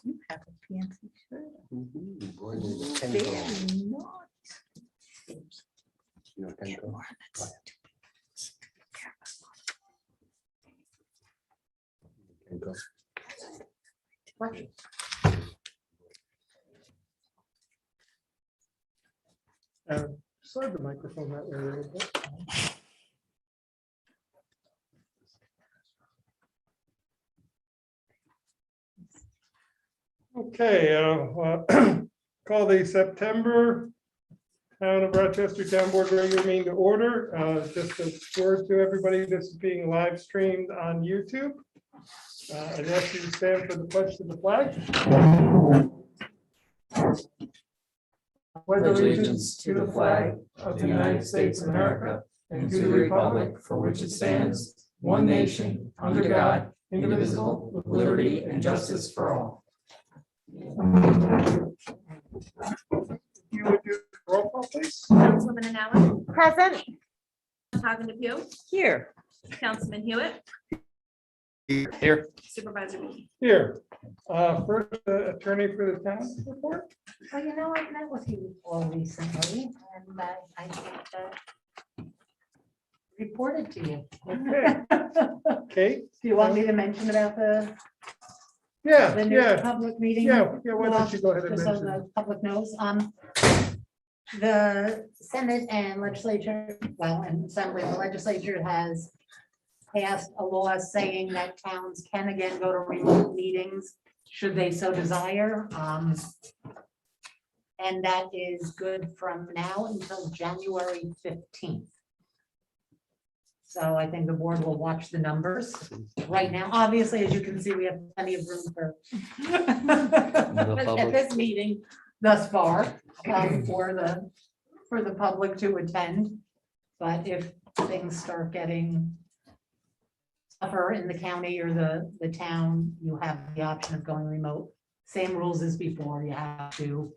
You have a fancy shirt. Embroidered with Very Kenko. nice. You know Get Kenko? more of that Kenko. stupid. Slide the microphone that way a little bit. Okay, call the September Town of Rochester Town Board regular meeting to order. Just a word to everybody, this is being live streamed on YouTube. I'd ask you to stand for the pledge to the flag. Pledge Allegiance to the flag of the United States of America and to the republic for which it stands, one nation, under God, indivisible, with liberty and justice for all. You would do roll call, please. Councilwoman Allen, Present. Cognitive Pugh, Here. Councilman Hewitt, Here. Supervisor Beatty. Here, first attorney for the town report. Well, you know, I met with you all recently and I think reported to you. Okay. Kate? Do you want me to mention about the Yeah, new yeah, public meeting? yeah, why don't you go ahead and Just so mention it? the public knows, the Senate and legislature, well, and Assembly, the legislature has passed a law saying that towns can again go to remote meetings should they so desire. And that is good from now until January 15th. So I think the board will watch the numbers right now. Obviously, as you can see, we have plenty of room for at this meeting thus far for the public to attend. But if things start getting tougher in the county or the town, you have the option of going remote. Same rules as before. You have to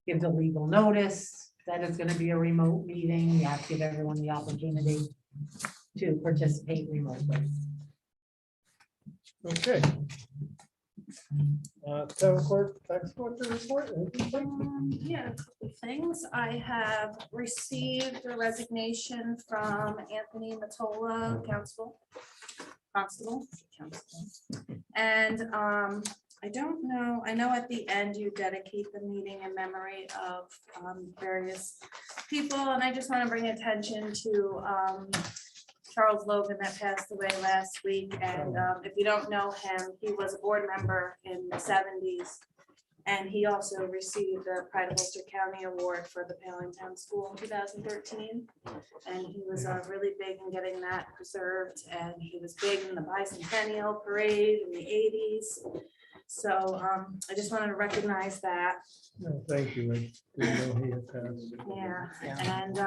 give the legal notice that it's going to be a remote meeting. You have to give everyone the opportunity to participate remotely. Okay. Town clerk, tax collector report. Anything? Yeah, a couple of things. I have received a resignation from Anthony Matola, constable. And I don't know, I know at the end you dedicate the meeting in memory of various people, and I just want to bring attention to Charles Logan that passed away last week. And if you don't know him, he was a board member in the 70s. And he also received the Pride of Ulster County Award for the Palintown School in 2013. And he was really big in getting that preserved. And he was big in the bicentennial parade in the 80s. So I just wanted to recognize that. No, thank you. I didn't know he had passed. Yeah, and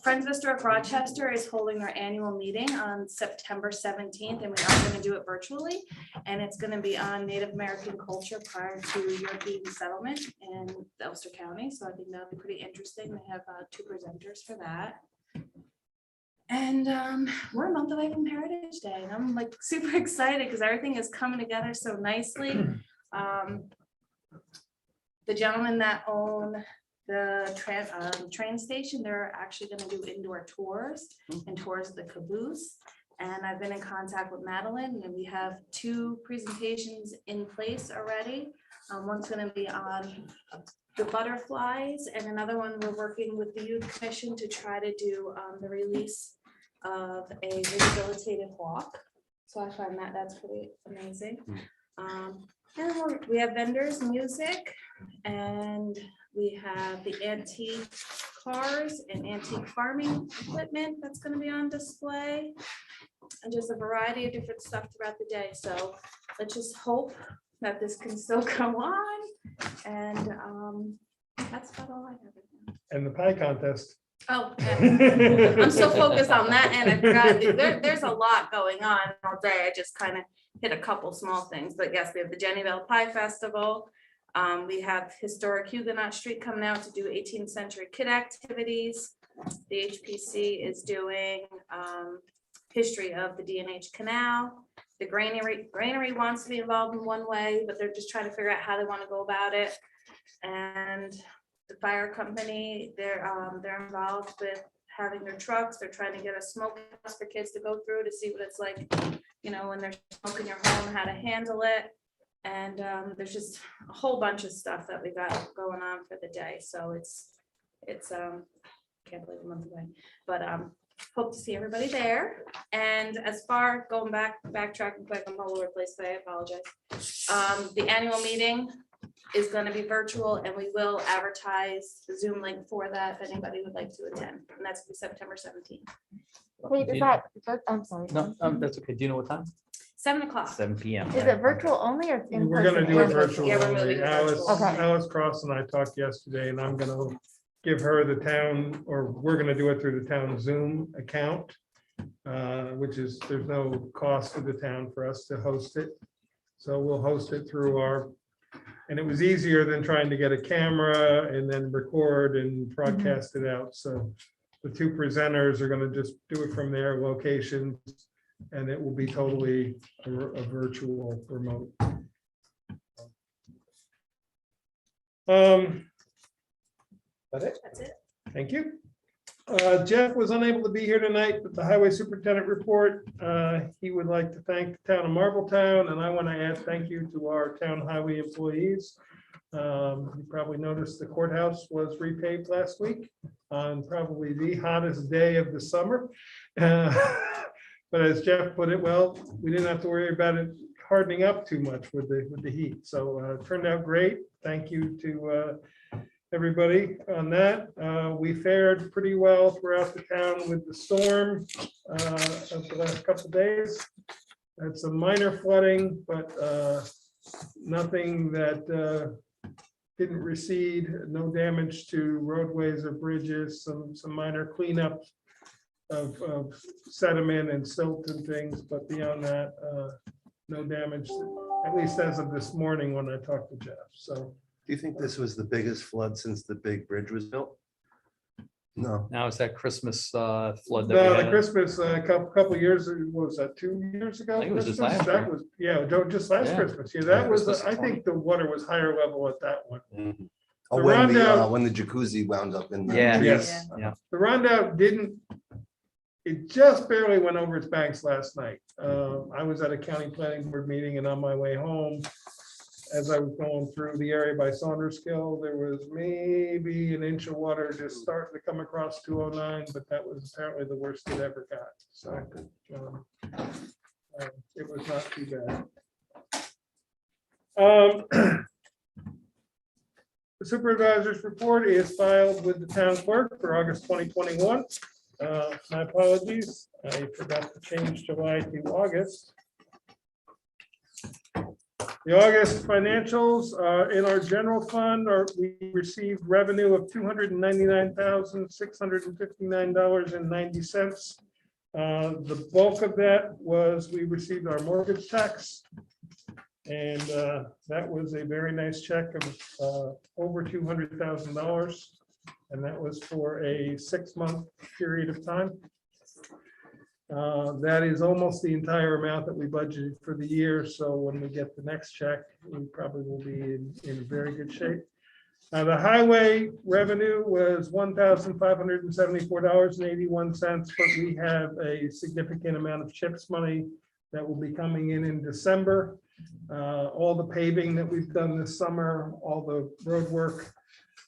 Friends of Historic Rochester is holding their annual meeting on September 17th, and we are going to do it virtually. And it's going to be on Native American culture prior to European settlement in Ulster County. So I think that'll be pretty interesting. They have 2 presenters for that. And we're a month away from Heritage Day, and I'm like super excited because everything is coming together so nicely. The gentlemen that own the train station, they're actually going to do indoor tours and tours of the caboose. And I've been in contact with Madeline, and we have 2 presentations in place already. One's going to be on the butterflies, and another one we're working with the Youth Commission to try to do the release of a rehabilitated hawk. So I find that that's pretty amazing. And we have vendors, music, and we have the antique cars and antique farming equipment that's going to be on display, and just a variety of different stuff throughout the day. So let's just hope that this can still go on. And that's about all I have. And the pie contest. Oh, yeah. I'm so focused on that, and I forgot there's a lot going on all day. I just kind of hit a couple small things, but yes, we have the Jennyville Pie Festival. We have Historic Huguenot Street coming out to do 18th century kid activities. The HPC is doing history of the D&H Canal. The granary wants to be involved in one way, but they're just trying to figure out how they want to go about it. And the fire company, they're involved with having their trucks. They're trying to get a smoke house for kids to go through to see what it's like, you know, when they're smoking your home, how to handle it. And there's just a whole bunch of stuff that we got going on for the day. So it's can't believe a month away, but hope to see everybody there. And as far backtracking quick, I'm all over the place today, I apologize. The annual meeting is going to be virtual, and we will advertise the Zoom link for that if anybody would like to attend, and that's September 17th. Wait, is that, I'm sorry. No, that's okay. Do you know what time? 7 o'clock. 7 PM. Is it virtual only or in We're person? gonna do it and- virtual Yeah, we're only. moving to Alice, virtual. Okay. Alice Cross and I talked yesterday, and I'm gonna give her the town, or we're gonna do it through the town Zoom account, which is, there's no cost to the town for us to host it. So we'll host it through our, and it was easier than trying to get a camera and then record and broadcast it out. So the two presenters are gonna just do it from their locations, and it will be totally a virtual remote. That's it. That's it. Thank you. Jeff was unable to be here tonight, but the highway superintendent report, he would like to thank the town of Marbletown, and I want to add thank you to our town highway employees. You probably noticed the courthouse was repaved last week on probably the hottest day of the summer. But as Jeff put it, well, we didn't have to worry about it hardening up too much with the heat. So it turned out great. Thank you to everybody on that. We fared pretty well throughout the town with the storm of the last couple of days. Had some minor flooding, but nothing that didn't recede. No damage to roadways or bridges. Some minor cleanup of sediment and silt and things, but beyond that, no damage, at least as of this morning when I talked to Jeff. So Do you think this was the biggest flood since the big bridge was built? No. Now it's that Christmas flood that no, we the had. Christmas couple years, what was that, 2 years ago? I think it was just Christmas? last That year. was, yeah, just last Yeah. Christmas. Yeah, that was, Christmas I think the water was higher level at that one. Mhm. Oh, The when rundown- when the jacuzzi wound up in the. Yeah. trees? Yes. Yeah. The Rondout didn't, it just barely went over its banks last night. I was at a county planning board meeting, and on my way home, as I was going through the area by Saunderskill, there was maybe an inch of water just starting to come across 209, but that was apparently the worst it ever got. So it was not too bad. The supervisor's report is filed with the town clerk for August 2021. My apologies, I forgot to change July to August. The August financials in our general fund we received revenue of $299,659.90. The bulk of that was we received our mortgage tax. And that was a very nice check of over $200,000. And that was for a 6-month period of time. That is almost the entire amount that we budgeted for the year. So when we get the next check, we probably will be in very good shape. The highway revenue was $1,574.81, but we have a significant amount of CHIPS money that will be coming in December. All the paving that we've done this summer, all the road work,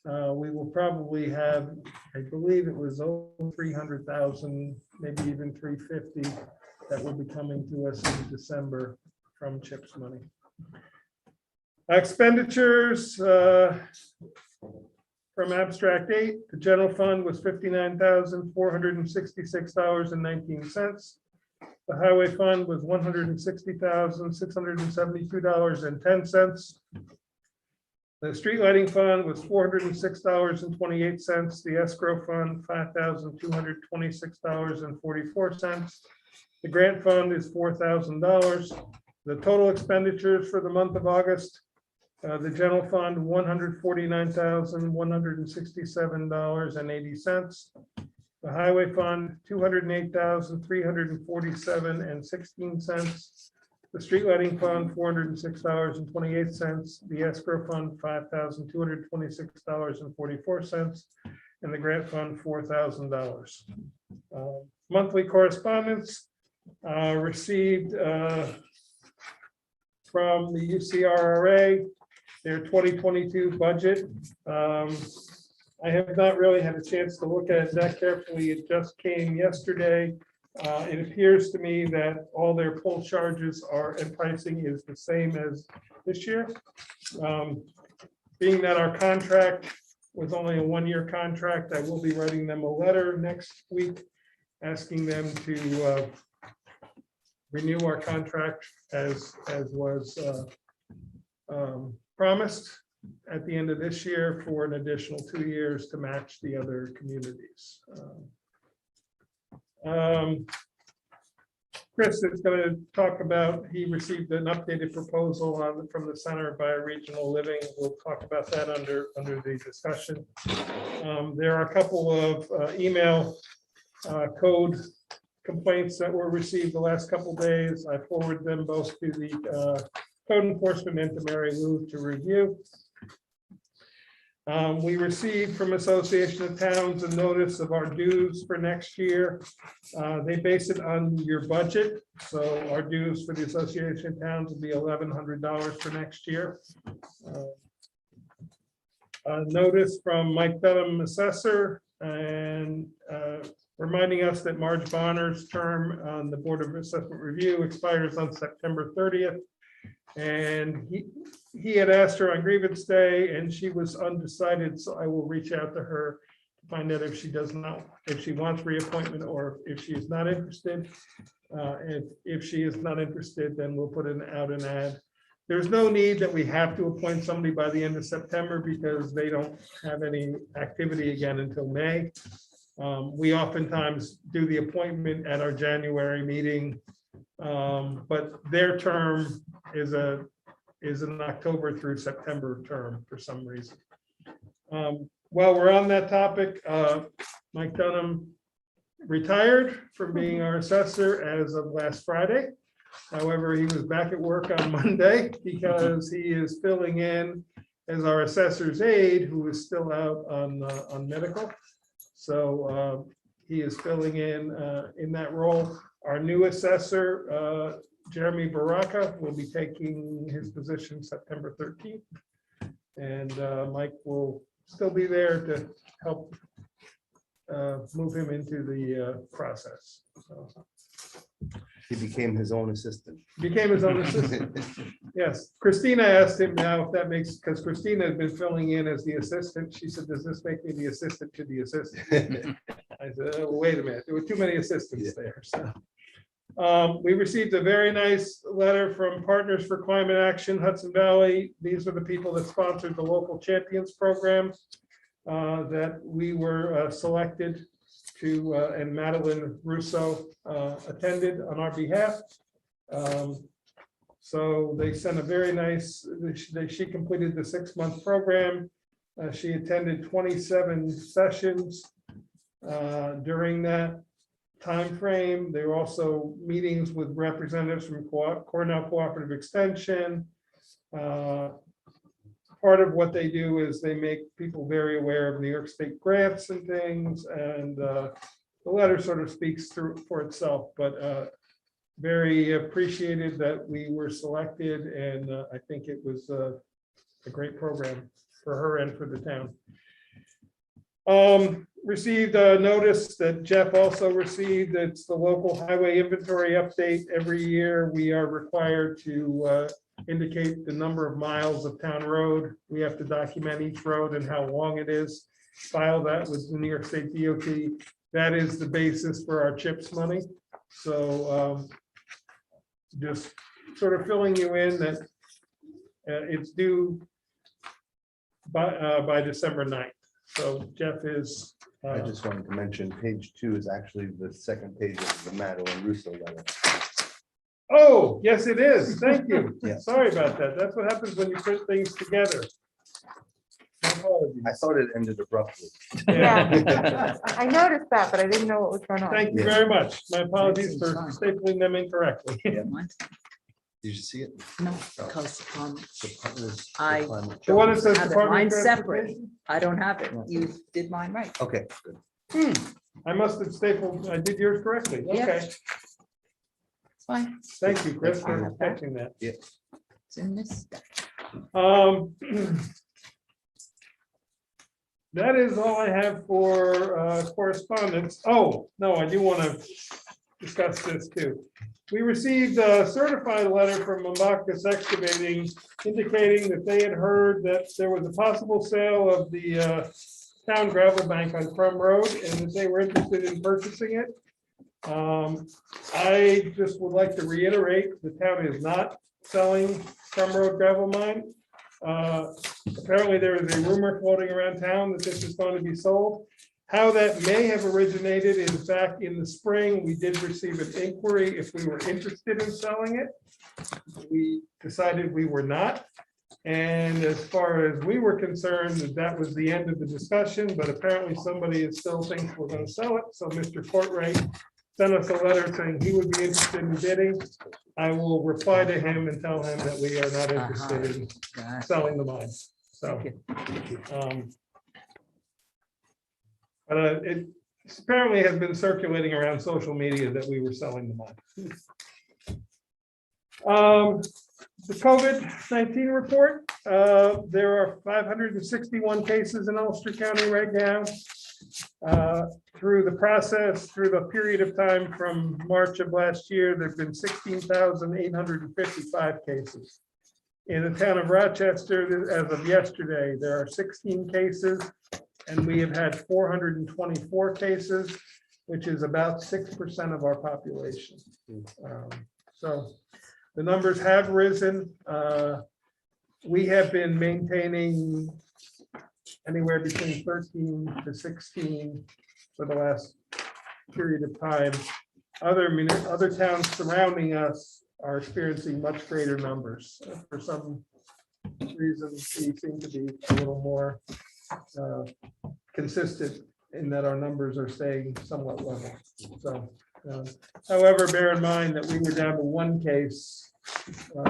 we will probably have, I believe it was over 300,000, maybe even 350, that will be coming to us in December from CHIPS money. Expenditures from Abstract 8, the general fund was $59,466.19. The highway fund was $160,672.10. The street lighting fund was $406.28. The escrow fund, $5,226.44. The grant fund is $4,000. The total expenditures for the month of August, the general fund, $149,167.80. The highway fund, $208,347.16. The street lighting fund, $406.28, the escrow fund, $5,226.44, and the grant fund, $4,000. Monthly correspondence received from the UCRRA, their 2022 budget. I have not really had a chance to look at it that carefully. It just came yesterday. It appears to me that all their poll charges are, and pricing is the same as this year. Being that our contract was only a one-year contract, I will be writing them a letter next week asking them to renew our contract as was promised at the end of this year for an additional 2 years to match the other communities. Chris is going to talk about, he received an updated proposal from the Center by Regional Living. We'll talk about that under the discussion. There are a couple of email code complaints that were received the last couple days. I forwarded them both to the code enforcement and to Mary Lou to review. We received from Association of Towns a notice of our dues for next year. They base it on your budget. So our dues for the Association of Towns will be $1,100 for next year. A notice from Mike Benham, assessor, and reminding us that Marge Bonner's term on the Board of Assessment Review expires on September 30th. And he had asked her on grievance day and she was undecided, so I will reach out to her to find out if she does not, if she wants reappointment or if she is not interested. If she is not interested, then we'll put out an ad. There's no need that we have to appoint somebody by the end of September because they don't have any activity again until May. We oftentimes do the appointment at our January meeting, but their term is an October through September term for some reason. While we're on that topic, Mike Dunham retired from being our assessor as of last Friday. However, he was back at work on Monday because he is filling in as our assessor's aide, who is still out on medical. So he is filling in that role. Our new assessor, Jeremy Baraka, will be taking his position September 13th. And Mike will still be there to help move him into the process. So, He became his own assistant. became his own assistant. Yes, Christina asked him now if that makes, because Christina had been filling in as the assistant. She said, does this make me the assistant to the assistant? I said, oh, wait a minute, there were too many assistants there. So we received a very nice letter from Partners for Climate Action Hudson Valley. These are the people that sponsored the Local Champions program that we were selected to, and Madeline Russo attended on our behalf. So they sent a very nice, she completed the 6-month program. She attended 27 sessions during that time frame. There were also meetings with representatives from Cornell Cooperative Extension. Part of what they do is they make people very aware of New York State grants and things, and the letter sort of speaks for itself, but very appreciated that we were selected, and I think it was a great program for her and for the town. Received a notice that Jeff also received. It's the local highway inventory update. Every year we are required to indicate the number of miles of town road. We have to document each road and how long it is. File that with the New York State DOT. That is the basis for our CHIPS money. So just sort of filling you in that it's due by December 9th. So Jeff is. I just wanted to mention page 2 is actually the second page of the Madeline Russo letter. Oh, yes, it is. Thank you. Yeah. Sorry about that. That's what happens when you put things together. My apologies. I thought it ended abruptly. Yeah. I noticed that, but I didn't know what was going on. Thank you very much. My apologies for stapling them incorrectly. Did you see it? No, because I The one that says have it. Department of Mine's separate. Transportation? I don't have it. You did mine right. Okay, good. I must have stapled, I did yours correctly. Yeah. Okay, It's fine. thank you, Chris, I for have that. catching that. It's in this stack. That is all I have for correspondence. Oh, no, I do want to discuss this too. We received a certified letter from Mambacus Excavating indicating that they had heard that there was a possible sale of the town gravel bank on Crum Road and that they were interested in purchasing it. I just would like to reiterate, the town is not selling Crum Road gravel mine. Apparently there is a rumor floating around town that this is going to be sold. How that may have originated is back in the spring, we did receive an inquiry if we were interested in selling it. We decided we were not. And as far as we were concerned, that was the end of the discussion, but apparently somebody still thinks we're going to sell it. So Mr. Courtwright sent us a letter saying he would be interested in bidding. I will reply to him and tell him that we are not interested in Got it. selling the mine. So. But it apparently has been circulating around social media that we were selling the mine. The COVID-19 report, there are 561 cases in Ulster County right now. Through the process, through the period of time from March of last year, there've been 16,855 cases. In the town of Rochester, as of yesterday, there are 16 cases, and we have had 424 cases, which is about 6% of our population. So the numbers have risen. We have been maintaining anywhere between 13 to 16 for the last period of time. Other towns surrounding us are experiencing much greater numbers. For some reason, we seem to be a little more consistent in that our numbers are staying somewhat level. So, however, bear in mind that we were down to one case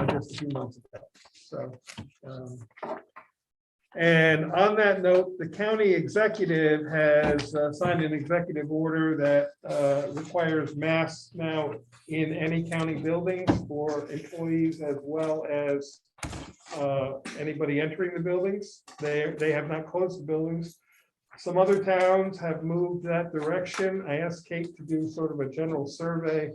just a few months ago. So, and on that note, the county executive has signed an executive order that requires masks now in any county buildings for employees as well as anybody entering the buildings. They have not closed the buildings. Some other towns have moved that direction. I asked Kate to do sort of a general survey.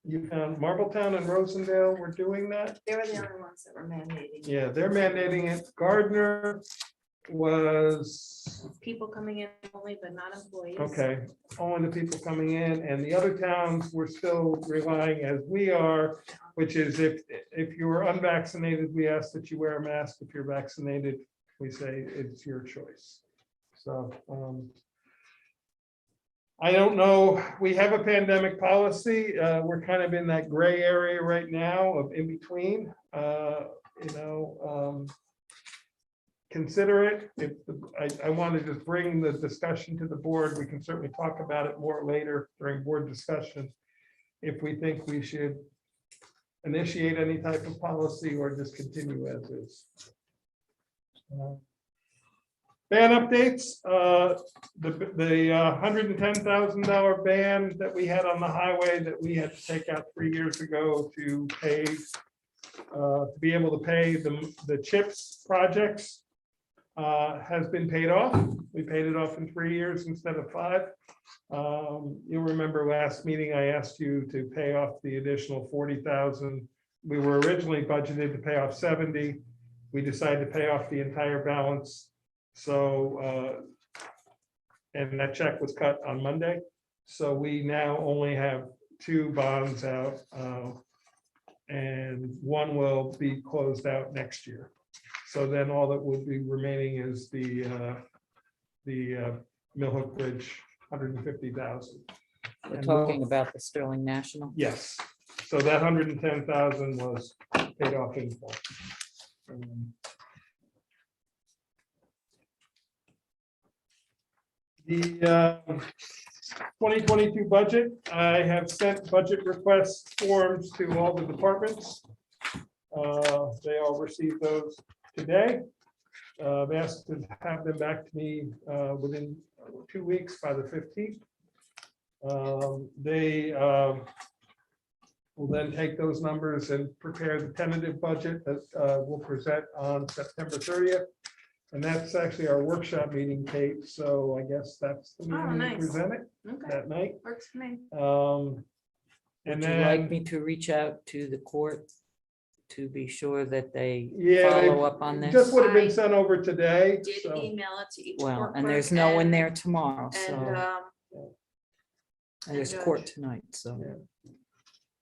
You found Marbletown and Rosendale were doing that. They were the only ones that were mandating. Yeah, they're mandating it. Gardner was, People coming in only, but not employees. okay, only the people coming in, and the other towns were still relying as we are, which is if you are unvaccinated, we ask that you wear a mask. If you're vaccinated, we say it's your choice. So I don't know. We have a pandemic policy. We're kind of in that gray area right now of in between. Consider it. If I want to just bring the discussion to the board, we can certainly talk about it more later during board discussion. If we think we should initiate any type of policy or just continue as is. Ban updates, the $110,000 ban that we had on the highway that we had to take out 3 years ago to pay, to be able to pay the CHIPS projects has been paid off. We paid it off in 3 years instead of 5. You'll remember last meeting, I asked you to pay off the additional 40,000. We were originally budgeted to pay off 70. We decided to pay off the entire balance. So, and that check was cut on Monday. So we now only have 2 bonds out, and one will be closed out next year. So then all that will be remaining is the Millhook Bridge, 150,000. We're talking about the Sterling National. Yes, so that 110,000 was paid off in full. 2022 budget. I have sent budget request forms to all the departments. They all received those today. I've asked to have them back to me within 2 weeks by the 15th. They will then take those numbers and prepare the tentative budget that we'll present on September 30th. And that's actually our workshop meeting, Kate. So I guess that's the meeting we nice. present it Okay, that night. works for me. And Would you like then, me to reach out to the court to be sure that they yeah, they follow up on just this? would have been I sent over today. Did so- email it to each. Well, court and there's clerk no one and- there tomorrow, And, so, and there's judge. court tonight, so. Yeah.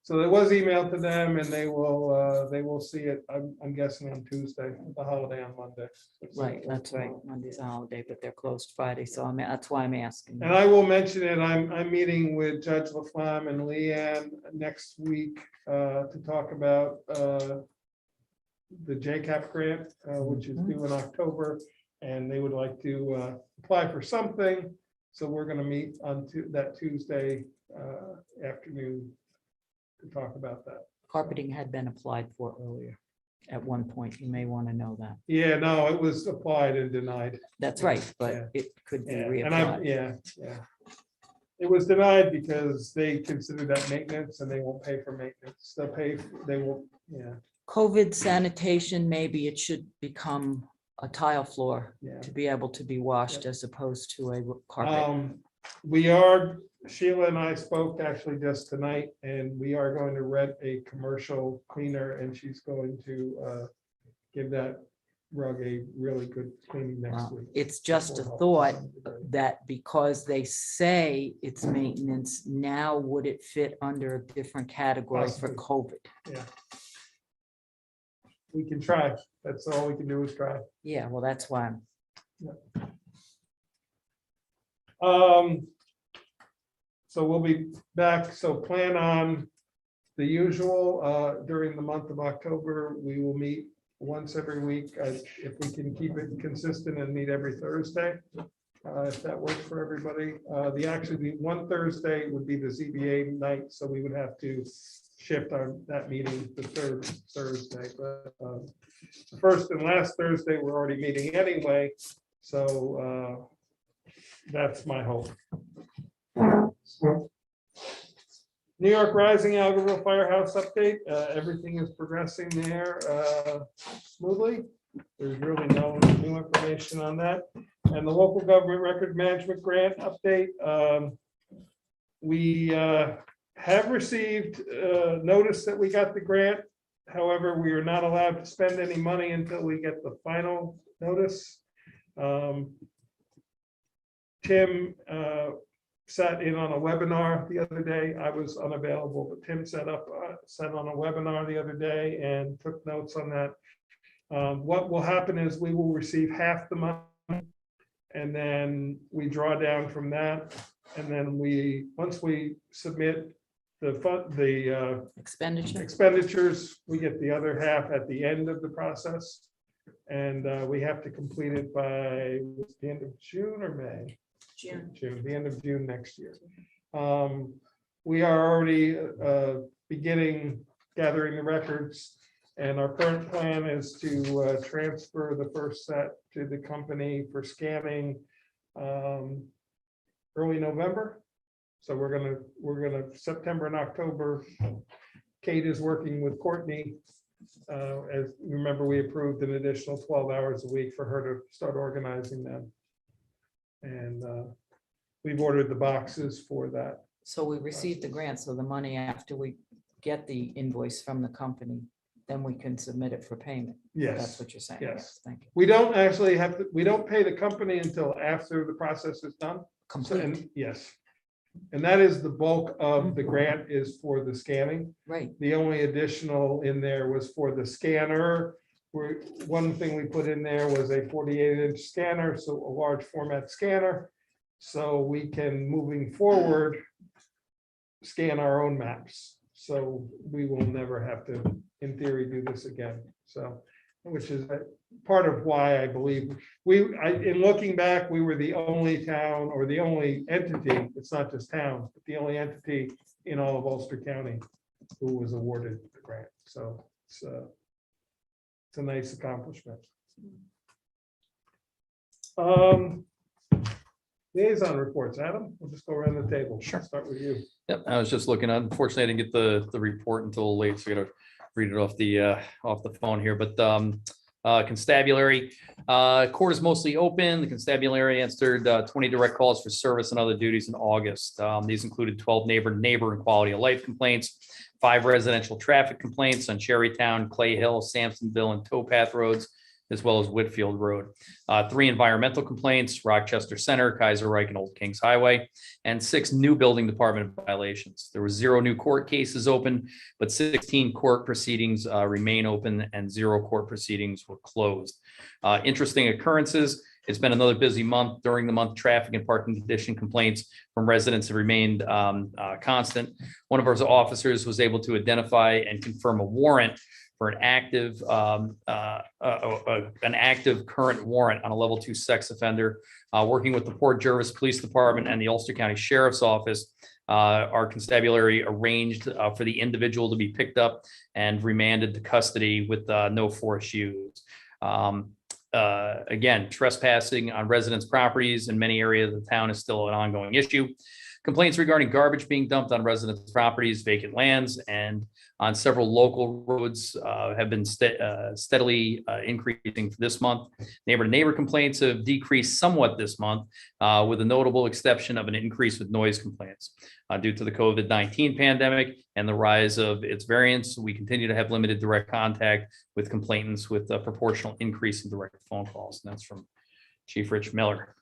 So it was emailed to them and they will see it, I'm guessing on Tuesday, the holiday on Monday. Right, that's right. Monday's a holiday, but they're closed Friday, so that's why I'm asking. And I will mention it, I'm meeting with Judge Laflamme and Leanne next week to talk about the JCAP grant, which is due in October. And they would like to apply for something. So we're gonna meet on that Tuesday afternoon to talk about that. Carpeting had been applied for earlier at one point. You may want to know that. Yeah, no, it was applied and denied. That's right, Yeah. but it could be Yeah, and I'm, reapplied. yeah. It was denied because they consider that maintenance and they won't pay for maintenance. They'll pay, they will, yeah, COVID sanitation, maybe it should become a tile floor yeah. to be able to be washed as opposed to a carpet. We are, Sheila and I spoke actually just tonight, and we are going to rent a commercial cleaner, and she's going to give that rug a really good cleaning next Well, week. It's just a thought that because they say it's maintenance, now would it fit under a different category for Possibly. COVID? We can try. That's all we can do is try. Yeah, well, that's why. So we'll be back. So plan on the usual during the month of October. We will meet once every week. If we can keep it consistent and meet every Thursday, if that works for everybody. The one Thursday would be the ZBA night, so we would have to shift that meeting to third Thursday. But the first and last Thursday, we're already meeting anyway. So that's my hope. New York Rising Albertville Firehouse update. Everything is progressing there smoothly. There's really no new information on that. And the local government record management grant update. We have received notice that we got the grant. However, we are not allowed to spend any money until we get the final notice. Tim sat in on a webinar the other day. I was unavailable, but Tim sat on a webinar the other day and took notes on that. What will happen is we will receive half the money and then we draw down from that. And then once we submit the Expenditure. expenditures, we get the other half at the end of the process. And we have to complete it by the end of June or May? June. The end of June next year. We are already beginning gathering the records, and our current plan is to transfer the first set to the company for scanning early November. So we're gonna September and October. Kate is working with Courtney. As you remember, we approved an additional 12 hours a week for her to start organizing them. And we've ordered the boxes for that. So we received the grant, so the money after we get the invoice from the company, then we can submit it for payment. That's Yes, what you're saying. yes. Thank you. we don't actually have to, we don't pay the company until after the process is done. So, Complete, and yes. And that is the bulk of the grant is for the scanning. right. The only additional in there was for the scanner. One thing we put in there was a 48-inch scanner, so a large format scanner. So we can, moving forward, scan our own maps. So we will never have to, in theory, do this again. So which is part of why I believe in looking back, we were the only town or the only entity, it's not just towns, but the only entity in all of Ulster County who was awarded the grant. So it's a nice accomplishment. Liaison reports, Adam, we'll just go around the table. Sure. Start with you. Yep, I was just looking, unfortunately, I didn't get the report until late, so I gotta read it off the phone here, but constabulary, court is mostly open. The constabulary answered 20 direct calls for service and other duties in August. These included 12 neighbor and quality of life complaints, 5 residential traffic complaints on Cherrytown, Clay Hill, Sampsonville, and Towpath roads, as well as Whitfield Road. 3 environmental complaints, Rochester Center, Kaiser Reich, and Old Kings Highway, and 6 new building department violations. There were 0 new court cases open, but 16 court proceedings remain open and 0 court proceedings were closed. Interesting occurrences. It's been another busy month. During the month, traffic and parking condition complaints from residents have remained constant. One of our officers was able to identify and confirm a warrant for an active current warrant on a level 2 sex offender. Working with the Port Jervis Police Department and the Ulster County Sheriff's Office, our constabulary arranged for the individual to be picked up and remanded to custody with no force used. Again, trespassing on residents' properties in many areas of the town is still an ongoing issue. Complaints regarding garbage being dumped on residents' properties, vacant lands, and on several local roads have been steadily increasing this month. Neighbor-to-neighbor complaints have decreased somewhat this month, with a notable exception of an increase with noise complaints. Due to the COVID-19 pandemic and the rise of its variants, we continue to have limited direct contact with complainants, with a proportional increase in direct phone calls. And that's from Chief Rich Miller.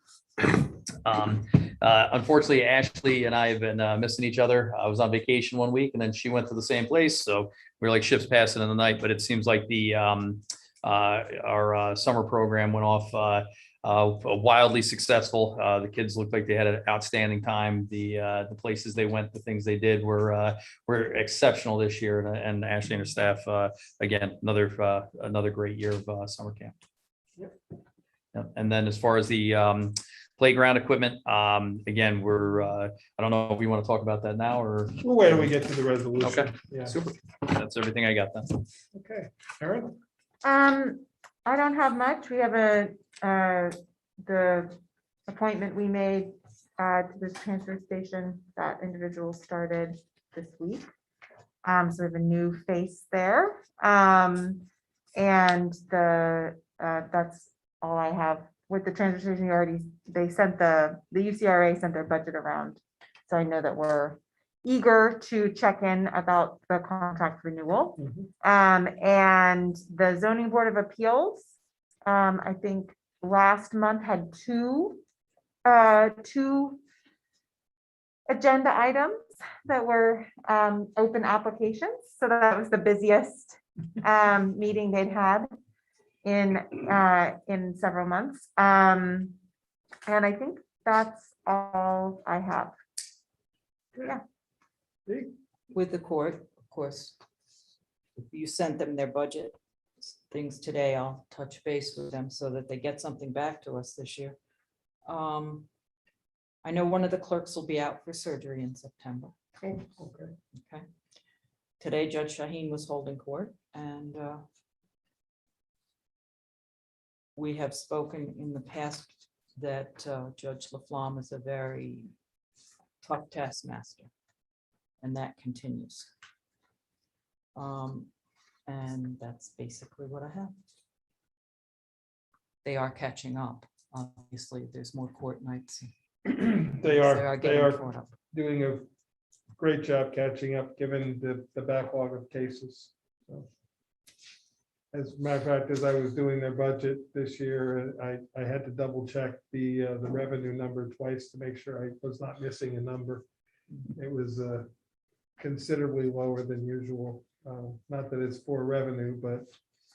Unfortunately, Ashley and I have been missing each other. I was on vacation one week and then she went to the same place. So we're like ships passing in the night, but it seems like our summer program went off wildly successful. The kids looked like they had an outstanding time. The places they went, the things they did were exceptional this year. And Ashley and her staff, again, another great year of summer camp. Yep. And then as far as the playground equipment, again, I don't know if we want to talk about that now or. We'll wait till we get to the resolution. Okay. Yeah. Super. That's everything I got then. Okay. Aaron? I don't have much. We have the appointment we made to this transfer station. That individual started this week. So we have a new face there. And that's all I have with the transfer station. They sent the UCRA sent their budget around. So I know that we're eager to check in about the contract renewal. And the zoning board of appeals, I think last month had two agenda items that were open applications. So that was the busiest meeting they'd had in several months. And I think that's all I have. Yeah. With the court, of course. You sent them their budget things today. I'll touch base with them so that they get something back to us this year. I know one of the clerks will be out for surgery in September. Okay. Okay. Today, Judge Shaheen was holding court, and we have spoken in the past that Judge Laflamme is a very tough taskmaster, and that continues. And that's basically what I have. They are catching up. Obviously, there's more court nights. They are getting caught up. doing a great job catching up, given the backlog of cases. So, as a matter of fact, as I was doing their budget this year, I had to double check the revenue number twice to make sure I was not missing a number. It was considerably lower than usual. Not that it's for revenue, but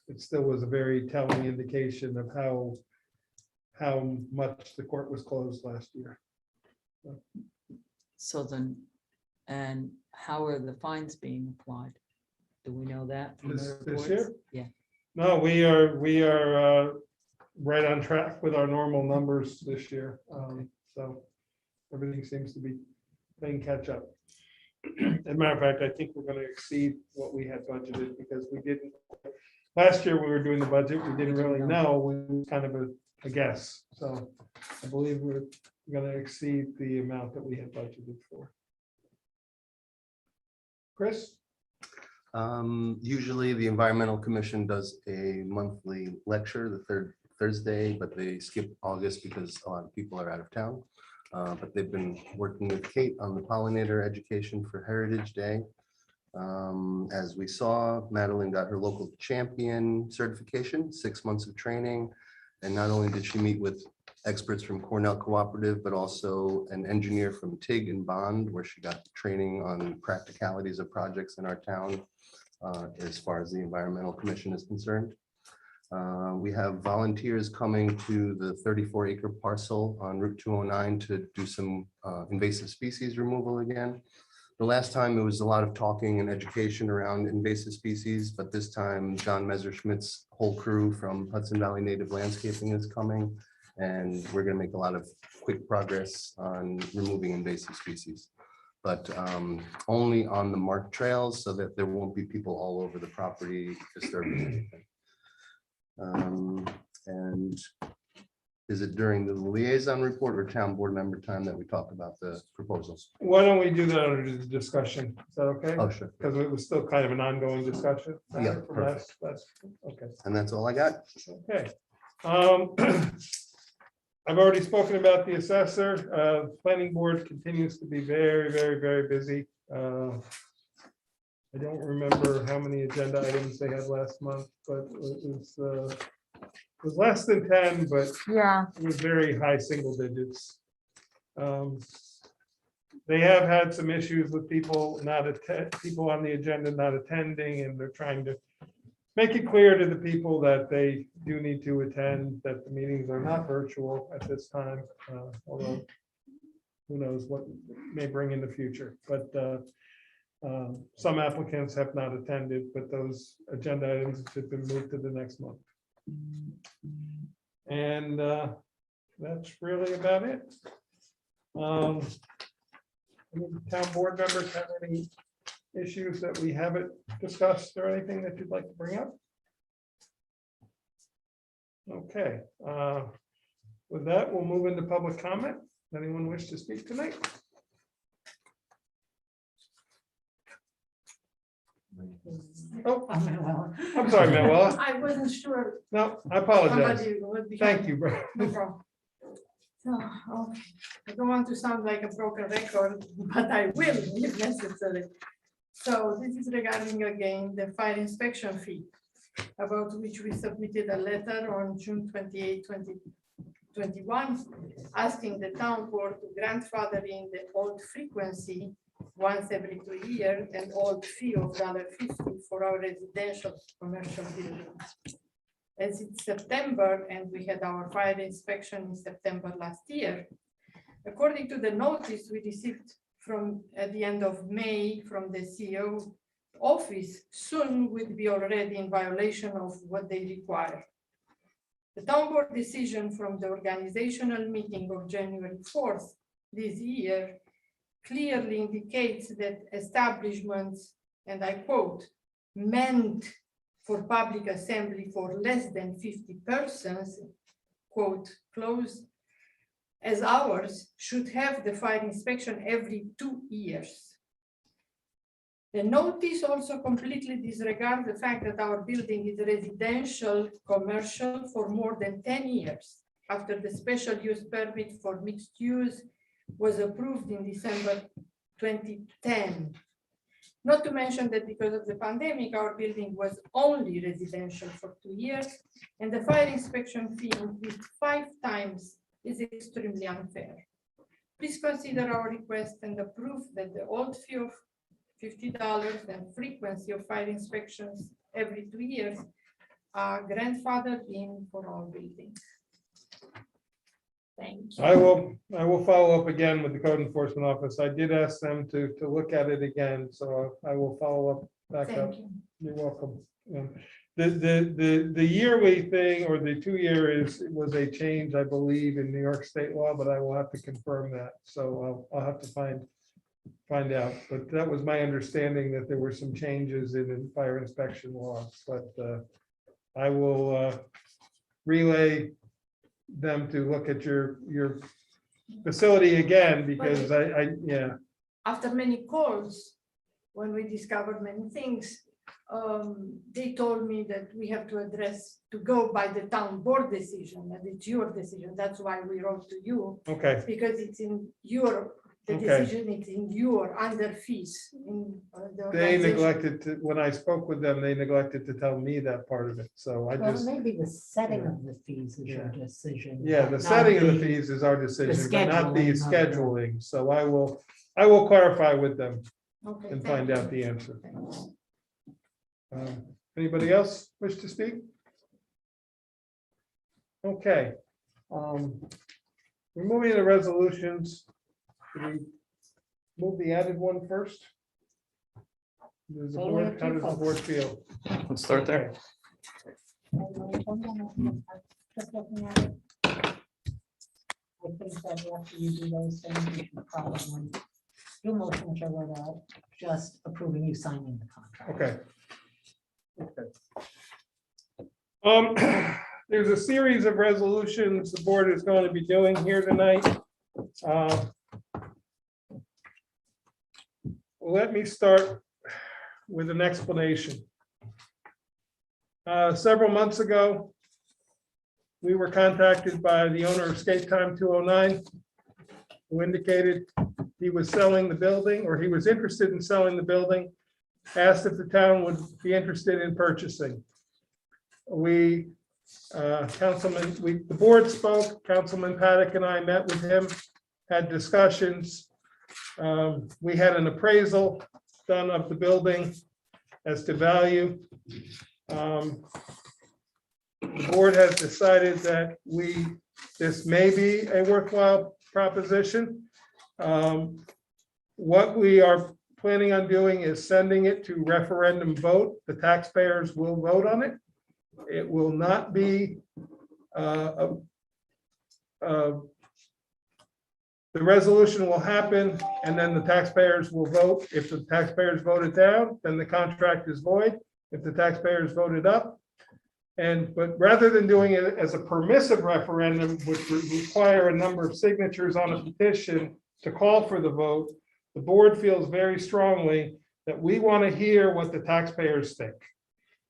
it still was a very telling indication of how much the court was closed last year. So then, and how are the fines being applied? Do we know that? from the This reports? year? Yeah. No, we are right on track with our normal numbers this year. So everything seems to be playing catch up. As a matter of fact, I think we're going to exceed what we had budgeted because we didn't. Last year, we were doing the budget, we didn't really know, it was kind of a guess. So I believe we're going to exceed the amount that we had budgeted for. Chris? Usually the Environmental Commission does a monthly lecture, the third Thursday, but they skip August because a lot of people are out of town. But they've been working with Kate on the pollinator education for Heritage Day. As we saw, Madeline got her local champion certification, 6 months of training. And not only did she meet with experts from Cornell Cooperative, but also an engineer from TIG and Bond, where she got training on practicalities of projects in our town as far as the Environmental Commission is concerned. We have volunteers coming to the 34-acre parcel on Route 209 to do some invasive species removal again. The last time it was a lot of talking and education around invasive species, but this time John Messerschmidt's whole crew from Hudson Valley Native Landscaping is coming, and we're going to make a lot of quick progress on removing invasive species, but only on the marked trails so that there won't be people all over the property disturbing anything. And is it during the liaison report or town board member time that we talk about the proposals? Why don't we do that under the discussion? Is that okay? Oh, sure. Because it was still kind of an ongoing discussion. Yeah, from last. Okay. And that's all I got. Okay. I've already spoken about the assessor. Planning board continues to be very, very, very busy. I don't remember how many agenda items they had last month, but it was less than 10, but Yeah, it was very high single digits. They have had some issues with people people on the agenda not attending, and they're trying to make it clear to the people that they do need to attend, that the meetings are not virtual at this time, although who knows what it may bring in the future. But some applicants have not attended, but those agenda items have been moved to the next month. And that's really about it. Any town board members have any issues that we haven't discussed or anything that you'd like to bring up? Okay, with that, we'll move into public comment. Anyone wish to speak tonight? Oh, I'm sorry, Manuela. I wasn't sure. No, I apologize. Somebody would be. Thank you, bro. No problem. So, okay, I don't want to sound like a broken record, but I will if necessary. So this is regarding again the fire inspection fee, about which we submitted a letter on June 28, 2021, asking the town board to grandfather in the old frequency once every 2 years and old fee of $1.50 for our residential commercial buildings. As it's September and we had our fire inspection in September last year, according to the notice we received from at the end of May from the CEO office, soon we'd be already in violation of what they require. The town board decision from the organizational meeting of January 4th this year clearly indicates that establishments, and I quote, meant for public assembly for less than 50 persons, quote, close, as ours should have the fire inspection every 2 years. The notice also completely disregards the fact that our building is residential commercial for more than 10 years after the special use permit for mixed use was approved in December 2010. Not to mention that because of the pandemic, our building was only residential for 2 years, and the fire inspection fee increased 5 times is extremely unfair. Please consider our request and approve that the old fee of $50 and frequency of fire inspections every 2 years are grandfathered in for all buildings. Thank you. I will follow up again with the code enforcement office. I did ask them to look at it again, so I will follow up back up. Thank you. You're welcome. The yearly thing or the 2-year was a change, I believe, in New York state law, but I will have to confirm that. So I'll have to find out. But that was my understanding that there were some changes in fire inspection laws, but I will relay them to look at your facility again, because yeah. After many calls, when we discovered many things, they told me that we have to go by the town board decision, and it's your decision. That's why we wrote to you, Okay, because it's in your, the Okay. decision is in your, under fees. they organization. neglected to, when I spoke with them, they neglected to tell me that part of it. So I Well, just, maybe the setting yeah. of the fees is your decision. yeah, the not setting of the fees is our decision, but not the scheduling of the- scheduling. So I will clarify with them Okay, and thank find you. out the answer. Anybody else wish to speak? Okay. We're moving to resolutions. Should we move the added one first? Does the Totally board, up to how you does the folks. board feel? Let's start there. Just looking at it. I think that after you do those things, you should probably do a motion, which I wrote out, just approving you signing the contract. Okay. There's a series of resolutions the board is going to be doing here tonight. Let me start with an explanation. Several months ago, we were contacted by the owner of Skate Time 209, who indicated he was selling the building, or he was interested in selling the building, asked if the town would be interested in purchasing. The board spoke, Councilman Paddock and I met with him, had discussions. We had an appraisal done of the building as to value. The board has decided that this may be a worthwhile proposition. What we are planning on doing is sending it to referendum vote. The taxpayers will vote on it. It will not be, the resolution will happen and then the taxpayers will vote. If the taxpayers vote it down, then the contract is void. If the taxpayers vote it up. But rather than doing it as a permissive referendum, which would require a number of signatures on a petition to call for the vote, the board feels very strongly that we want to hear what the taxpayers think.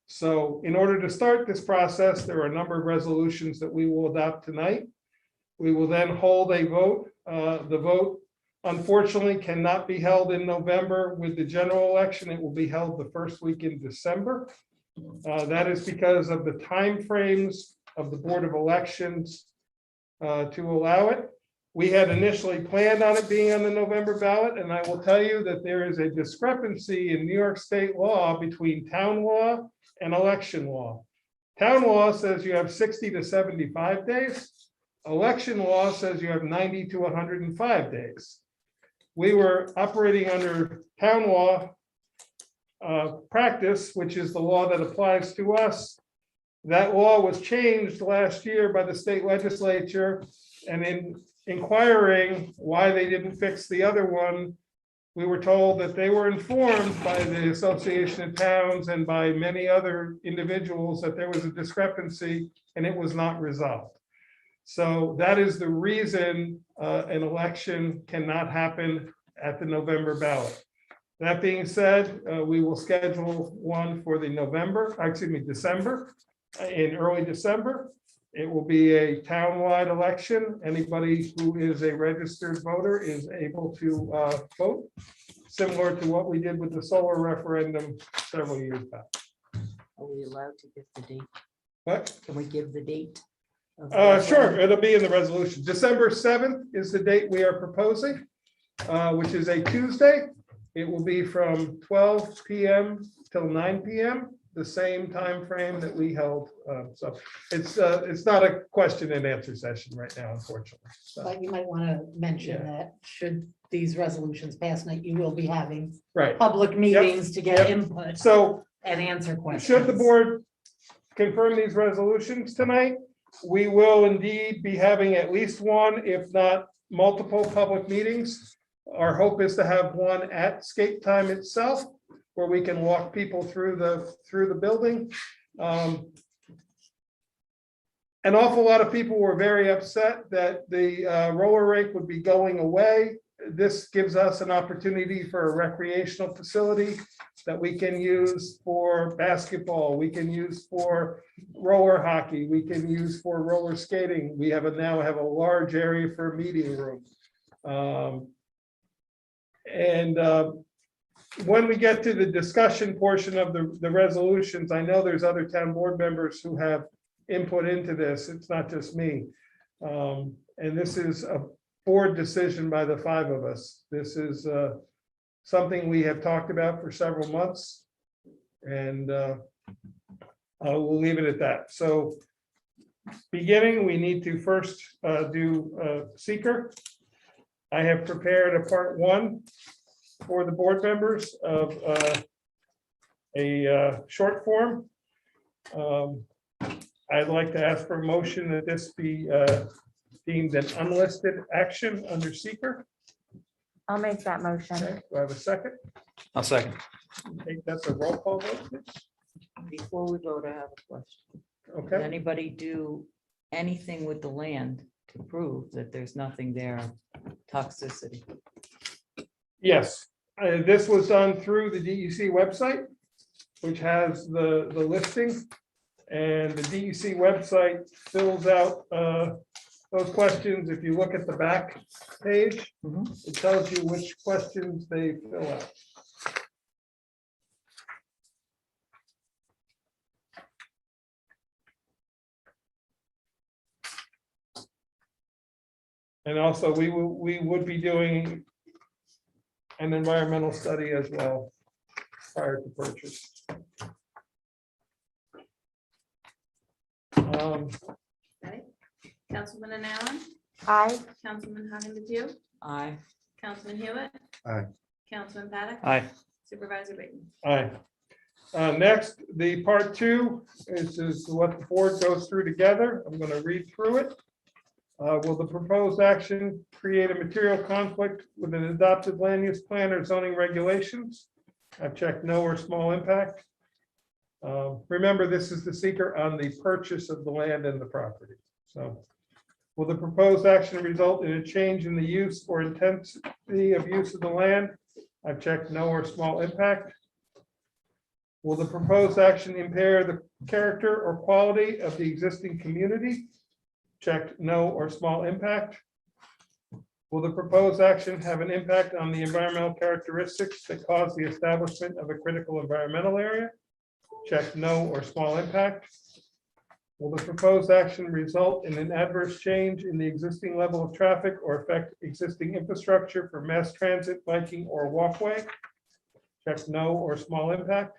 So in order to start this process, there are a number of resolutions that we will adopt tonight. We will then hold a vote. The vote, unfortunately, cannot be held in November with the general election. It will be held the first week in December. That is because of the timeframes of the Board of Elections to allow it. We had initially planned on it being on the November ballot, and I will tell you that there is a discrepancy in New York state law between town law and election law. Town law says you have 60 to 75 days. Election law says you have 90 to 105 days. We were operating under town law practice, which is the law that applies to us. That law was changed last year by the state legislature, and in inquiring why they didn't fix the other one, we were told that they were informed by the Association of Towns and by many other individuals that there was a discrepancy and it was not resolved. So that is the reason an election cannot happen at the November ballot. That being said, we will schedule one for the December, in early December. It will be a townwide election. Anybody who is a registered voter is able to vote, similar to what we did with the solar referendum several years back. Are we allowed to give the date? What? Can we give the date? of the Sure, referendum? it'll be in the resolution. December 7th is the date we are proposing, which is a Tuesday. It will be from 12 p.m. till 9 p.m., the same time frame that we held. So it's not a question and answer session right now, unfortunately. So, But you might want to mention Yeah. that should these resolutions pass tonight, you will be having right. public meetings to get Yep. input. So and answer questions. Should the board confirm these resolutions tonight, we will indeed be having at least one, if not multiple public meetings. Our hope is to have one at skate time itself, where we can walk people through the building. An awful lot of people were very upset that the roller rink would be going away. This gives us an opportunity for a recreational facility that we can use for basketball, we can use for roller hockey, we can use for roller skating. We now have a large area for a meeting room. When we get to the discussion portion of the resolutions, I know there's other town board members who have input into this. It's not just me. And this is a board decision by the 5 of us. This is something we have talked about for several months. And we'll leave it at that. So beginning, we need to first do seeker. I have prepared a part 1 for the board members of a short form. I'd like to ask for a motion that this be deemed an unlisted action under seeker. I'll make that motion. Okay, do I have a second? I'll second. I think that's a roll call vote, please. Before we vote, I have a question. Did Okay, anybody do anything with the land to prove that there's nothing there, toxicity? yes, this was done through the DEC website, which has the listing. And the DEC website fills out those questions. If you look at the back page, it tells you which questions they fill out. And also, we would be doing an environmental study as well prior to purchase. Okay. Councilman Allen, Aye. Councilman Hagen Depew, Aye. Councilman Hewitt. Aye. Councilman Paddock. Aye. Supervisor Brayton. Aye. Next, the part 2 is what the board goes through together. I'm going to read through it. Will the proposed action create a material conflict with an adopted land use plan or zoning regulations? I've checked no or small impact. Remember, this is the seeker on the purchase of the land and the property. So, will the proposed action result in a change in the use or intensity of use of the land? I've checked no or small impact. Will the proposed action impair the character or quality of the existing community? Checked no or small impact. Will the proposed action have an impact on the environmental characteristics that cause the establishment of a critical environmental area? Check no or small impact. Will the proposed action result in an adverse change in the existing level of traffic or affect existing infrastructure for mass transit, biking, or walkway? Check no or small impact.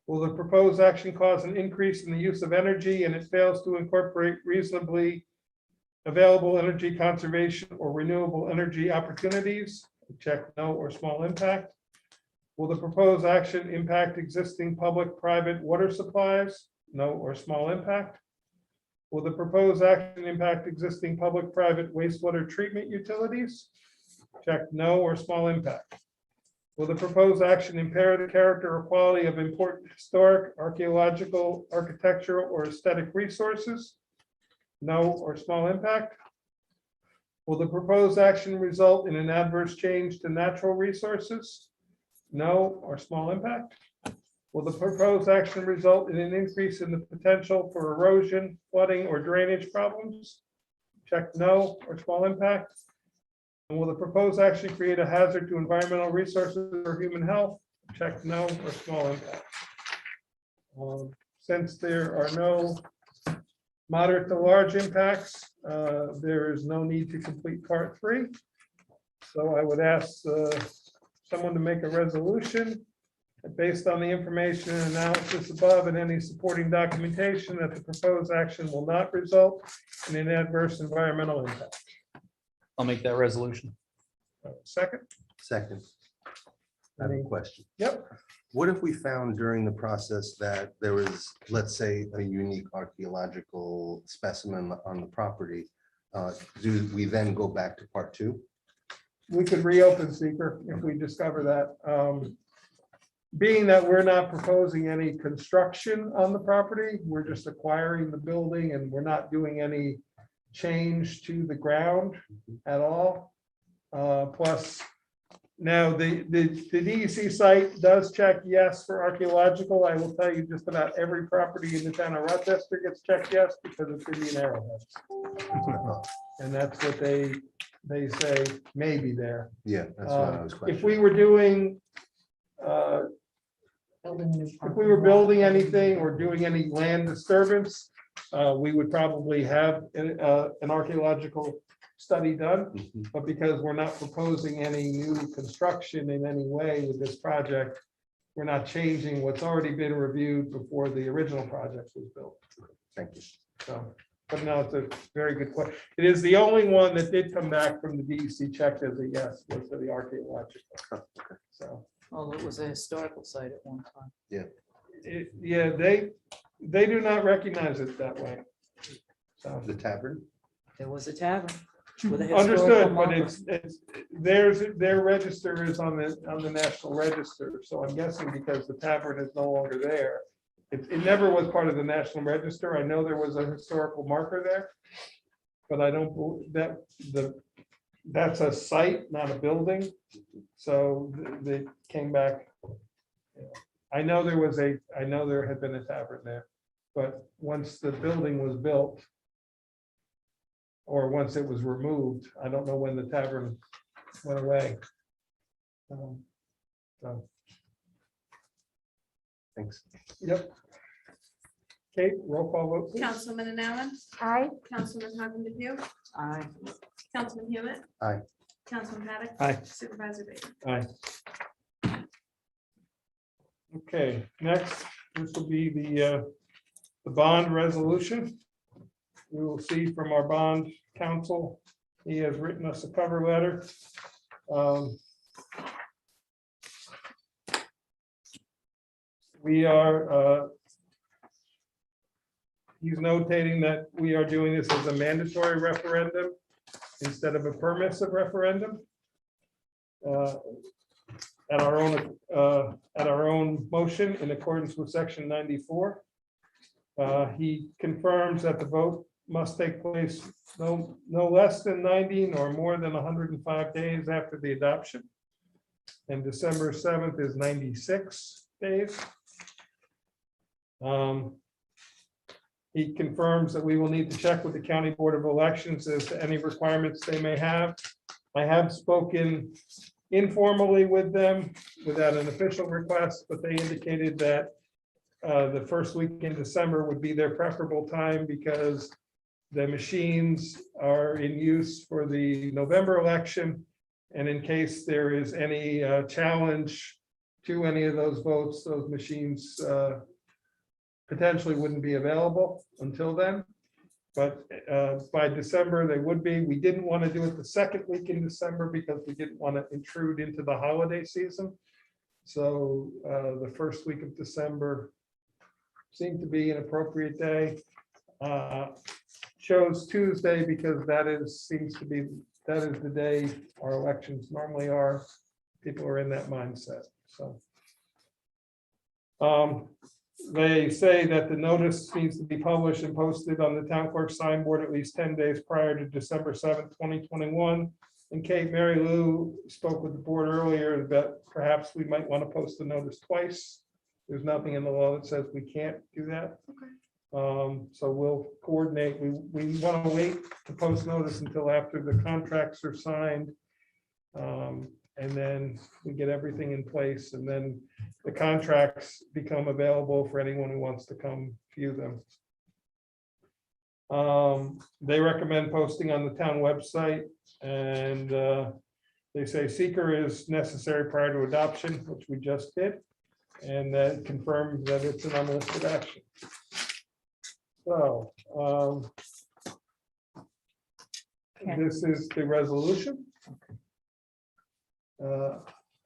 Will the proposed action cause an increase in the use of energy and it fails to incorporate reasonably available energy conservation or renewable energy opportunities? Check no or small impact. Will the proposed action impact existing public-private water supplies? No or small impact. Will the proposed action impact existing public-private wastewater treatment utilities? Check no or small impact. Will the proposed action impair the character or quality of important historic, archaeological, architectural, or aesthetic resources? No or small impact. Will the proposed action result in an adverse change to natural resources? No or small impact. Will the proposed action result in an increase in the potential for erosion, flooding, or drainage problems? Check no or small impact. And will the proposed action create a hazard to environmental resources or human health? Check no or small impact. Since there are no moderate to large impacts, there is no need to complete part 3. So I would ask someone to make a resolution based on the information and analysis above and any supporting documentation that the proposed action will not result in an adverse environmental impact. I'll make that resolution. Second? Second. I have a question. Yep. What if we found during the process that there was, let's say, a unique archaeological specimen on the property? Do we then go back to part two? We could reopen seeker if we discover that. Being that we're not proposing any construction on the property, we're just acquiring the building and we're not doing any change to the ground at all. Plus, now the DEC site does check yes for archaeological. I will tell you just about every property in the town of Rochester gets checked yes because it's Indian arrowheads. And that's what they say may be there. Yeah, that's what I was If questioning. we were doing, Building a new if we parking were lot. building anything or doing any land disturbance, we would probably have an archaeological study done. Mhm. But because we're not proposing any new construction in any way with this project, we're not changing what's already been reviewed before the original project was built. Thank you. So, but no, it's a very good question. It is the only one that did come back from the DEC checked as a yes, was for the archaeological. So, Oh, it was a historical site at one time. yeah, they do not recognize it that way. So, The tavern? There was a tavern with a historical understood, but marker. it's, their register is on the National Register. So I'm guessing because the tavern is no longer there. It never was part of the National Register. I know there was a historical marker there. But I don't, that's a site, not a building. So they came back. I know there had been a tavern there, but once the building was built, or once it was removed, I don't know when the tavern went away. So, Thanks. yep. Kate, roll call vote, please. Councilman Allen, Aye. Councilman Hogan DePew, Aye. Councilman Hewitt. Aye. Councilman Paddock. Aye. Supervisor Baker. Aye. Okay, next, this will be the bond resolution. We will see from our bond counsel, he has written us a cover letter. We are, he's notating that we are doing this as a mandatory referendum instead of a permissive referendum. At our own motion in accordance with section 94. He confirms that the vote must take place no less than 90 nor more than 105 days after the adoption. And December 7th is 96 days. He confirms that we will need to check with the County Board of Elections as to any requirements they may have. I have spoken informally with them without an official request, but they indicated that the first week in December would be their preferable time because the machines are in use for the November election. And in case there is any challenge to any of those votes, those machines potentially wouldn't be available until then. But by December, they would be. We didn't want to do it the second week in December because we didn't want to intrude into the holiday season. So the first week of December seemed to be an appropriate day. Chose Tuesday because that is the day our elections normally are. People are in that mindset, so. They say that the notice needs to be published and posted on the town clerk signboard at least 10 days prior to December 7th, 2021. And Kate, Mary Lou spoke with the board earlier that perhaps we might want to post the notice twice. There's nothing in the law that says we can't do that. So we'll coordinate. We want to wait to post notice until after the contracts are signed. And then we get everything in place, and then the contracts become available for anyone who wants to come view them. They recommend posting on the town website, and they say seeker is necessary prior to adoption, which we just did, and that confirms that it's an unlisted action. So this is the resolution.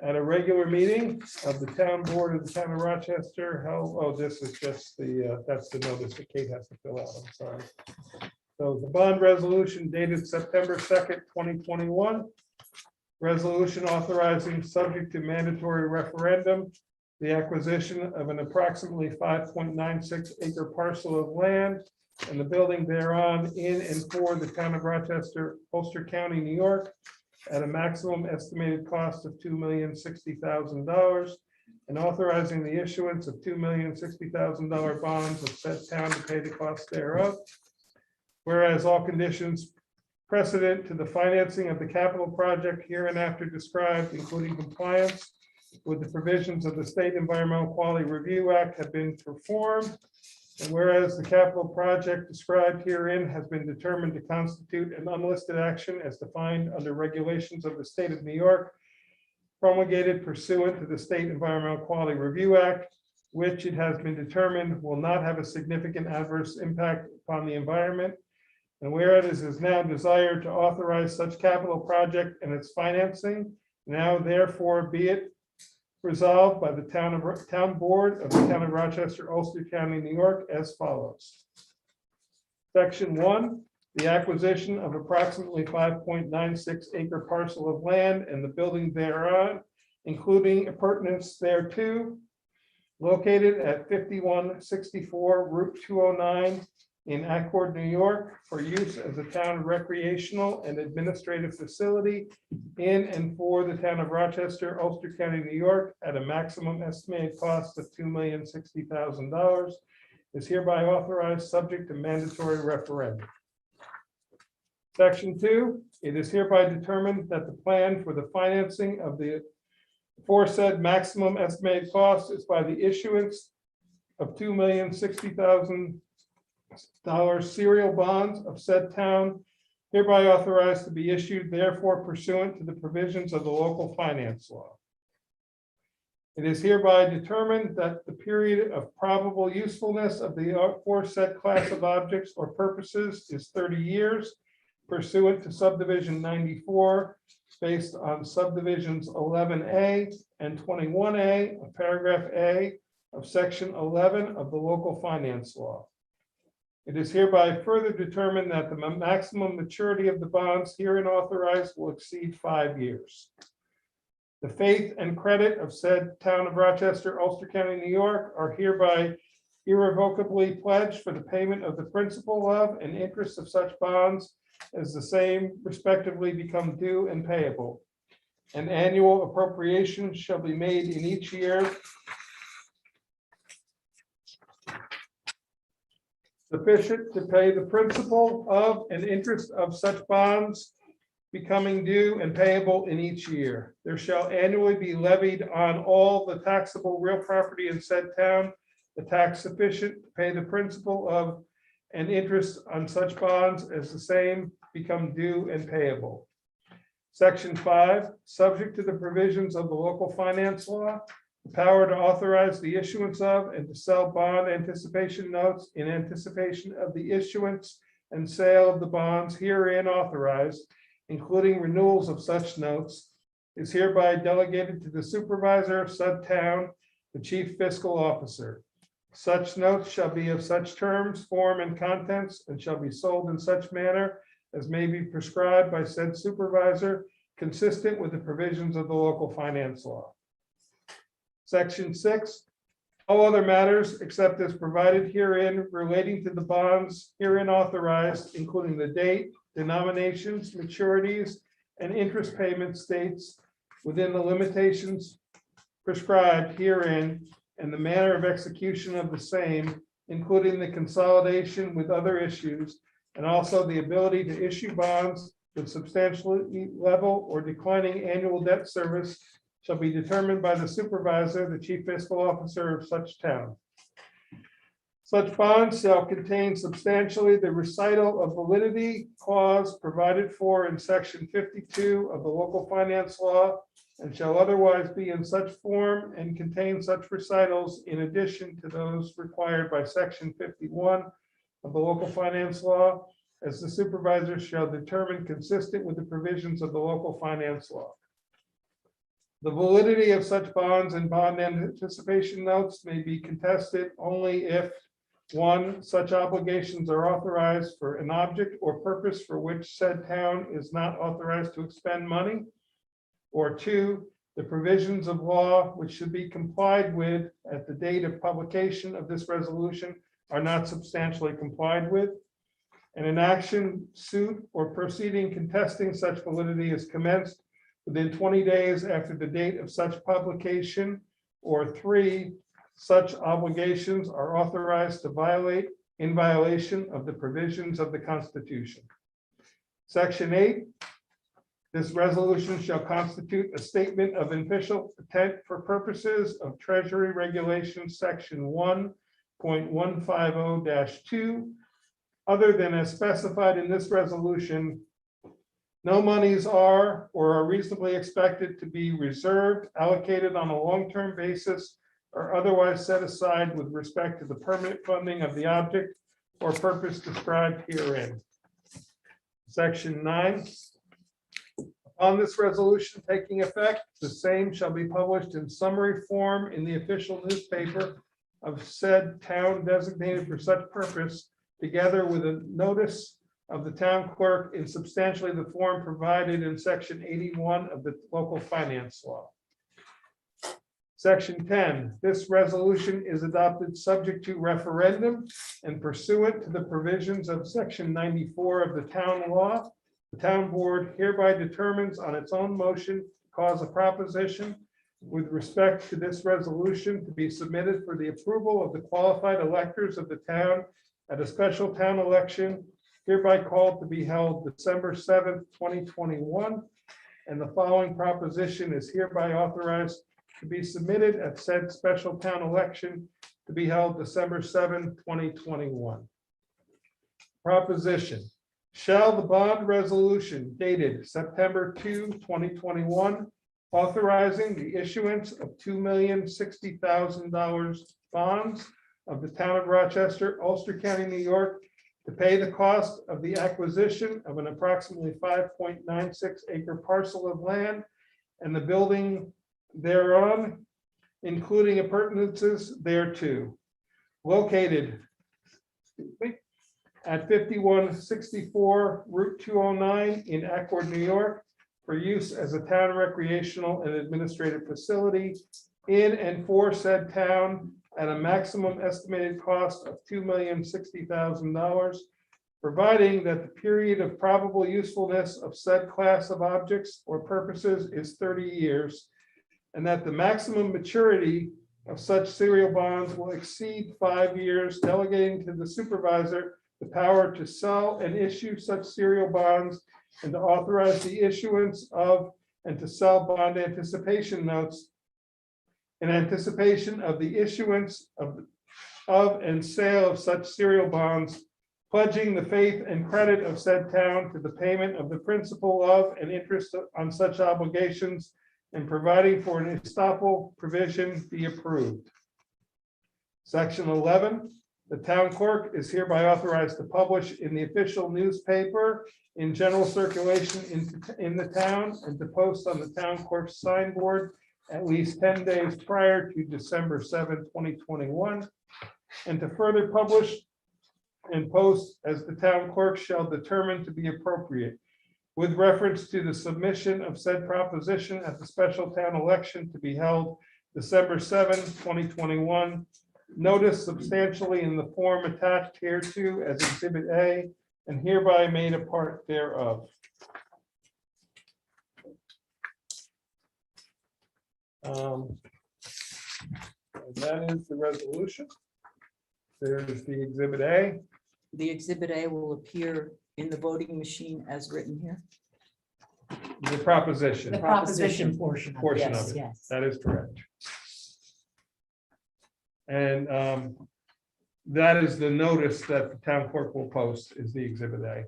at a regular meeting of the town board of the town of Rochester held, oh, this is just the, that's the notice that Kate has to fill out, I'm sorry. So the bond resolution dated September 2nd, 2021. Resolution authorizing, subject to mandatory referendum, the acquisition of an approximately 5.96 acre parcel of land and the building thereon in and for the town of Rochester, Ulster County, New York, at a maximum estimated cost of $2,060,000, and authorizing the issuance of $2,060,000 bonds of said town to pay the cost thereof. Whereas all conditions precedent to the financing of the capital project hereinafter described, including compliance with the provisions of the State Environmental Quality Review Act, have been performed. And whereas the capital project described herein has been determined to constitute an unlisted action as defined under regulations of the state of New York, promulgated pursuant to the State Environmental Quality Review Act, which it has been determined will not have a significant adverse impact upon the environment. And whereas it is now desired to authorize such capital project and its financing, now therefore be it resolved by the town board of the town of Rochester, Ulster County, New York, as follows. Section 1, the acquisition of approximately 5.96 acre parcel of land and the building thereon, including appurtenance thereto, located at 5164 Route 209 in Accord, New York, for use as a town recreational and administrative facility in and for the town of Rochester, Ulster County, New York, at a maximum estimated cost of $2,060,000, is hereby authorized subject to mandatory referendum. Section 2, it is hereby determined that the plan for the financing of the aforesaid maximum estimated cost is by the issuance of $2,060,000 serial bonds of said town, hereby authorized to be issued therefore pursuant to the provisions of the local finance law. It is hereby determined that the period of probable usefulness of the aforesaid class of objects or purposes is 30 years pursuant to subdivision 94, based on subdivisions 11A and 21A of paragraph A of section 11 of the local finance law. It is hereby further determined that the maximum maturity of the bonds herein authorized will exceed 5 years. The faith and credit of said town of Rochester, Ulster County, New York, are hereby irrevocably pledged for the payment of the principal of and interest of such bonds as the same respectively become due and payable. An annual appropriation shall be made in each year sufficient to pay the principal of and interest of such bonds becoming due and payable in each year. There shall annually be levied on all the taxable real property in said town the tax sufficient to pay the principal of and interest on such bonds as the same become due and payable. Section 5, subject to the provisions of the local finance law, the power to authorize the issuance of and to sell bond anticipation notes in anticipation of the issuance and sale of the bonds herein authorized, including renewals of such notes, is hereby delegated to the supervisor of said town, the chief fiscal officer. Such notes shall be of such terms, form, and contents, and shall be sold in such manner as may be prescribed by said supervisor, consistent with the provisions of the local finance law. Section 6, all other matters except as provided herein relating to the bonds herein authorized, including the date, denominations, maturities, and interest payment dates within the limitations prescribed herein and the manner of execution of the same, including the consolidation with other issues, and also the ability to issue bonds with substantially level or declining annual debt service shall be determined by the supervisor, the chief fiscal officer of such town. Such bonds shall contain substantially the recital of validity clause provided for in section 52 of the local finance law, and shall otherwise be in such form and contain such recitals in addition to those required by section 51 of the local finance law, as the supervisor shall determine consistent with the provisions of the local finance law. The validity of such bonds and bond anticipation notes may be contested only if, one, such obligations are authorized for an object or purpose for which said town is not authorized to expend money, or two, the provisions of law which should be complied with at the date of publication of this resolution are not substantially complied with, and an action, suit, or proceeding contesting such validity is commenced within 20 days after the date of such publication, or three, such obligations are authorized to violate in violation of the provisions of the Constitution. Section 8, this resolution shall constitute a statement of official intent for purposes of Treasury Regulations, Section 1.150-2, other than as specified in this resolution. No monies are or are reasonably expected to be reserved, allocated on a long-term basis, or otherwise set aside with respect to the permanent funding of the object or purpose described herein. Section 9. On this resolution taking effect, the same shall be published in summary form in the official newspaper of said town designated for such purpose, together with a notice of the town clerk in substantially the form provided in section 81 of the local finance law. Section 10, this resolution is adopted subject to referendum and pursuant to the provisions of section 94 of the town law. The town board hereby determines on its own motion to cause a proposition with respect to this resolution to be submitted for the approval of the qualified electors of the town at a special town election hereby called to be held December 7th, 2021. And the following proposition is hereby authorized to be submitted at said special town election to be held December 7th, 2021. Proposition. Shall the bond resolution dated September 2, 2021, authorizing the issuance of $2,060,000 bonds of the town of Rochester, Ulster County, New York, to pay the cost of the acquisition of an approximately 5.96 acre parcel of land and the building thereon, including appurtenances thereto, located at 5164 Route 209 in Accord, New York, for use as a town recreational and administrative facility in and for said town at a maximum estimated cost of $2,060,000, providing that the period of probable usefulness of said class of objects or purposes is 30 years, and that the maximum maturity of such serial bonds will exceed 5 years, delegating to the supervisor the power to sell and issue such serial bonds and to authorize the issuance of and to sell bond anticipation notes in anticipation of the issuance of and sale of such serial bonds, pledging the faith and credit of said town to the payment of the principal of and interest on such obligations, and providing for an estoppel provision be approved. Section 11, the town clerk is hereby authorized to publish in the official newspaper in general circulation in the town and to post on the town clerk's signboard at least 10 days prior to December 7, 2021, and to further publish and post as the town clerk shall determine to be appropriate, with reference to the submission of said proposition at the special town election to be held December 7, 2021. Notice substantially in the form attached hereto as Exhibit A and hereby made a part thereof. That is the resolution. There's the Exhibit A. The exhibit A will appear in the voting machine as written here. The proposition The proposition portion of it. of it. Yes. That is correct. And that is the notice that the town clerk will post is the Exhibit A.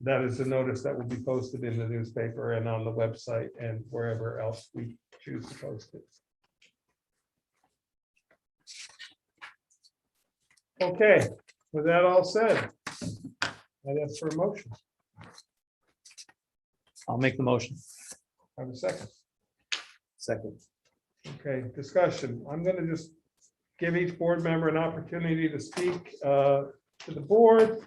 That is the notice that will be posted in the newspaper and on the website and wherever else we choose to post it. Okay, with that all said, I'd ask for a motion. I'll make the motion. Have a second. Second. Okay, discussion. I'm gonna just give each board member an opportunity to speak to the board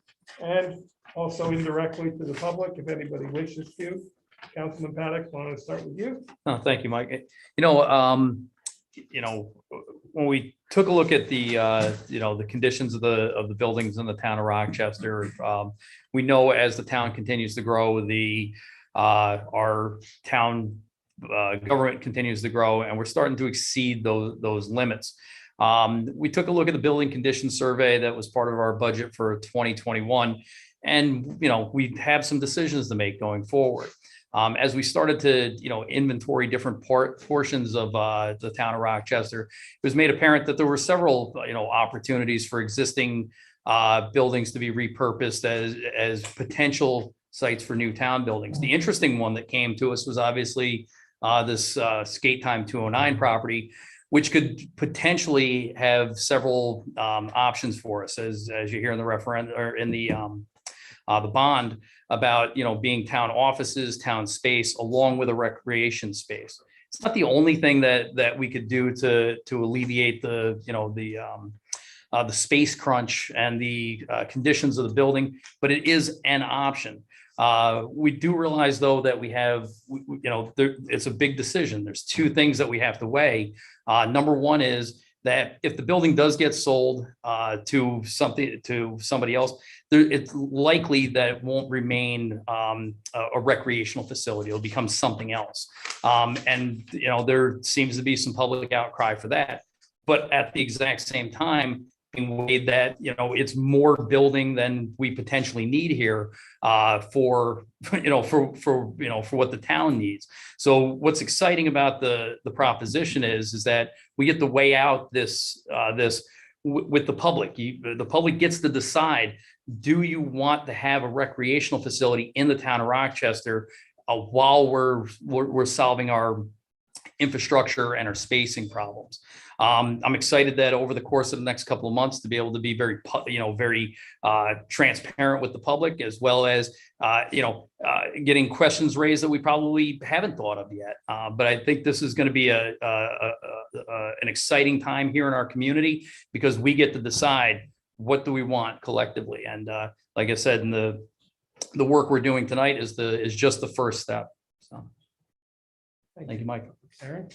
and also indirectly to the public, if anybody wishes to. Councilman Paddock, want to start with you? Oh, thank you, Mike. When we took a look at the conditions of the buildings in the town of Rochester, we know as the town continues to grow, our town government continues to grow, and we're starting to exceed those limits. We took a look at the building condition survey that was part of our budget for 2021, and we have some decisions to make going forward. As we started to, inventory different portions of the town of Rochester, it was made apparent that there were several, opportunities for existing buildings to be repurposed as potential sites for new town buildings. The interesting one that came to us was obviously this Skate Time 209 property, which could potentially have several options for us, as you hear in the referendum or in the bond about being town offices, town space, along with a recreation space. It's not the only thing that we could do to alleviate the space crunch and the conditions of the building, but it is an option. We do realize, though, that we have, it's a big decision. There's two things that we have to weigh. Number one is that if the building does get sold to somebody else, it's likely that it won't remain a recreational facility. It'll become something else. And there seems to be some public outcry for that. But at the exact same time, in a way that it's more building than we potentially need here for what the town needs. So what's exciting about the proposition is that we get to weigh out this with the public. The public gets to decide: do you want to have a recreational facility in the town of Rochester while we're solving our infrastructure and our spacing problems? I'm excited that over the course of the next couple of months to be able to be very transparent with the public, as well as getting questions raised that we probably haven't thought of yet. But I think this is going to be an exciting time here in our community, because we get to decide what do we want collectively. And like I said, in the work we're doing tonight is just the first step. So thank you, Mike. Aaron?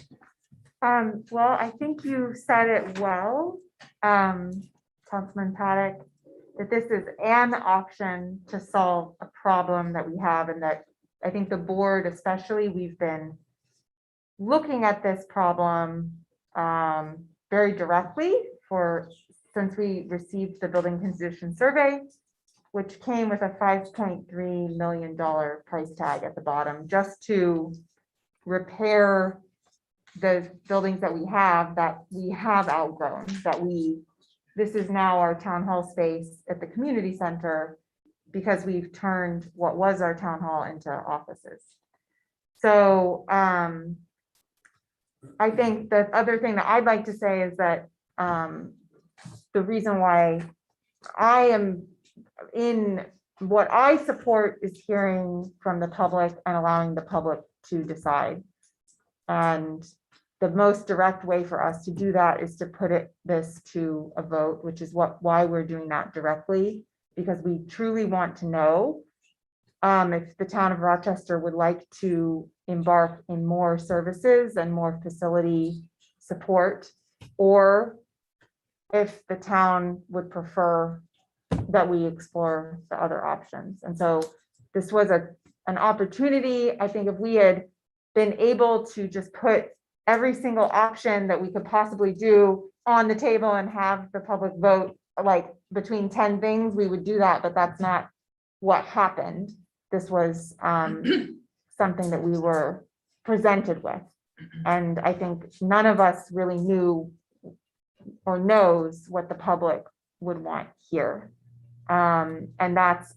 Well, I think you said it well, Councilman Paddock, that this is an option to solve a problem that we have, and that I think the board, especially, we've been looking at this problem very directly since we received the building condition survey, which came with a $5.3 million price tag at the bottom, just to repair the buildings that we have outgrown, this is now our town hall space at the community center, because we've turned what was our town hall into offices. So I think the other thing that I'd like to say is that the reason why I am in what I support is hearing from the public and allowing the public to decide. And the most direct way for us to do that is to put this to a vote, which is why we're doing that directly, because we truly want to know if the town of Rochester would like to embark in more services and more facility support, or if the town would prefer that we explore the other options. And so this was an opportunity. I think if we had been able to just put every single option that we could possibly do on the table and have the public vote, like between 10 things, we would do that, but that's not what happened. This was something that we were presented with. And I think none of us really knew or knows what the public would want here. And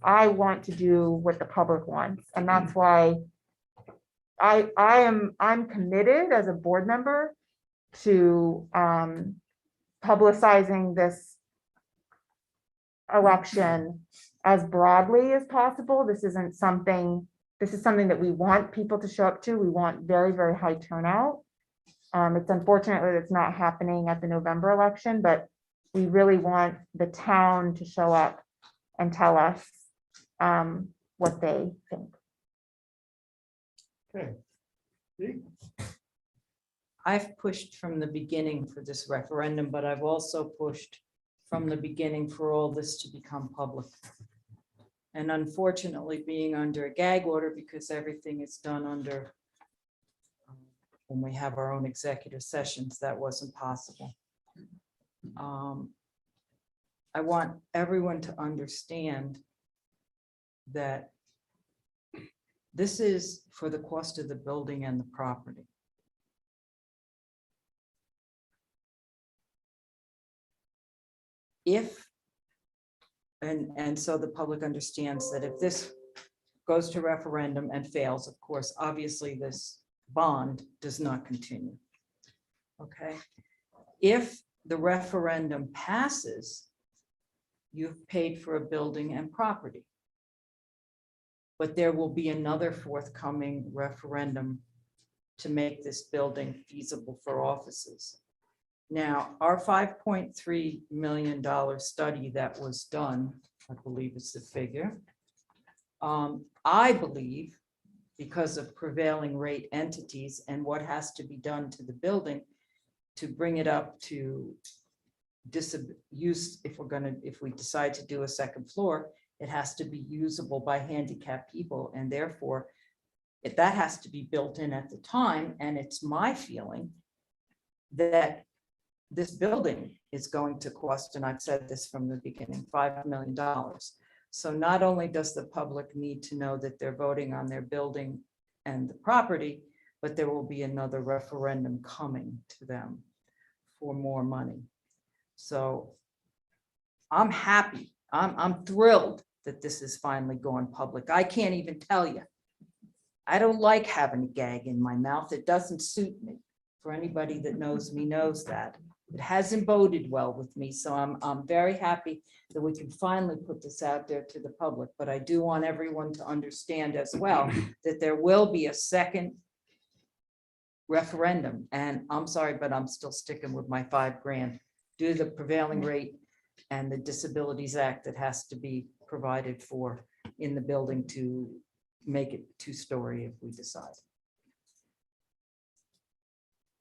I want to do what the public wants. And that's why I'm committed as a board member to publicizing this election as broadly as possible. This isn't something this is something that we want people to show up to. We want very, very high turnout. It's unfortunate that it's not happening at the November election, but we really want the town to show up and tell us what they think. Okay. See? I've pushed from the beginning for this referendum, but I've also pushed from the beginning for all this to become public. And unfortunately, being under a gag order, because everything is done under, when we have our own executive sessions, that wasn't possible. I want everyone to understand that this is for the cost of the building and the property. If, and so the public understands that if this goes to referendum and fails, of course, obviously this bond does not continue. Okay, if the referendum passes, you've paid for a building and property. But there will be another forthcoming referendum to make this building feasible for offices. Now, our $5.3 million study that was done, I believe is the figure. I believe because of prevailing rate entities and what has to be done to the building to bring it up to use, if we decide to do a second floor, it has to be usable by handicapped people, and therefore that has to be built in at the time. And it's my feeling that this building is going to cost, and I've said this from the beginning, $5 million. So not only does the public need to know that they're voting on their building and the property, but there will be another referendum coming to them for more money. So I'm happy, I'm thrilled that this is finally going public. I can't even tell you. I don't like having a gag in my mouth. It doesn't suit me. For anybody that knows me knows that. It hasn't boded well with me. So I'm very happy that we can finally put this out there to the public. But I do want everyone to understand as well that there will be a second referendum. And I'm sorry, but I'm still sticking with my $5,000 due to the prevailing rate and the Disabilities Act that has to be provided for in the building to make it two-story if we decide.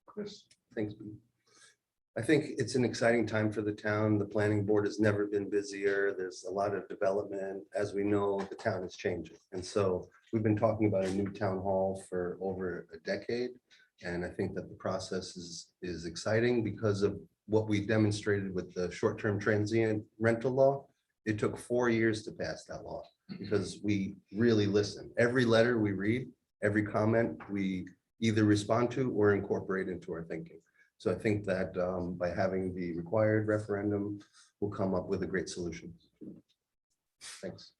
Chris? Thanks. I think it's an exciting time for the town. The planning board has never been busier. There's a lot of development. As we know, the town is changing. And so we've been talking about a new town hall for over a decade. And I think that the process is exciting because of what we demonstrated with the short-term transient rental law. It took 4 years to pass that law because we really listen. Every letter we read, every comment we either respond to or incorporate into our thinking. So I think that by having the required referendum, we'll come up with a great solution. Thanks.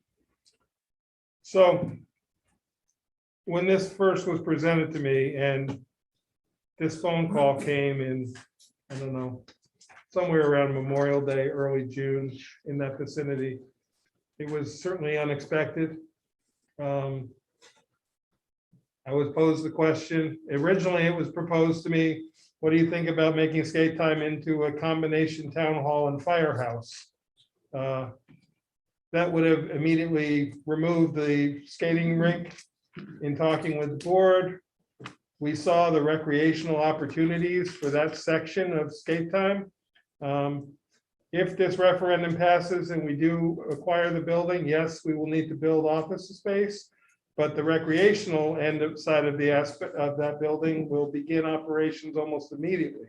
So when this first was presented to me and this phone call came in, I don't know, somewhere around Memorial Day, early June, in that vicinity, it was certainly unexpected. I was posed the question. Originally, it was proposed to me, what do you think about making skate time into a combination town hall and firehouse? That would have immediately removed the skating rink. In talking with the board, we saw the recreational opportunities for that section of skate time. If this referendum passes and we do acquire the building, yes, we will need to build office space. But the recreational end side of the aspect of that building will begin operations almost immediately.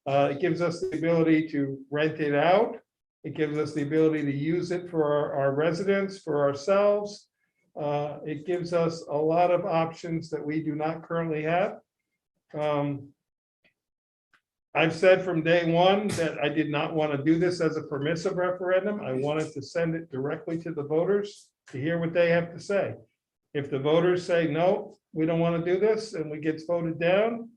It gives us the ability to rent it out. It gives us the ability to use it for our residents, for ourselves. It gives us a lot of options that we do not currently have. I've said from day one that I did not want to do this as a permissive referendum. I wanted to send it directly to the voters to hear what they have to say. If the voters say, no, we don't want to do this, and we get voted down,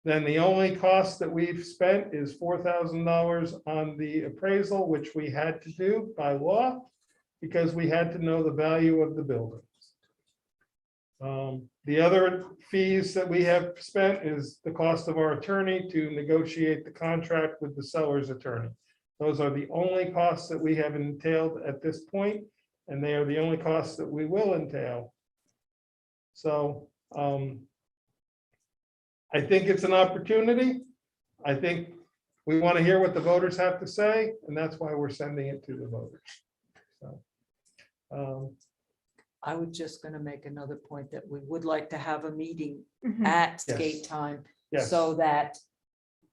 then the only cost that we've spent is $4,000 on the appraisal, which we had to do by law, because we had to know the value of the building. The other fees that we have spent is the cost of our attorney to negotiate the contract with the seller's attorney. Those are the only costs that we have entailed at this point, and they are the only costs that we will entail. So I think it's an opportunity. I think we want to hear what the voters have to say, and that's why we're sending it to the voters. So, I was just gonna make another point that we would like to have a meeting Mhm. at Yes. skate time, yes. so that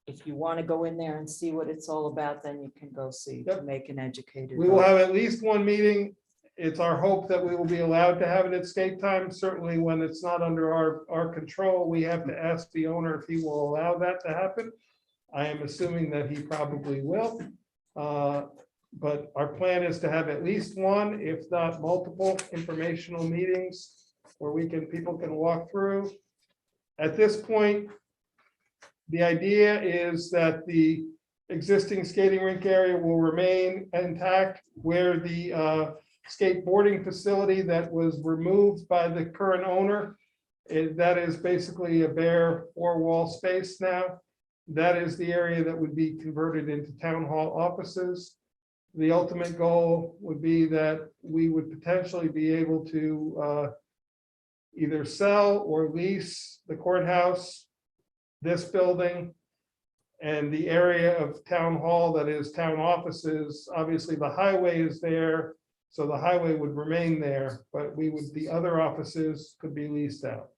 if you want to go in there and see what it's all about, then you can go see to Yep. make an educated. We will vote. have at least one meeting. It's our hope that we will be allowed to have it at skate time. Certainly when it's not under our control, we have to ask the owner if he will allow that to happen. I am assuming that he probably will. But our plan is to have at least one, if not multiple, informational meetings where people can walk through. At this point, the idea is that the existing skating rink area will remain intact, where the skateboarding facility that was removed by the current owner, that is basically a bare four-wall space now. That is the area that would be converted into town hall offices. The ultimate goal would be that we would potentially be able to either sell or lease the courthouse, this building, and the area of town hall that is town offices. Obviously, the highway is there, so the highway would remain there, but the other offices could be leased out.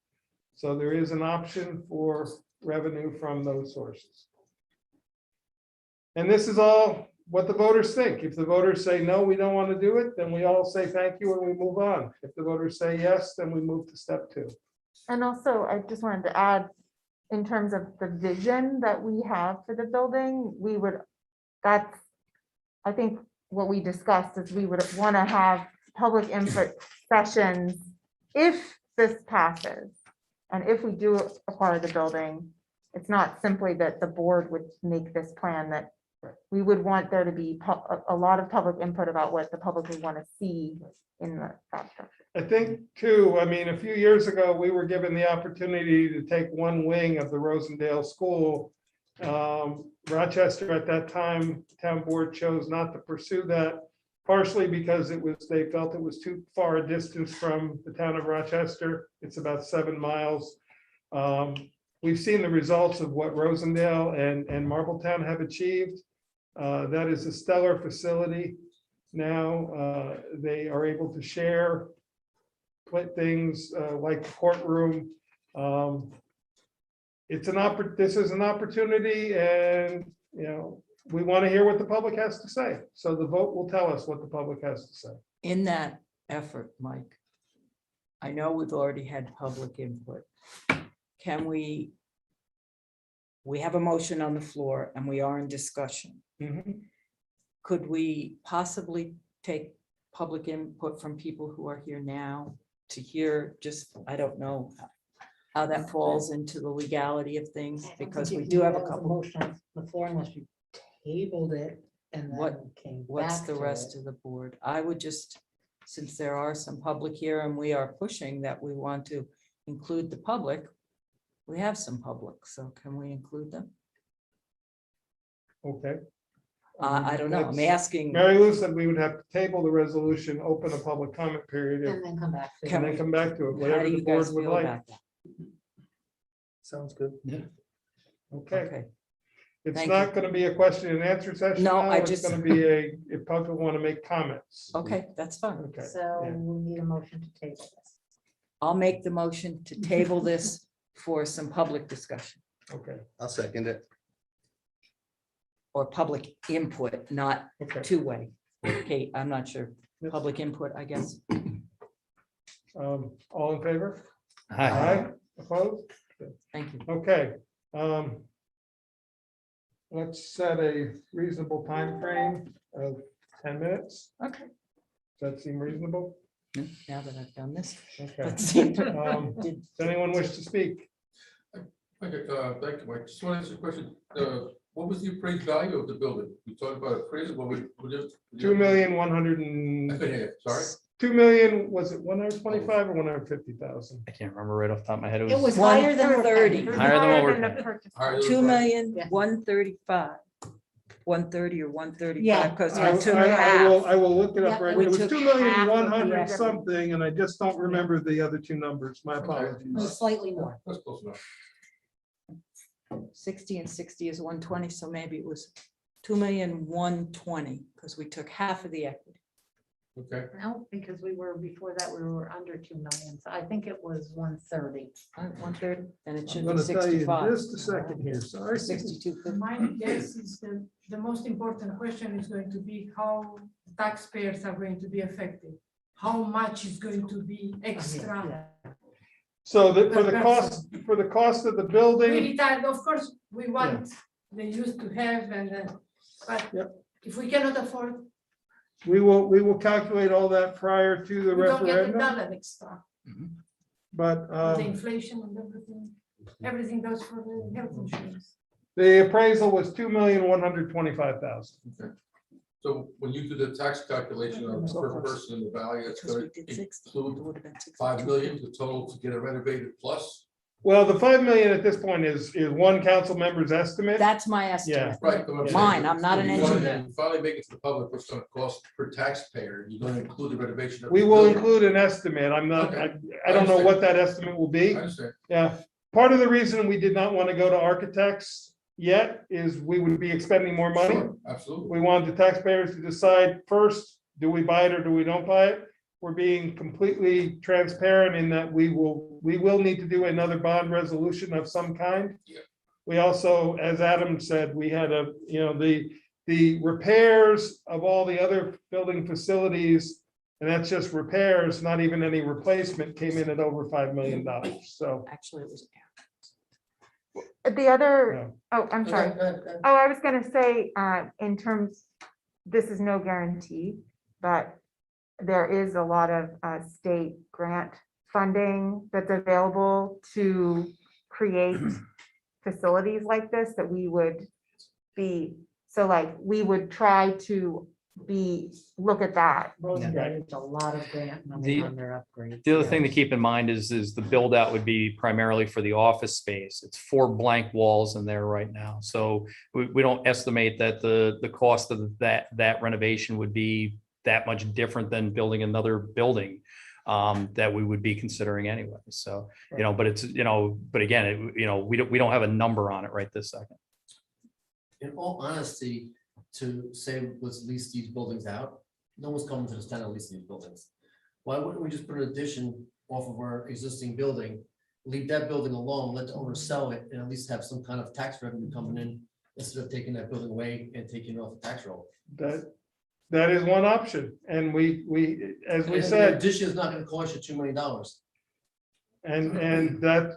So there is an option for revenue from those sources. And this is all what the voters think. If the voters say, no, we don't want to do it, then we all say thank you and we move on. If the voters say yes, then we move to step 2. And also, I just wanted to add, in terms of the vision that we have for the building, I think what we discussed is we would want to have public input sessions if this passes. And if we do acquire the building, it's not simply that the board would make this plan, that we would want there to be a lot of public input about what the public would want to see in the that structure. I think too, I mean, a few years ago, we were given the opportunity to take one wing of the Rosendale School. Rochester at that time, town board chose not to pursue that, partially because they felt it was too far a distance from the town of Rochester. It's about 7 miles. We've seen the results of what Rosendale and Marbletown have achieved. That is a stellar facility. Now they are able to share things like the courtroom. This is an opportunity, and we want to hear what the public has to say. So the vote will tell us what the public has to say. In that effort, Mike, I know we've already had public input. Can we have a motion on the floor and we are in discussion. Could we possibly take public input from people who are here now to hear just, I don't know how that falls into the legality of things, because we do have a couple. Motion on the floor unless you tabled it and What- then came back. What's the to rest it. of the board? I would just, since there are some public here and we are pushing that we want to include the public, we have some public, so can we include them? Okay. I don't know, I'm asking, Mary Lou said we would have to table the resolution, open a public comment period, And then come back to Can and it. then come back to it, how whatever do the you board guys would feel like. about that? Sounds good. Okay, Okay, it's Thank not gonna be a question and answer session. No, now, I it's just- gonna be if people want to make comments. okay, that's fine. Okay. So yeah. we need a motion to table this. I'll make the motion to table this for some public discussion Okay, I'll second it. or public input, not okay. two-way. Kate, I'm not sure. Public input, I guess. All in favor? Hi. Opposed? Thank you. Okay. Let's set a reasonable time frame of 10 minutes. Okay. Does that seem reasonable? Now that I've done this. Okay. let's see. Does anyone wish to speak? Okay, thank you, Mike. Just wanted to ask a question. What was the appraised value of the building? We talked about appraisal, but we just. $2,100,000 I couldn't hear you. Sorry. 2 million, was it 125 or 150,000? I can't remember right off the top of my head. It was One higher than we're 30. paying. It was Higher than what higher we're than the paying. purchase Higher price. than- 2,135,000. 130 or 135, because I we took I half. will, I will look it up Yeah, right. we It was took 2,100,000 half of the- something, and I just don't remember the other two numbers. My It was apologies. slightly more. That's close enough. 60 and 60 is 120, so maybe it was 2,120,000, because we took half of the equity. Okay, No, because we were, before that, we were under 2 million, so I think it was 130. 130, and it I'm should be gonna tell you in 65. just a second here, sorry. 62. My guess is the most important question is going to be how taxpayers are going to be affected. How much is going to be extra? So that for the cost of the We building, retired, of course, we want they used to have but Yep. if we cannot afford, we will calculate all that prior to the we don't get a referendum, dollar extra. but With the inflation and everything goes for the health insurance. the appraisal was 2,125,000. okay. So when you do the tax calculation on per person in the valley, it's Because going we did to 60, it include would have been 62. 5 million, the total to get a renovated plus. Well, the 5 million at this point is one council member's estimate. That's my estimate. Right. but I'm saying, Mine, I'm not an when you finally- engineer. you Finally make it to the public, what's gonna cost per taxpayer, you're gonna include the renovation. of We the will building. include an estimate. I'm not, Okay. I don't know what that estimate will I be. understand. Yeah, part of the reason we did not want to go to architects yet is we would be expending more money. Sure, absolutely. We wanted the taxpayers to decide first, do we buy it or do we don't buy it? We're being completely transparent in that we will need to do another bond resolution of some kind. Yeah. We also, as Adam said, we had the repairs of all the other building facilities, and that's just repairs, not even any replacement, came in at over $5 million. So, Actually, it was. The other, Yeah. oh, I'm sorry. Oh, I was gonna say, in terms, this is no guarantee, but there is a lot of state grant funding that's available to create facilities like this that we would be, so like, we would try to look at that. There's a lot of grant money on their upgrades. The other thing to keep in mind is the build out would be primarily for the office space. It's 4 blank walls in there right now. So we don't estimate that the cost of that renovation would be that much different than building another building that we would be considering anyway. So, but it's, but again, we don't have a number on it right this second. In all honesty, to say let's lease these buildings out, no one's coming to this town to lease these buildings. Why wouldn't we just put an addition off of our existing building, leave that building alone, let the owner sell it, and at least have some kind of tax revenue coming in instead of taking that building away and taking it off the tax roll? that is one option. And we, as we And said, addition is not gonna cost you $2 million. and that,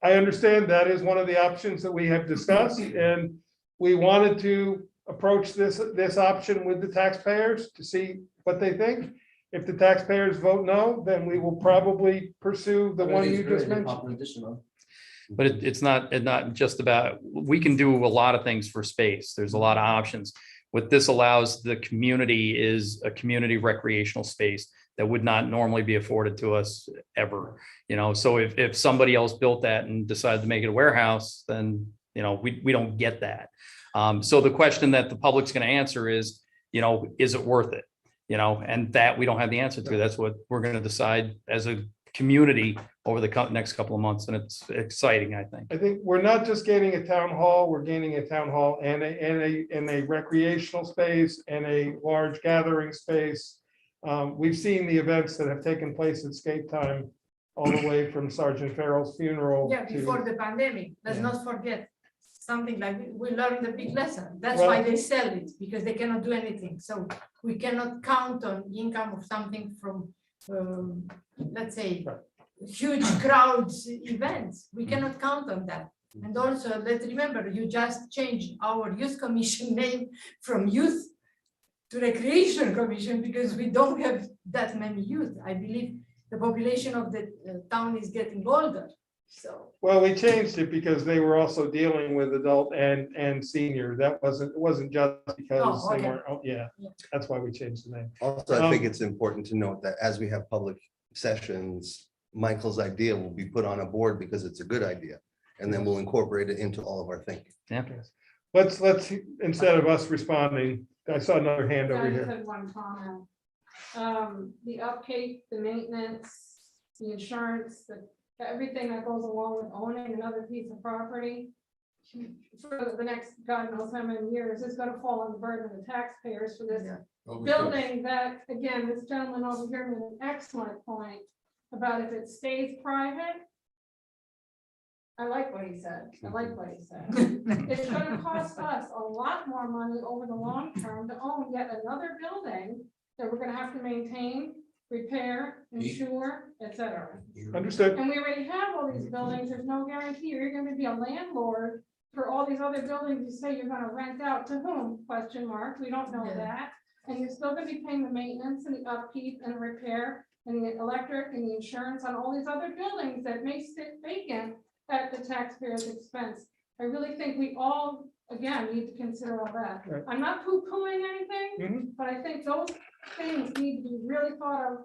I understand that is one of the options that we have discussed, and we wanted to approach this option with the taxpayers to see what they think. If the taxpayers vote no, then we will probably pursue the one you just mentioned. Addition on. But it's not just about, we can do a lot of things for space. There's a lot of options. What this allows the community is a community recreational space that would not normally be afforded to us ever. So if somebody else built that and decided to make it a warehouse, then, we don't get that. So the question that the public's going to answer is it worth it? And that we don't have the answer to. That's what we're going to decide as a community over the next couple of months. And it's exciting, I think. I think we're not just gaining a town hall, we're gaining a town hall and a recreational space and a large gathering space. We've seen the events that have taken place at Skate Time, all the way from Sergeant Farrell's funeral. Yeah, before the pandemic, let's not forget, something like we learned a big lesson. That's why they sell it, because they cannot do anything. So we cannot count on income of something from, let's say, huge crowds events. We cannot count on that. And also, let's remember, you just changed our youth commission name from youth to recreation commission because we don't have that many youth. I believe the population of the town is getting older. So, Well, we changed it because they were also dealing with adult and senior. That it wasn't just because Oh, they okay. weren't, oh, yeah, that's why we changed the name. Also, I think it's important to note that as we have public sessions, Michael's idea will be put on a board because it's a good idea. And then we'll incorporate it into all of our thinking. Let's, instead of us responding, I saw another hand over I just here. had one comment. The upkeep, the maintenance, the insurance, everything that goes along with owning another piece of property for the next, God knows how many years, is gonna fall on the burden of the taxpayers for this building that, again, this gentleman over here made an excellent point about if it stays private. I like what he said. I like what he said. It's gonna cost us a lot more money over the long term to own yet another building that we're gonna have to maintain, repair, insure, et cetera. Understood. And we already have all these buildings. There's no guarantee you're gonna be a landlord for all these other buildings. You say you're gonna rent out to whom? Question mark. We don't know Yeah. that. And you're still gonna be paying the maintenance and the upkeep and the repair and the electric and the insurance on all these other buildings that may sit vacant at the taxpayer's expense. I really think we all, again, need to consider all that. Right. I'm not poo-pooing anything, Mhm. but I think those things need to be really thought of.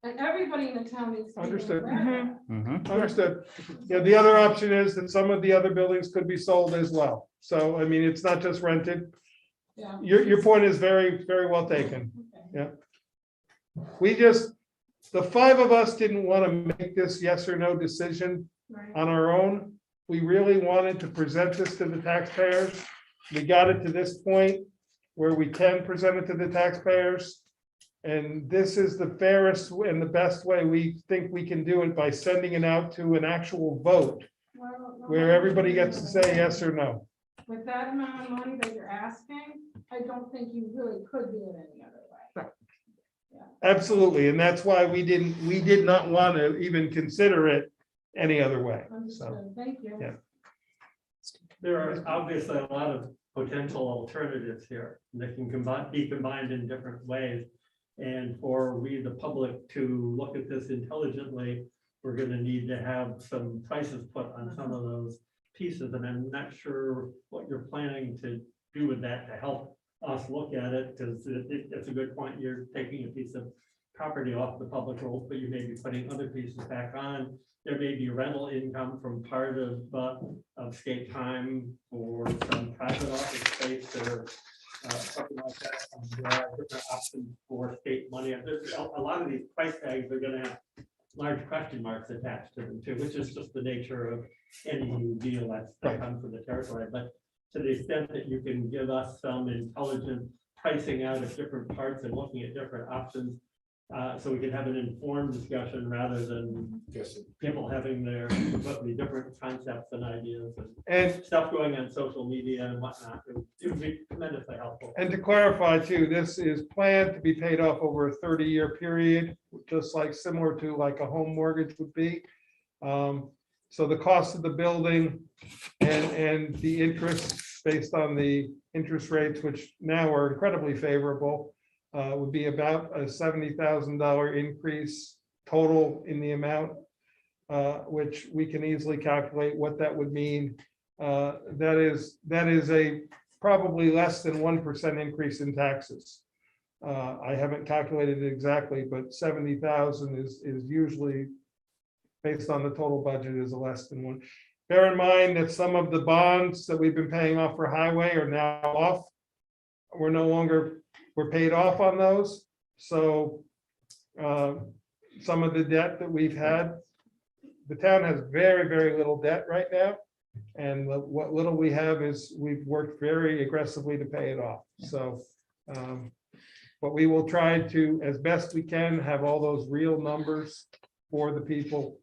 And everybody in the town needs to be Understood. aware of that. Understood. Yeah, the other option is that some of the other buildings could be sold as well. So, I mean, it's not just rented. Yeah. Your point is very, very well taken. Okay. We just, the five of us didn't want to make this yes or no decision Right. on our own. We really wanted to present this to the taxpayers. We got it to this point where we can present it to the taxpayers. And this is the fairest and the best way we think we can do it, by sending it out to an actual vote Well, no, where everybody gets to say yes or no. with that amount of money that you're asking, I don't think you really could do it any other way. Absolutely. And that's why we did not want to even consider it any other way. So, Understood. Thank you. yeah. There are obviously a lot of potential alternatives here that can be combined in different ways. And for we, the public, to look at this intelligently, we're gonna need to have some prices put on some of those pieces. And I'm not sure what you're planning to do with that to help us look at it, because it's a good point. You're taking a piece of property off the public rolls, but you may be putting other pieces back on. There may be rental income from part of skate time or some private office space or something like that. There are different options for state money. And there's a lot of these price tags are gonna have large question marks attached to them too, which is just the nature of any new deal that comes with the territory. But to the extent that you can give us some intelligent pricing out of different parts and looking at different options, so we can have an informed discussion rather than people having their completely different concepts and ideas and stuff going on social media and whatnot. It would be tremendously helpful. And to clarify too, this is planned to be paid off over a 30-year period, just like similar to like a home mortgage would be. So the cost of the building and the interest based on the interest rates, which now are incredibly favorable, would be about a $70,000 increase total in the amount, which we can easily calculate what that would mean. That is a probably less than 1% increase in taxes. I haven't calculated it exactly, but 70,000 is usually, based on the total budget, is a less than one. Bear in mind that some of the bonds that we've been paying off for highway are now off. We're paid off on those. So some of the debt that we've had, the town has very, very little debt right now. And what little we have is we've worked very aggressively to pay it off. So, but we will try to, as best we can, have all those real numbers for the people.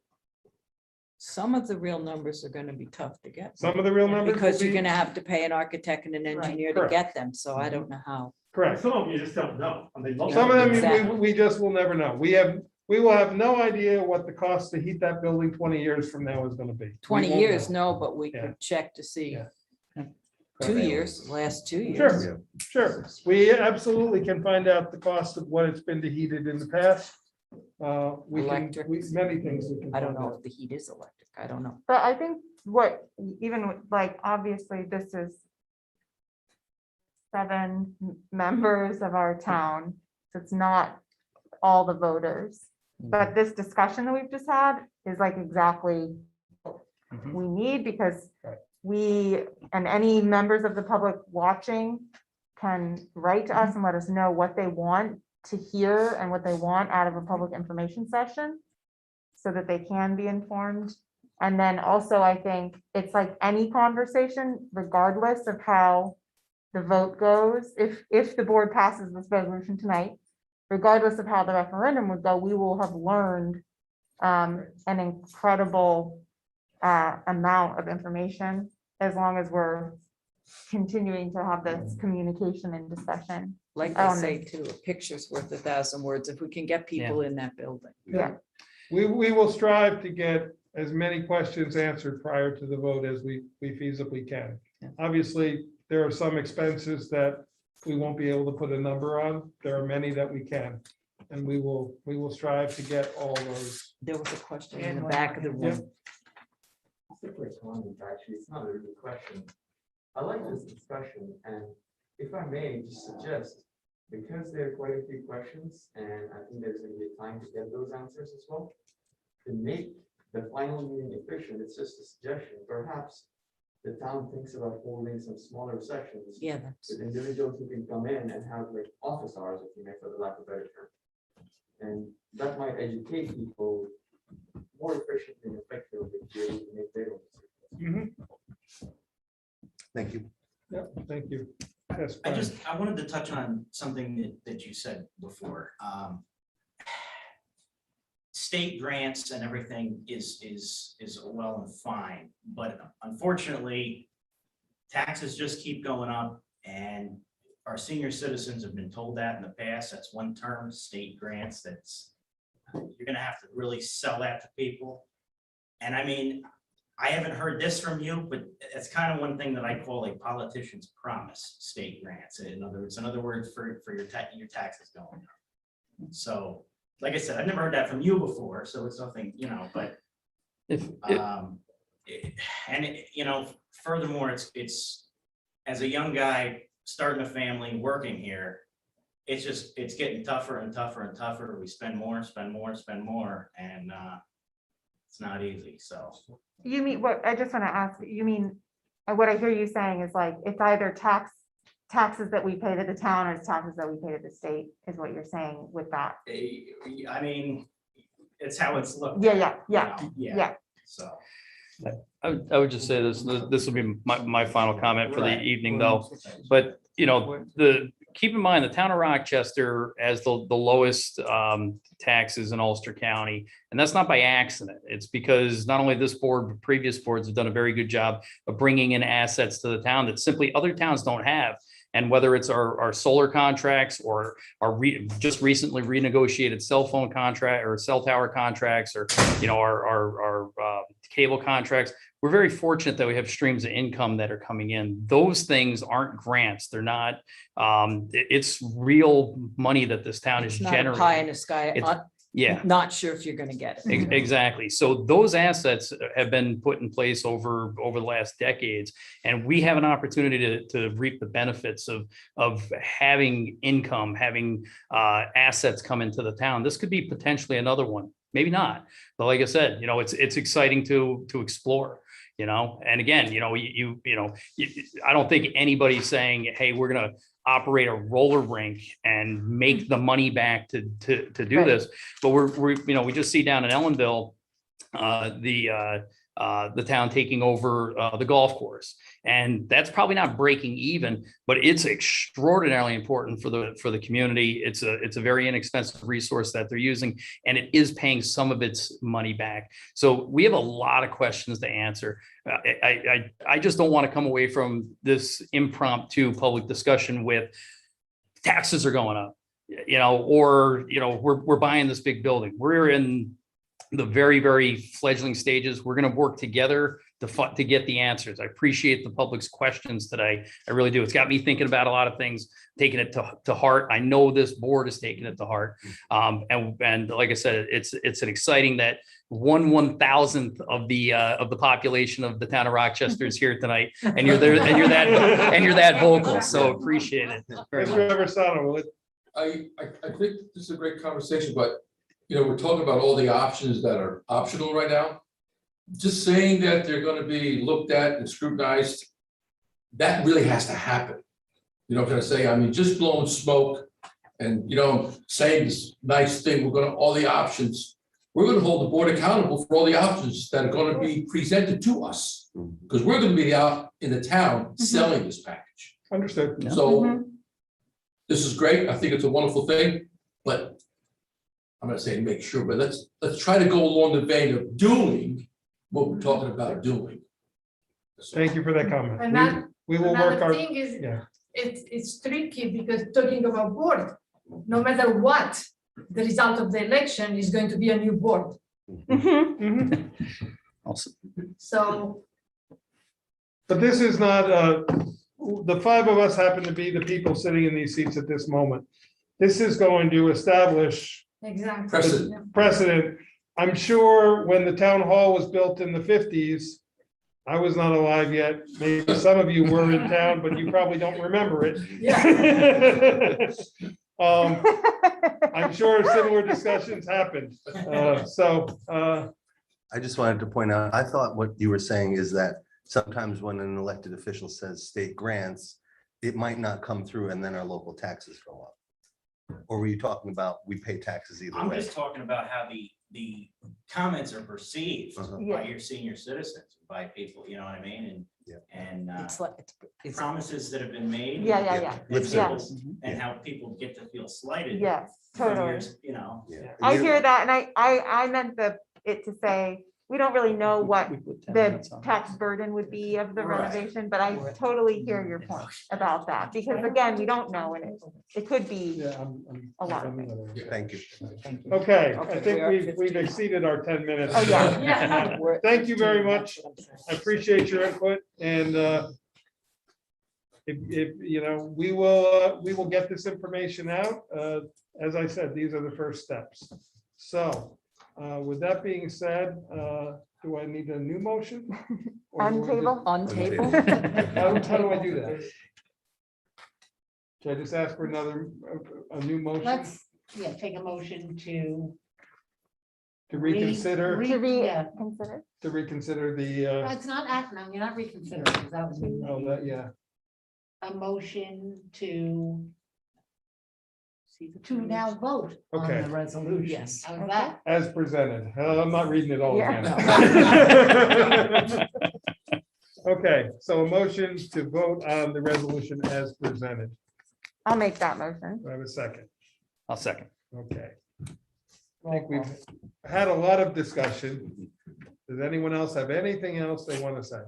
Some of the real numbers are gonna be tough to get. Some of the real numbers. Because will you're be- gonna have to pay an architect and an engineer to Correct. get them, so I don't know how. Correct. Some of you just don't know. I mean, most Some of them, Exactly. we just will never know. We will have no idea what the cost to heat that building 20 years from now is gonna be. We 20 won't years, know. no, but we Yeah. could check to see. Yeah. 2 years, last 2 years. Sure, sure. We absolutely can find out the cost of what it's been to heat it in the past. We can, Electric. many things we can. I don't find know out. if the heat is electric. I don't know. But I think what, even like, obviously, this is 7 members of our town, so it's not all the voters. But this discussion that we've just had is like exactly what Mhm. we need, because Right. we, and any members of the public watching can write to us and let us know what they want to hear and what they want out of a public information session, so that they can be informed. And then also, I think it's like any conversation, regardless of how the vote goes, if the board passes this resolution tonight, regardless of how the referendum would go, we will have learned an incredible amount of information, as long as we're continuing to have this communication and discussion. Like I say too, a picture's worth 1,000 words if we can get people in that building. Yeah. We will strive to get as many questions answered prior to the vote as we feasibly can. Yeah. Obviously, there are some expenses that we won't be able to put a number on. There are many that we can. And we will strive to get all those. There was a question in the back of the Yeah. room. It's a quick comment, actually, it's not a really question. I like this discussion, and if I may just suggest, because there are quite a few questions, and I think there's gonna be time to get those answers as well. To make the final meeting efficient, it's just a suggestion, perhaps the town thinks about holding some smaller sessions. Yeah, that's, With individuals who can come in and have like office hours, if you may, for the lack of a better term. And that might educate people more efficiently and effectively to be able to make their own decisions. Thank you. Yeah, thank you. Yes, I wanted to touch on something that you said before. State grants and everything is well and fine, but unfortunately, taxes just keep going up, and our senior citizens have been told that in the past. That's one term, state grants. You're gonna have to really sell that to people. And I mean, I haven't heard this from you, but it's kind of one thing that I call a politician's promise, state grants. In other words, for your taxes going up. So, like I said, I've never heard that from you before, so it's nothing, but furthermore, it's as a young guy starting a family, working here, it's getting tougher and tougher and tougher. We spend more, and it's not easy, so. You mean, what, I just want to ask, you mean, what I hear you saying is like, it's either taxes that we pay to the town, or it's taxes that we pay to the state, is what you're saying with that? I mean, it's how it's looked. Yeah. Yeah. So. I would just say this will be my final comment for the evening, though. But, keep in mind, the town of Rochester has the lowest taxes in Ulster County. And that's not by accident. It's because not only this board, but previous boards have done a very good job of bringing in assets to the town that simply other towns don't have. And whether it's our solar contracts or our just recently renegotiated cell phone contract or cell tower contracts, or our cable contracts, we're very fortunate that we have streams of income that are coming in. Those things aren't grants. They're not. It's real money that this town is it's not a generating. pie in the sky. It's- Yeah. Not sure if you're gonna get it. Exactly. So those assets have been put in place over the last decades, and we have an opportunity to reap the benefits of having income, having assets come into the town. This could be potentially another one, maybe not, but like I said, it's exciting to explore. And again, I don't think anybody's saying, hey, we're gonna operate a roller rink and make the money back to do Right. this. But we just see down in Ellenville, the town taking over the golf course, and that's probably not breaking even, but it's extraordinarily important for the community. It's a very inexpensive resource that they're using, and it is paying some of its money back. So we have a lot of questions to answer. I just don't want to come away from this impromptu public discussion with taxes are going up, or we're buying this big building. We're in the very, very fledgling stages. We're going to work together to get the answers. I appreciate the public's questions today. I really do. It's got me thinking about a lot of things, taking it to heart. I know this board is taking it to heart. And like I said, it's an exciting that 1/1000th of the population of the town of Rochester is here tonight, and you're there, and you're that vocal. So appreciate it very much. Mr. Eversano, will it? I think this is a great conversation, but, we're talking about all the options that are optional right now. Just saying that they're gonna be looked at and scrutinized, that really has to happen. You know what I'm saying? I mean, just blowing smoke and, saying this nice thing, all the options. We're gonna hold the board accountable for all the options that are gonna be presented to us. Because we're gonna be out in the town selling this package. Understood. So this is great. I think it's a wonderful thing, but I'm not saying make sure, but let's try to go along the vein of doing what we're talking about doing. Thank you for that comment. And that- We will work Another our, thing is, yeah. it's tricky because talking about board, no matter what, the result of the election is going to be a new board. Also, So, But this is not, the five of us happen to be the people sitting in these seats at this moment. This is going to establish exactly. Precedent. precedent. I'm sure when the town hall was built in the 50s, I was not alive yet. Maybe some of you were in town, but you probably don't remember it. Yeah. I'm sure similar discussions happened. I just wanted to point out, I thought what you were saying is that sometimes when an elected official says state grants, it might not come through and then our local taxes go up. Or were you talking about we pay taxes either I'm way? just talking about how the comments are perceived by your senior citizens, by people, you know what I mean? And It's like, it's promises that have been made. Yeah. Lip And service. people- and how people get to feel slighted. Yes, from totally. years, Yeah. I hear that, and I meant it to say, we don't really know what We put 10 the minutes on tax this. burden would be of the Right. renovation, but I totally hear your point about that, because again, we don't know, and it could be a lot of things. Thank you. Okay, I Okay, think we are we've exceeded our 10 minutes. Oh, yeah. Yeah. Thank you very much. I appreciate your input, and if we will get this information out. As I said, these are the first steps. So with that being said, do I need a new motion? Or do I just- On table? How do I do that? Should I just ask for a new motion Take a motion to. to reconsider, Consider. to reconsider the, It's not act, no, you're not reconsidering, because that was yeah. a motion to now vote on Okay. the resolution. Yes. How's that? As presented. I'm not reading it all Yeah. again. Okay, so a motion to vote on the resolution as presented. I'll make that motion. Do I have a second? I'll second. Okay. I think we've had a lot of discussion. Does anyone else have anything else they want to say?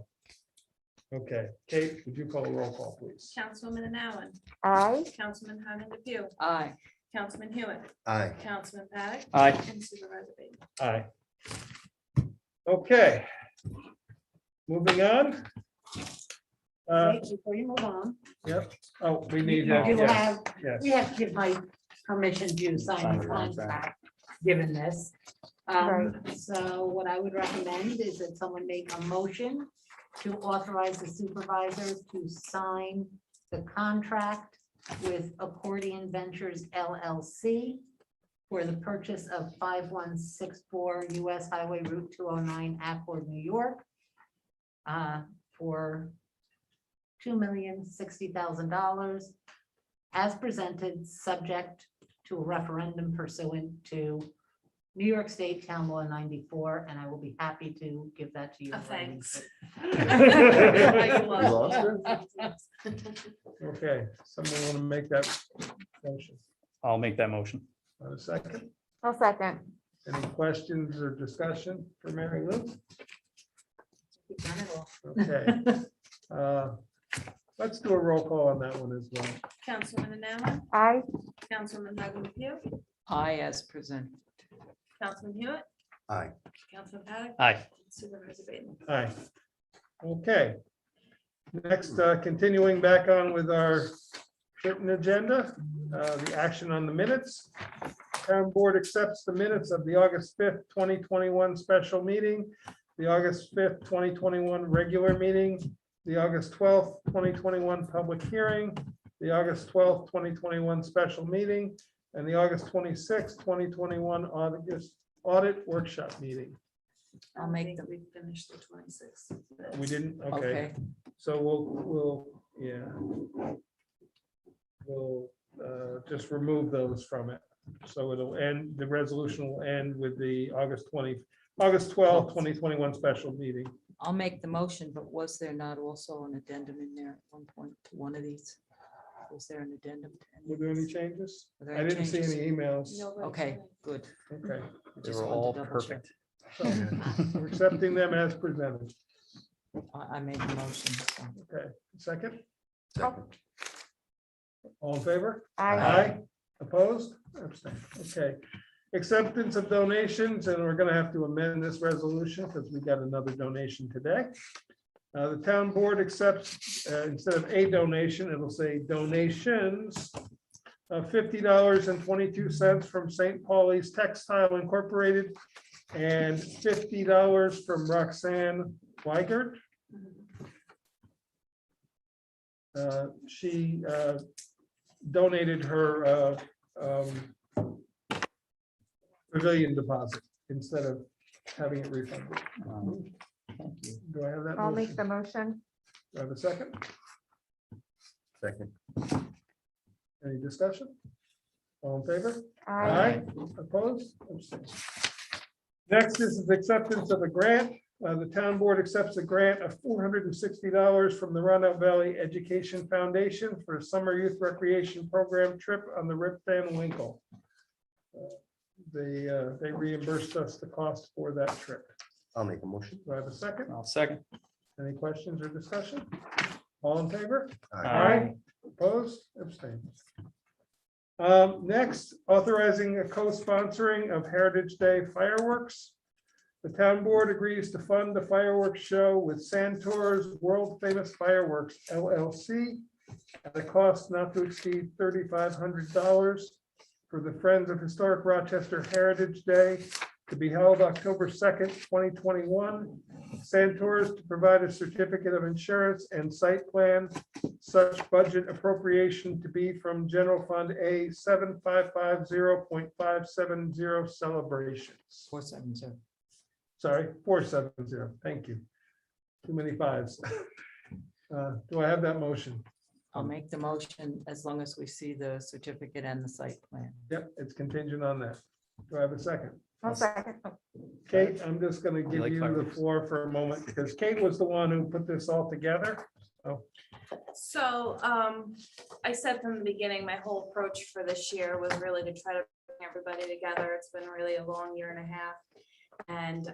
Okay, Kate, would you call a roll call, please? Councilwoman Allen, Aye. Councilman Hyman DePew, aye. Councilman Hewitt, Aye. Councilman Paddock. Aye. And Supervisor Bateman. Aye. Okay. Moving on. Wait, before you move on, Oh, we you need, do yes, have, we have to give my permission to sign the contract, given this. So what I would recommend is that someone make a motion to authorize the supervisors to sign the contract with Accordion Ventures LLC for the purchase of 5164 US Highway Route 209, Accord, New York, for $2,060,000 as presented, subject to a referendum pursuant to New York State Town Law 94, and I will be happy to give that to you. Thanks. You lost her? okay, someone want to make that motion? I'll make that motion. A second? I'll second. Any questions or discussion for Mary Lou? Okay. Let's do a roll call on that one as well. Councilwoman Allen, Aye. Councilman Hyman DePew, Aye as presented. Councilman Hewitt, Aye. Councilman Paddock. Aye. Supervisor Bateman. Aye. Okay. Next, continuing back on with our written agenda, the action on the minutes. Town board accepts the minutes of the August 5th, 2021 special meeting, the August 5th, 2021 regular meeting, the August 12th, 2021 public hearing, the August 12th, 2021 special meeting, and the August 26th, 2021 audit workshop meeting. I'll make that we finish the 26th. We didn't, okay, Okay, so we'll just remove those from it. So it'll end, the resolution will end with the August 12th, 2021 special meeting. I'll make the motion, but was there not also an addendum in there at one point to one of these? Was there an addendum? to any Were of there any these? changes? Were there I any didn't see changes? any emails. Okay, good. Okay, They Just were wanted to all double check. perfect. so we're accepting them as presented. I made the motion. so. Okay, second, Second. all in favor? I, Opposed? Abstained. Okay. Acceptance of donations, and we're gonna have to amend this resolution because we got another donation today. The town board accepts, instead of a donation, it'll say donations of $50.22 from St. Pauli's Textile Incorporated and $50 from Roxanne Weigert. She donated her pavilion deposit instead of having it refunded. Do I have that? I'll make motion? the motion. Do I have a second? Second. Any discussion? All in favor? I, Opposed? Abstained. Next is the acceptance of a grant. The town board accepts a grant of $460 from the Roundout Valley Education Foundation for a summer youth recreation program trip on the Rip Van Winkle. They reimbursed us the cost for that trip. I'll make a motion. Do I have a second? I'll second. Any questions or discussion? All in favor? Aye. Opposed? Abstained. Next, authorizing a co-sponsoring of Heritage Day fireworks. The town board agrees to fund the fireworks show with Santor's World Famous Fireworks LLC at a cost not to exceed $3,500 for the Friends of Historic Rochester Heritage Day to be held October 2nd, 2021. Santor's to provide a certificate of insurance and site plan, such budget appropriation to be from General Fund A 7550.570 celebrations. 470. Sorry, 470. Thank you. Too many fives. Do I have that motion? I'll make the motion as long as we see the certificate and the site plan. Yep, it's contingent on that. Do I have a second? I'll second. Kate, I'm just gonna give like you the fireworks? floor for a moment because Kate was the one who put this all together. So I said from the beginning, my whole approach for this year was really to try to bring everybody together. It's been really a long year and a half. And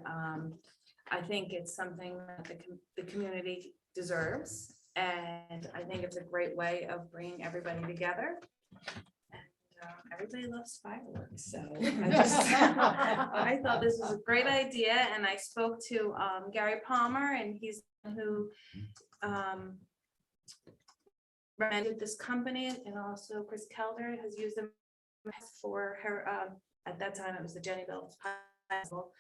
I think it's something that the community deserves. And I think it's a great way of bringing everybody together. And everybody loves fireworks, so I thought this was a great idea. And I spoke to Gary Palmer, and he's who recommended this company, and also Chris Kelder has used them for her. At that time, it was the Jenny Bell Festival.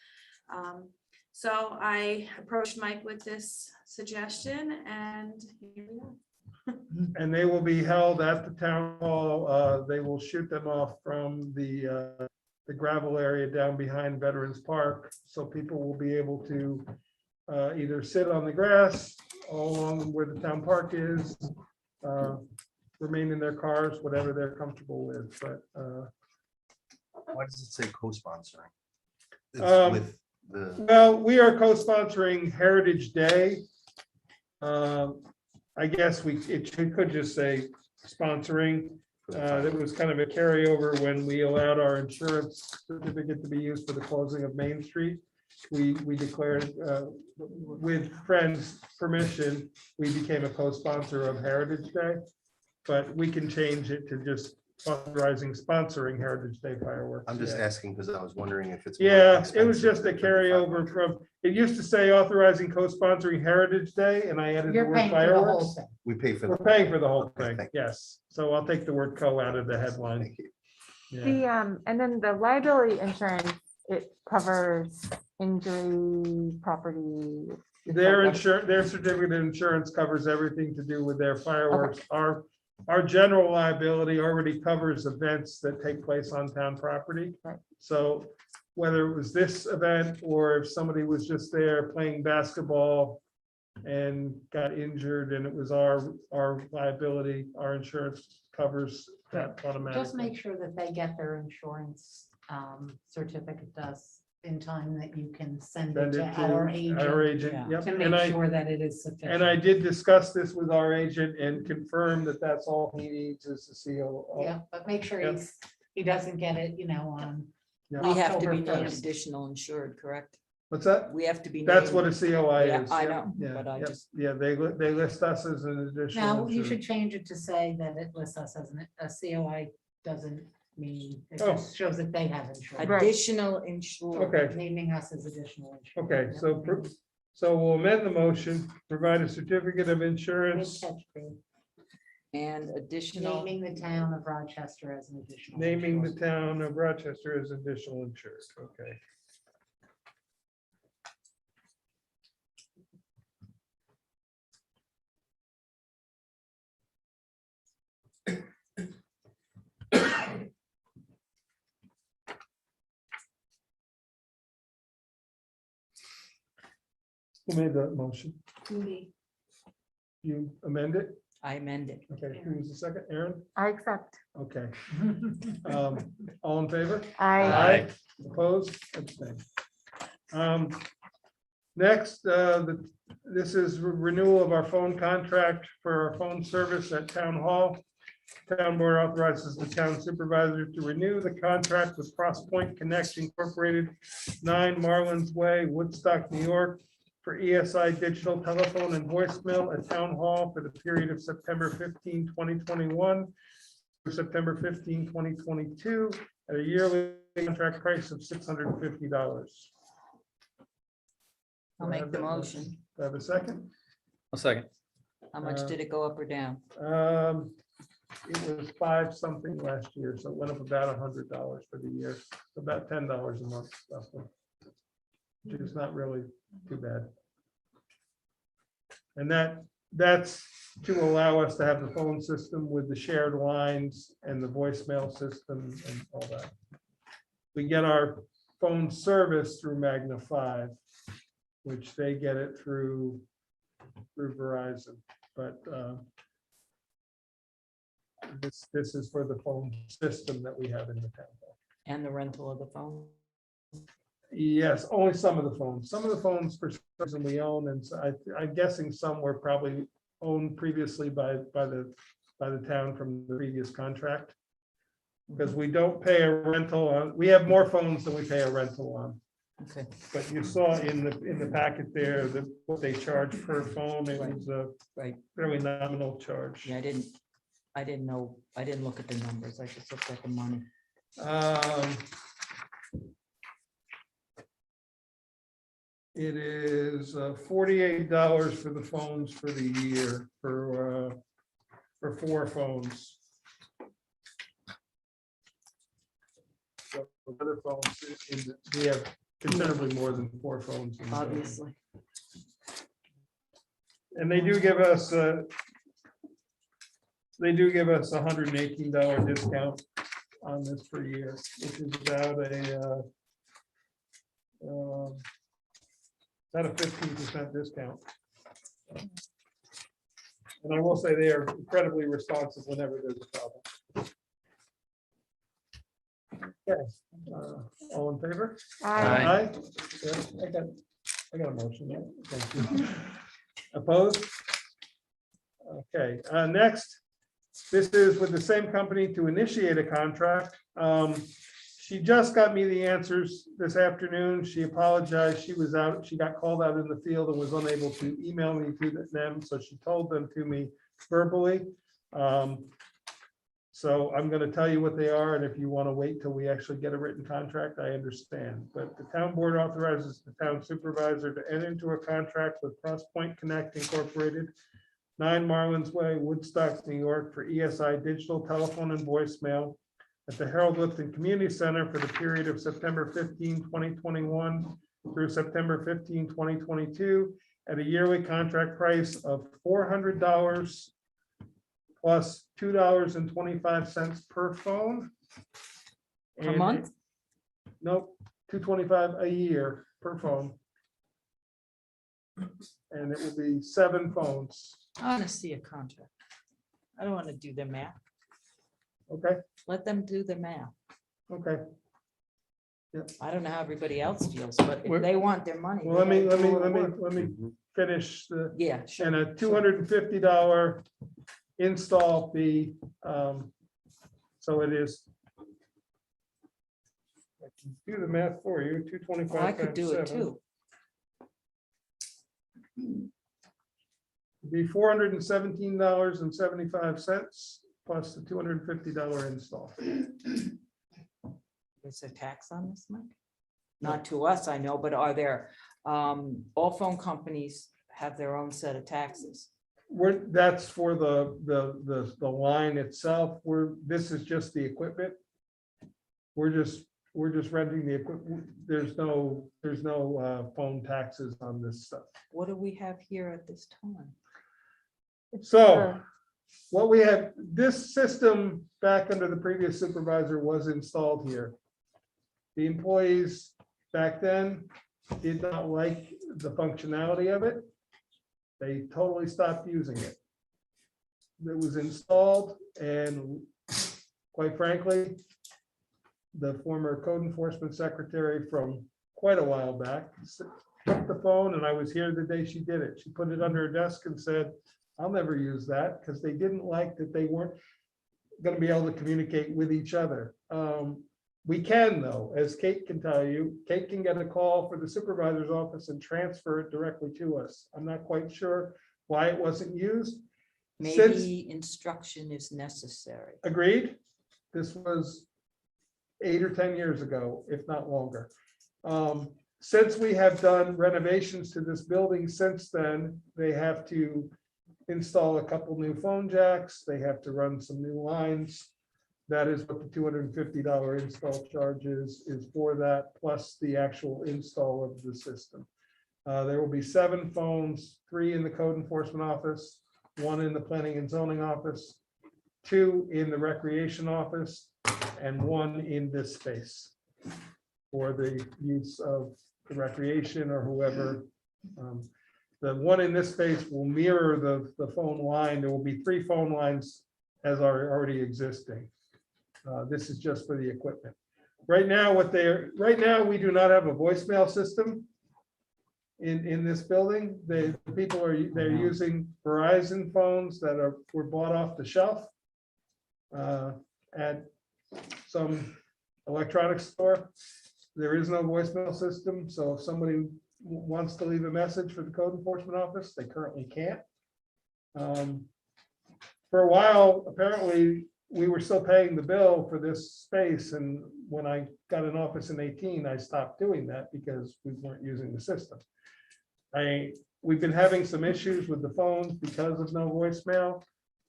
So I approached Mike with this suggestion, and here we are. And they will be held at the town hall. They will shoot them off from the gravel area down behind Veterans Park. So people will be able to either sit on the grass all along where the town park is, remain in their cars, whatever they're comfortable with, but Why does it say co-sponsoring? It's Um, with the, well, we are co-sponsoring Heritage Day. I guess it could just say sponsoring. That was kind of a carryover when we allowed our insurance certificate to be used for the closing of Main Street. We declared, with Friends' permission, we became a co-sponsor of Heritage Day. But we can change it to just authorizing sponsoring Heritage Day fireworks. I'm just Yeah. asking because I was wondering if it's. more Yeah, it was expensive just a than the carryover 500. from, it used to say authorizing co-sponsoring Heritage Day, and I added the You're word paying for the whole fireworks. thing. We pay for. We're the paying for the whole Okay, thing, thank yes. So I'll take the word co out of the headline. Thank you. Yeah. The, and then the liability insurance, it covers injury, property. Their insurance, their certificate of insurance covers everything to do with their fireworks. Our general liability already covers events that take place on town property. Right. So whether it was this event or if somebody was just there playing basketball and got injured and it was our liability, our insurance covers that automatically. Just make sure that they get their insurance certificate does in time that you can send it Send to it to our our agent agent, yep. to And make I, sure that it is sufficient. and I did discuss this with our agent and confirm that that's all he needs is the CO. Yeah, but make sure Yep. he doesn't get it, on. Yeah. We have to be October named 1st. additional insured, correct? What's that? We have to be. That's named- what a COI Yeah, is. I Yep, know, yeah, but I yep, just- Yeah, they list us as an additional. Now, you insured. should change it to say that it lists us as a COI doesn't mean, it Oh. just shows that they have insurance. Right. Additional insured. Okay, Naming us as additional. insurance. okay, so we'll amend the motion, provide a certificate of Good insurance, catch, Craig. And additional. Naming the town of Rochester as an additional. naming the insurance. town of Rochester as additional insured, okay. Who made that motion? Me. You amend it? I amend it. Okay, who was the second? Aaron? I accept. Okay. All in favor? I, Opposed? Abstained. Next, this is renewal of our phone contract for our phone service at Town Hall. Town Board authorizes the town supervisor to renew the contract with Crosspoint Connect Incorporated, 9 Marlins Way, Woodstock, New York, for ESI digital telephone and voicemail at Town Hall for the period of September 15, 2021 through September 15, 2022, at a yearly contract price of $650. I'll make the motion. Do I have a second? A second. How much did it go up or down? It was 5 something last year, so it went up about $100 for the year, about $10 a month, roughly. Which is not really too bad. And that's to allow us to have the phone system with the shared lines and the voicemail system and all that. We get our phone service through Magna 5, which they get it through Verizon, but this is for the phone system that we have in the town. And the rental of the phone? Yes, only some of the phones. Some of the phones for some reason we own, and so I'm guessing some were probably owned previously by the town from the previous contract. Because we don't pay a rental on, we have more phones than we pay a rental on. Okay. But you saw in the packet there that what they charge per phone, it was a Right. fairly nominal charge. Yeah, I didn't know, I didn't look at the numbers. I just looked at the money. It is $48 for the phones for the year for 4 phones. So other phones, we have considerably more than 4 phones. in the building. Obviously. And they do give us $118 discount on this per year, which is about a 15% discount. And I will say they are incredibly responsive whenever there's a problem. Okay, all in favor? Aye. Yeah, I got a motion. Yeah, thank you. Opposed? Okay, next, this is with the same company to initiate a contract. She just got me the answers this afternoon. She apologized. She was out, she got called out in the field and was unable to email me to them, so she told them to me verbally. So I'm gonna tell you what they are, and if you want to wait till we actually get a written contract, I understand. But the town board authorizes the town supervisor to enter into a contract with Crosspoint Connect Incorporated, 9 Marlins Way, Woodstock, New York, for ESI digital telephone and voicemail at the Harold Lifton Community Center for the period of September 15, 2021 through September 15, 2022, at a yearly contract price of $400 plus $2.25 per phone. Per And month? Nope, $2.25 a year per phone. And it will be 7 phones. I want to see a contract. I don't want to do their math. Okay, Let them do their math. okay. I don't know how everybody else feels, but if they want their money. Well, they gotta do all the work. let me finish the, Yeah, sure. and a $250 install fee. So it is. I can do the math for you, 225. Well, I could do it times 7. too. Be $417.75 plus the $250 install. Is there tax on this, Mike? Not to us, I know, but are there, all phone companies have their own set of taxes? That's for the line itself. This is just the equipment. We're just renting the equipment. There's no phone taxes on this stuff. What do we have here at this time? So what we have, this system back under the previous supervisor was installed here. The employees back then did not like the functionality of it. They totally stopped using it. It was installed, and quite frankly, the former code enforcement secretary from quite a while back took the phone, and I was here the day she did it. She put it under her desk and said, I'll never use that, because they didn't like that they weren't going to be able to communicate with each other. We can, though, as Kate can tell you, Kate can get a call for the supervisor's office and transfer it directly to us. I'm not quite sure why it wasn't used. Since- Maybe instruction is necessary. Agreed. This was 8 or 10 years ago, if not longer. Since we have done renovations to this building since then, they have to install a couple new phone jacks. They have to run some new lines. That is what the $250 install charge is for that, plus the actual install of the system. There will be 7 phones, 3 in the code enforcement office, 1 in the planning and zoning office, 2 in the recreation office, and 1 in this space for the use of the recreation or whoever. The 1 in this space will mirror the phone line. There will be 3 phone lines as are already existing. This is just for the equipment. Right now, we do not have a voicemail system in this building. They're using Verizon phones that were bought off the shelf at some electronics store. There is no voicemail system, so if somebody wants to leave a message for the code enforcement office, they currently can't. For a while, apparently, we were still paying the bill for this space, and when I got an office in 18, I stopped doing that because we weren't using the system. We've been having some issues with the phones because of no voicemail.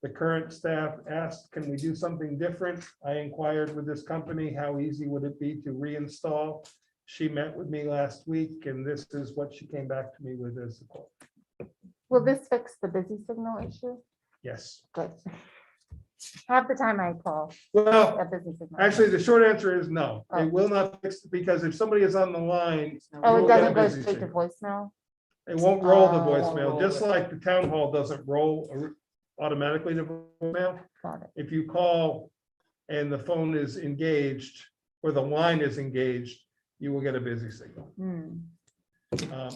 The current staff asked, can we do something different? I inquired with this company, how easy would it be to reinstall? She met with me last week, and this is what she came back to me with as the quote. Will this fix the busy signal issue? Yes. Good. Half the time I call Well, a busy signal. actually, the short answer is no. Oh. It will not fix, because if somebody is on the line, Oh, we'll it get a doesn't go busy straight to signal. voicemail? It won't roll the Oh. voicemail, just like the town hall doesn't roll automatically to voicemail. Got it. If you call and the phone is engaged or the line is engaged, you will get a busy signal. Hmm,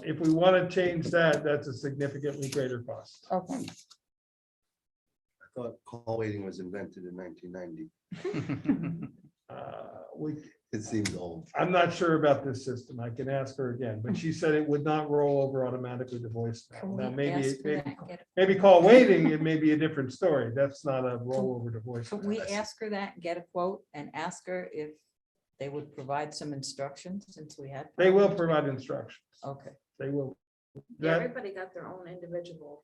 If we want to change that, that's a significantly greater cost. okay. I thought call waiting was invented in 1990. It seems old. I'm not sure about this system. I can ask her again, but she said it would not roll over automatically to voicemail. Now, maybe call waiting, it may be a different story. That's not a rollover to Could we voicemail. ask her that, and get a quote, and ask her if they would provide some instructions since we had? They will provide instructions. Okay. They will. Yeah, That, everybody got their own individual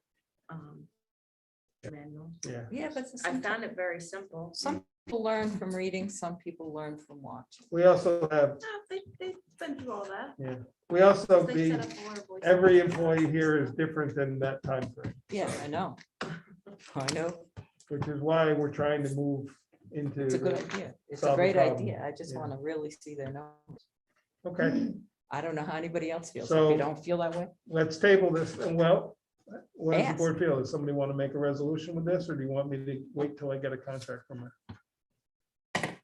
manual. yeah. Yeah, but I found it very simple. some people learn from reading, some people learn from watching. We also have, They've been through all that. we also They be, set up a lot of voice- every employee here is different than that time frame, Yeah, I know. I know. which is why we're trying to move into. It's a good the- idea. It's solve a the great problem. idea. I just Yeah. want to really see their numbers. Okay, I don't know how anybody else feels. If So- you don't feel that way. let's table this. And well, what does the Ask. board feel? Does somebody want to make a resolution with this, or do you want me to wait till I get a contract from her?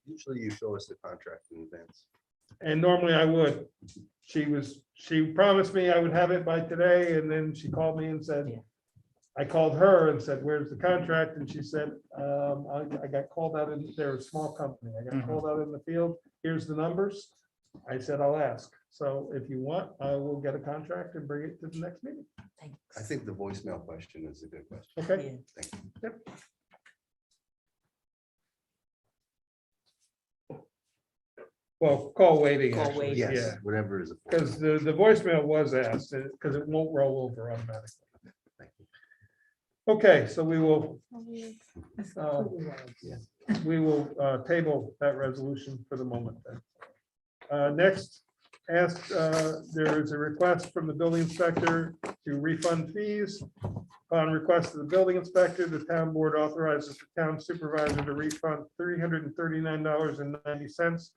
Usually you show us the contract in advance. And normally I would. She promised me I would have it by today, and then she called me and said, Yeah. I called her and said, where's the contract? And she said, I got called out in, they're a small company. I got Mhm. called out in the field. Here's the numbers. I said, I'll ask. So if you want, I will get a contract and bring it to the next meeting. Thanks. I think the voicemail question is a good question. Okay? Yeah. Thank you. Well, call waiting. Call actually. waiting. Yeah, Yes, whatever is. because the voicemail was asked, because it won't roll over automatically. Thank you. Okay, so we will table that resolution for the moment then. Next, there is a request from the building inspector to refund fees. Upon request of the building inspector, the town board authorizes the town supervisor to refund $339.90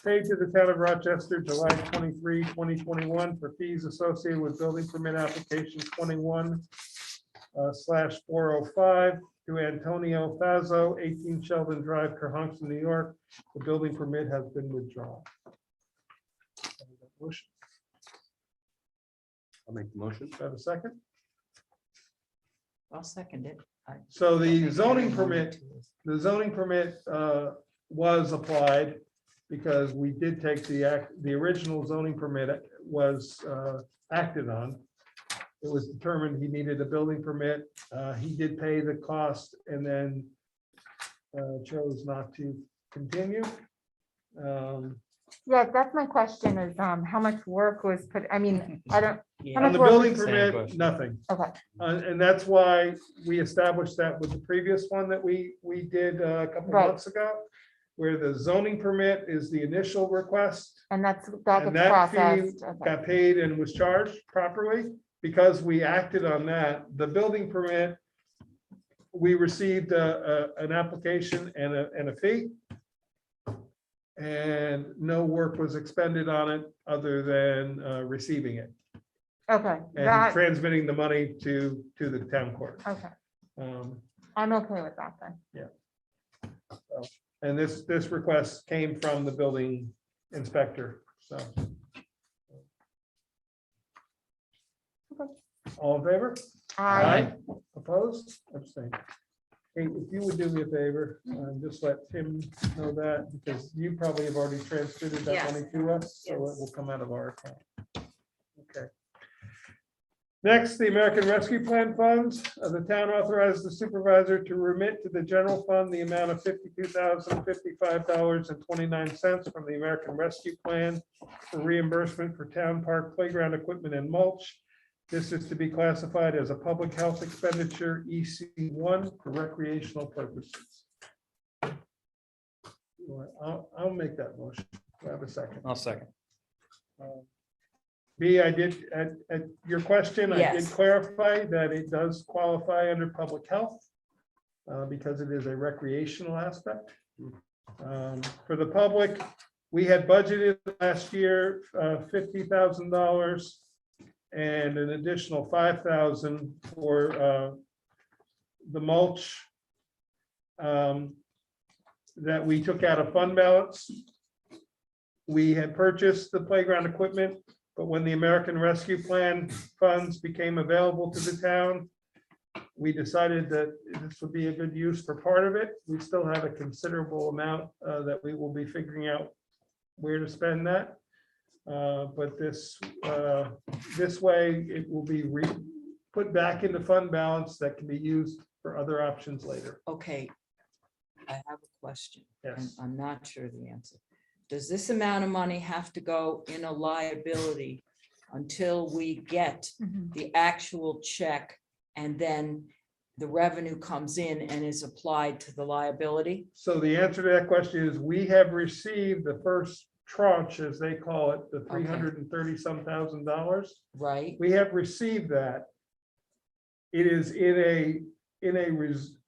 paid to the town of Rochester, July 23, 2021 for fees associated with building permit application 21/405 to Antonio Fazo, 18 Sheldon Drive, Cohasset, New York. The building permit has been withdrawn. Motion, I'll make the motion. have a second? I'll second it. So the Don't zoning make it a permit, was applied because we did take the original zoning permit was acted on. It was determined he needed a building permit. He did pay the cost and then chose not to continue. Yeah, that's my question is, how much work was put, I mean, I don't, Yeah. On the much work building was- Same permit, question. nothing. okay, And that's why we established that with the previous one that we did a couple Right. months ago, where the zoning permit is the initial request. and that And gets that fee processed. Okay. got paid and was charged properly because we acted on that. The building permit, we received an application and a fee. And no work was expended on it other than receiving it Okay, and that, transmitting the money to the town court. okay, Um, I'm okay with that then. And this request came from the building inspector, so. All in favor? Opposed? Abstained. Hey, if you would do me a favor, just let Tim know that, because you probably have already transmitted that Yes. money to us, so it Yes. will come out of our account. Okay. Next, the American Rescue Plan funds. The town authorized the supervisor to remit to the general fund the amount of $52,055.29 from the American Rescue Plan for reimbursement for town park playground equipment and mulch. This is to be classified as a public health expenditure, EC1, for recreational purposes. I'll make that motion. Do I have a second? I'll second. B, I did, at your question, I did Yes. clarify that it does qualify under public health because it is a recreational aspect. For the public, we had budgeted last year $50,000 and an additional 5,000 for the mulch that we took out of fund balance. We had purchased the playground equipment, but when the American Rescue Plan funds became available to the town, we decided that this would be a good use for part of it. We still have a considerable amount that we will be figuring out where to spend that. But this way, it will be put back into fund balance that can be used for other options later. Okay. I have a question, and Yes. I'm not sure the answer. Does this amount of money have to go in a liability until we get Mhm. the actual check and then the revenue comes in and is applied to the liability? So the answer to that question is we have received the first tranche, as they call it, the $330-some thousand. Right? We have received that. It is in a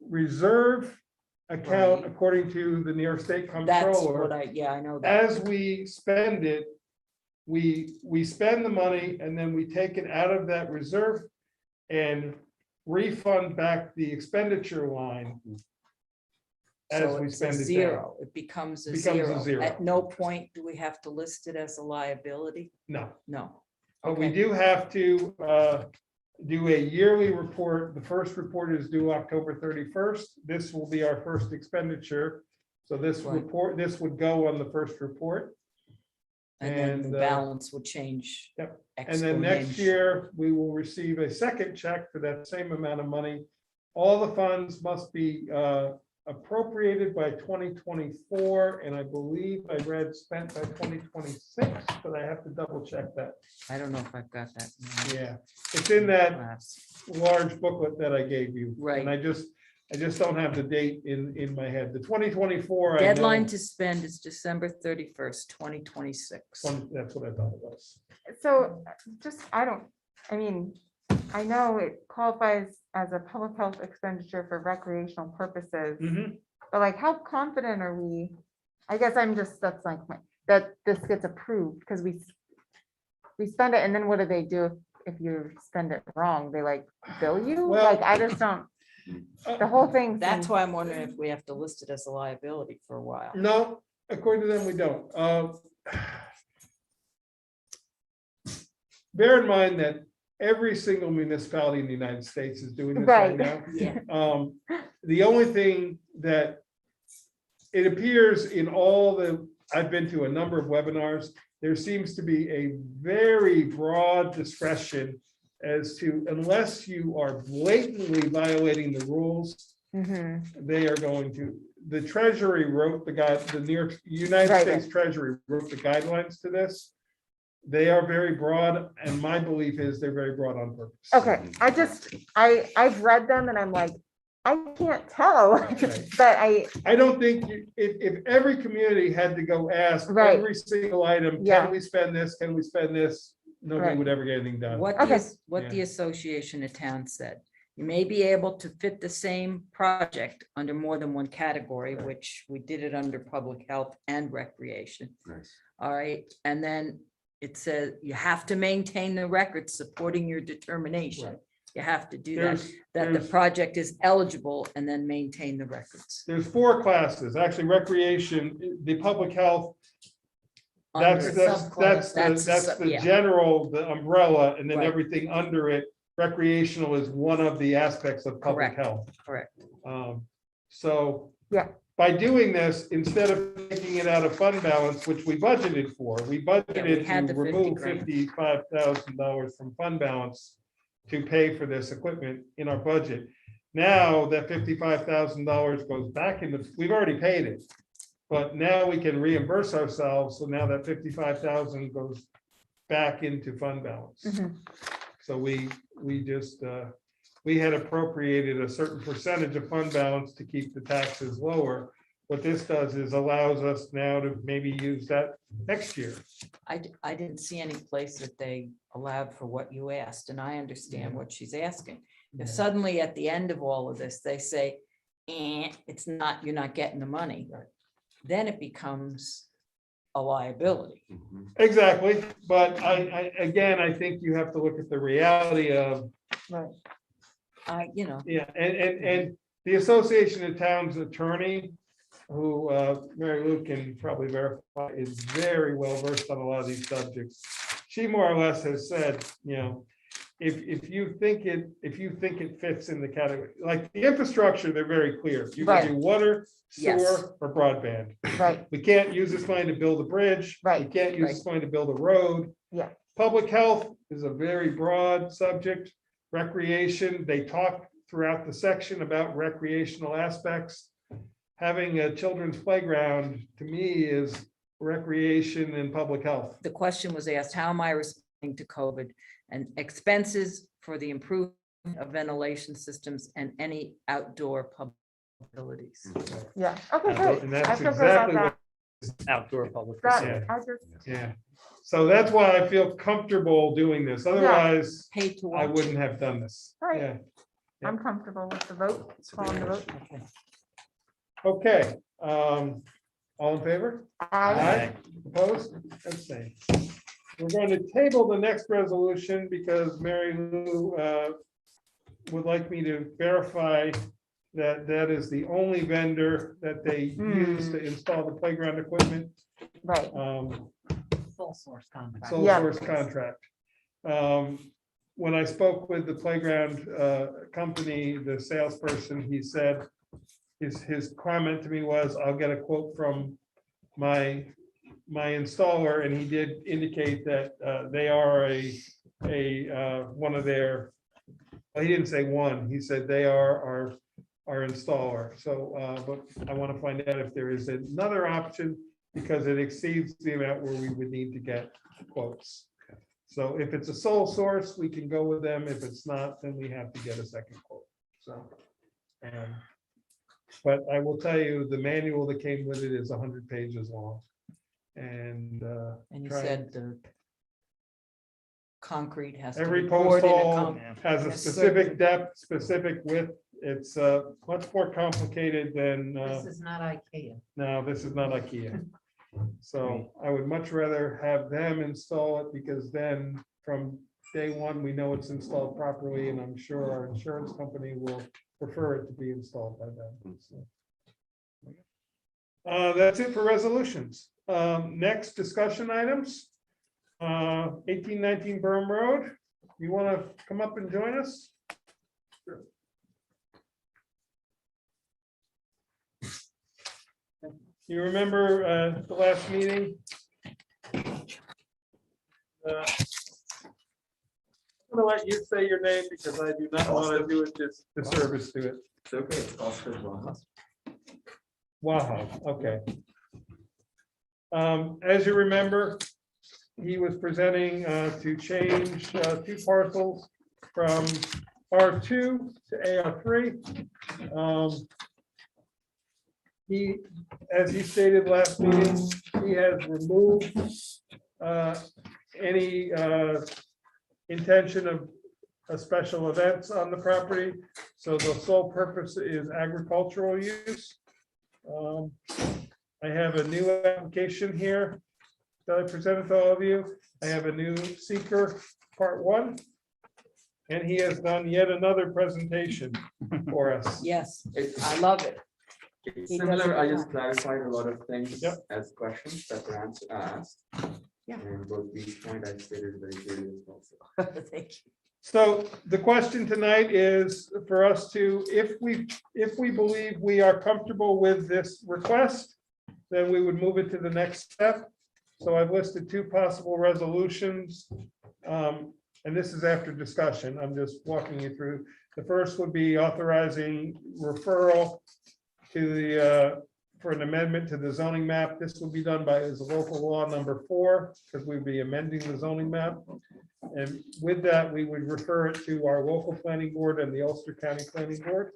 reserve account Right. according to the New York State That's Comptroller. what I know that. As we spend it, we spend the money and then we take it out of that reserve and refund back the expenditure line as So we it's a spend it down. zero. It becomes a Becomes a zero. zero. At no point do we have to list it as a liability? No, No. but we Okay. do have to do a yearly report. The first report is due October 31st. This will be our first expenditure. So this Right. report, this would go on the first report. And then And, the balance would change. Yep. And then next exponentially. year, we will receive a second check for that same amount of money. All the funds must be appropriated by 2024, and I believe I read spent by 2026, but I have to double check that. I don't know if I've got that. in my Yeah, it's in that class. large booklet that I gave you. Right. And I just don't have the date in my head. The 2024. I know- Deadline to spend is December 31st, 2026. That's what I thought it was. So just, I mean, I know it qualifies as a public health expenditure for recreational purposes, Mhm. but like, how confident are we? I guess that's like, that this gets approved, because we spend it, and then what do they do if you spend it wrong? They like bill you? Well- Like, I just don't, the whole thing. That's seems- why I'm wondering if we have to list it as a liability for a while. No, according to them, we don't. Bear in mind that every single municipality in the United States is doing this right Right. now. Yeah. The only thing that it appears in I've been to a number of webinars, there seems to be a very broad discretion as to, unless you are blatantly violating the rules, Mhm. they are going to, the Treasury wrote the New York, United Right, States Treasury wrote the guidelines to this. They are very broad, and my belief is they're very broad on purpose. Okay, I've read them and I'm like, I can't tell, Right. but I don't think if every community had to go ask Right. every single item, Yeah. can we spend this? Can we spend this? Nobody Right. would ever get anything done. What Okay. the Yeah. Association of Towns said, you may be able to fit the same project under more than one category, which we did it under public health and recreation. Nice. All right, and then it says you have to maintain the record supporting your determination. Right. You have to do that, There's, that the there's, project is eligible and then maintain the records. there's 4 classes, actually recreation, the public health. That's, Under- that's That's the yeah. general, the umbrella, and then Right. everything under it. Recreational is one of the aspects of public Correct. health. Correct. So. Yeah. By doing this, instead of taking it out of fund balance, which we budgeted for, we budgeted had to the 50 remove grand. $55,000 from fund balance to pay for this equipment in our budget. Now that $55,000 goes back into, we've already paid it. But now we can reimburse ourselves, so now that 55,000 goes back into fund balance. Mhm. So we just, we had appropriated a certain percentage of fund balance to keep the taxes lower. What this does is allows us now to maybe use that next year. I didn't see any place that they allowed for what you asked, and I understand what she's asking. If suddenly at the end of all of this, they say, it's not, you're not getting the money, then it becomes a liability. Mhm. Exactly, but I think you have to look at the reality of, Right. yeah, and the Association of Towns Attorney, who Mary Lou can probably verify, is very well versed on a lot of these subjects. She more or less has said, if you think it fits in the category, like the infrastructure, they're very clear. You can do water, Yes. sewer, or broadband. Right, We can't use this money to build a bridge. We Right, can't use right. this money to build a road. Yeah. Public health is a very broad subject. Recreation, they talk throughout the section about recreational aspects. Having a children's playground, to me, is recreation and public health. The question was asked, how am I responding to COVID and expenses for the improvement of ventilation systems and any outdoor public facilities? yeah, okay, And great. I that's feel good about exactly that. what, Outdoor public. That, Yeah. I just, yeah. So that's why I feel comfortable doing this. Otherwise, Paid to I watch. wouldn't have done this. Right. Yeah. I'm comfortable with the vote, calling the vote. Okay, all in favor? I, Opposed? Abstained. We're going to table the next resolution because Mary Lou would like me to verify that that is the only vendor that they use to install the playground equipment. right, Sole source contract. Sole Yeah. source contract. When I spoke with the playground company, the salesperson, he said, his comment to me was, I'll get a quote from my installer, and he did indicate that they are a one of their, well, he didn't say one, he said they are our installer. So, but I want to find out if there is another option, because it exceeds the amount where we would need to get quotes. So if it's a sole source, we can go with them. If it's not, then we have to get a second quote. So, but I will tell you, the manual that came with it is 100 pages long. And And you try- said the concrete has to be every poured post in a hole has a in a specific certain- depth, specific width. It's much more complicated than, This is not IKEA. no, this is not IKEA. So I would much rather have them install it, because then from day one, we know it's installed properly, and I'm sure our insurance company will prefer it to be installed by them. So, that's it for resolutions. Next discussion items. 1819 Berm Road. You want to come up and join us? You remember the last meeting? I'm gonna let you say your name, because I do not want to do it disservice to it. It's okay, Oscar Waha. Wow, okay. As you remember, he was presenting to change 2 parcels from R2 to AR3. He, as he stated last meeting, he has removed any intention of a special events on the property. So the sole purpose is agricultural use. I have a new application here that I presented to all of you. I have a new seeker, part 1. And he has done yet another presentation for us. Yes, It's I love it. it's He does similar, it I just fine. clarified a lot of things Yep. as questions that were asked. Yeah. And both these points I stated very clearly as well. So. Thank you. So the question tonight is for us to, if we believe we are comfortable with this request, then we would move it to the next step. So I've listed 2 possible resolutions. And this is after discussion. I'm just walking you through. The first would be authorizing referral to the, for an amendment to the zoning map. This will be done by as a local law number 4, because we'd be amending the zoning map. And with that, we would refer it to our local planning board and the Ulster County Planning Board.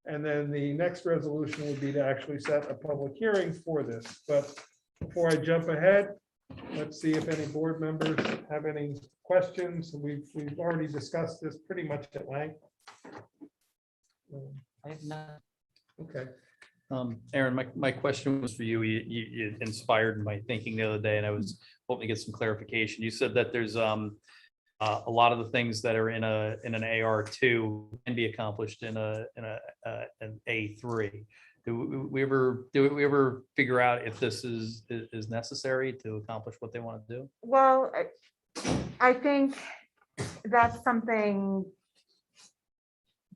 And then the next resolution would be to actually set a public hearing for this. But before I jump ahead, let's see if any board members have any questions. We've already discussed this pretty much at length. I have not. Okay. Aaron, my question was for you. You inspired my thinking the other day, and I was hoping to get some clarification. You said that there's a lot of the things that are in an AR2 can be accomplished in an A3. Do we ever figure out if this is necessary to accomplish what they want to do? well, I think that's something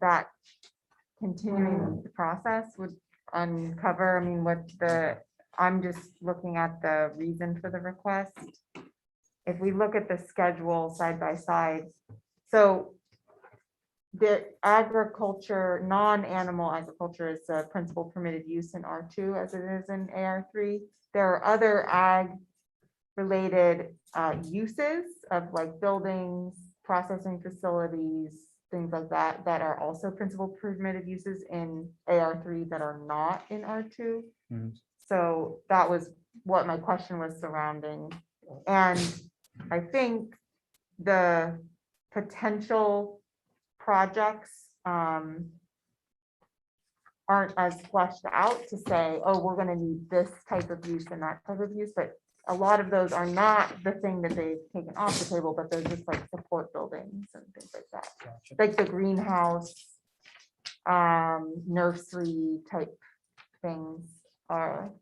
that continuing the process would uncover. I mean, I'm just looking at the reason for the request. If we look at the schedule side by side, so the agriculture, non-animal agriculture is a principal permitted use in R2 as it is in AR3. There are other ag related uses of like buildings, processing facilities, things like that, that are also principal permitted uses in AR3 that are not in R2. Mhm. So that was what my question was surrounding. And I think the potential projects aren't as fleshed out to say, oh, we're gonna need this type of use and that type of use, but a lot of those are not the thing that they've taken off the table, but they're just like support buildings and things like that. Like the greenhouse, nursery type things are,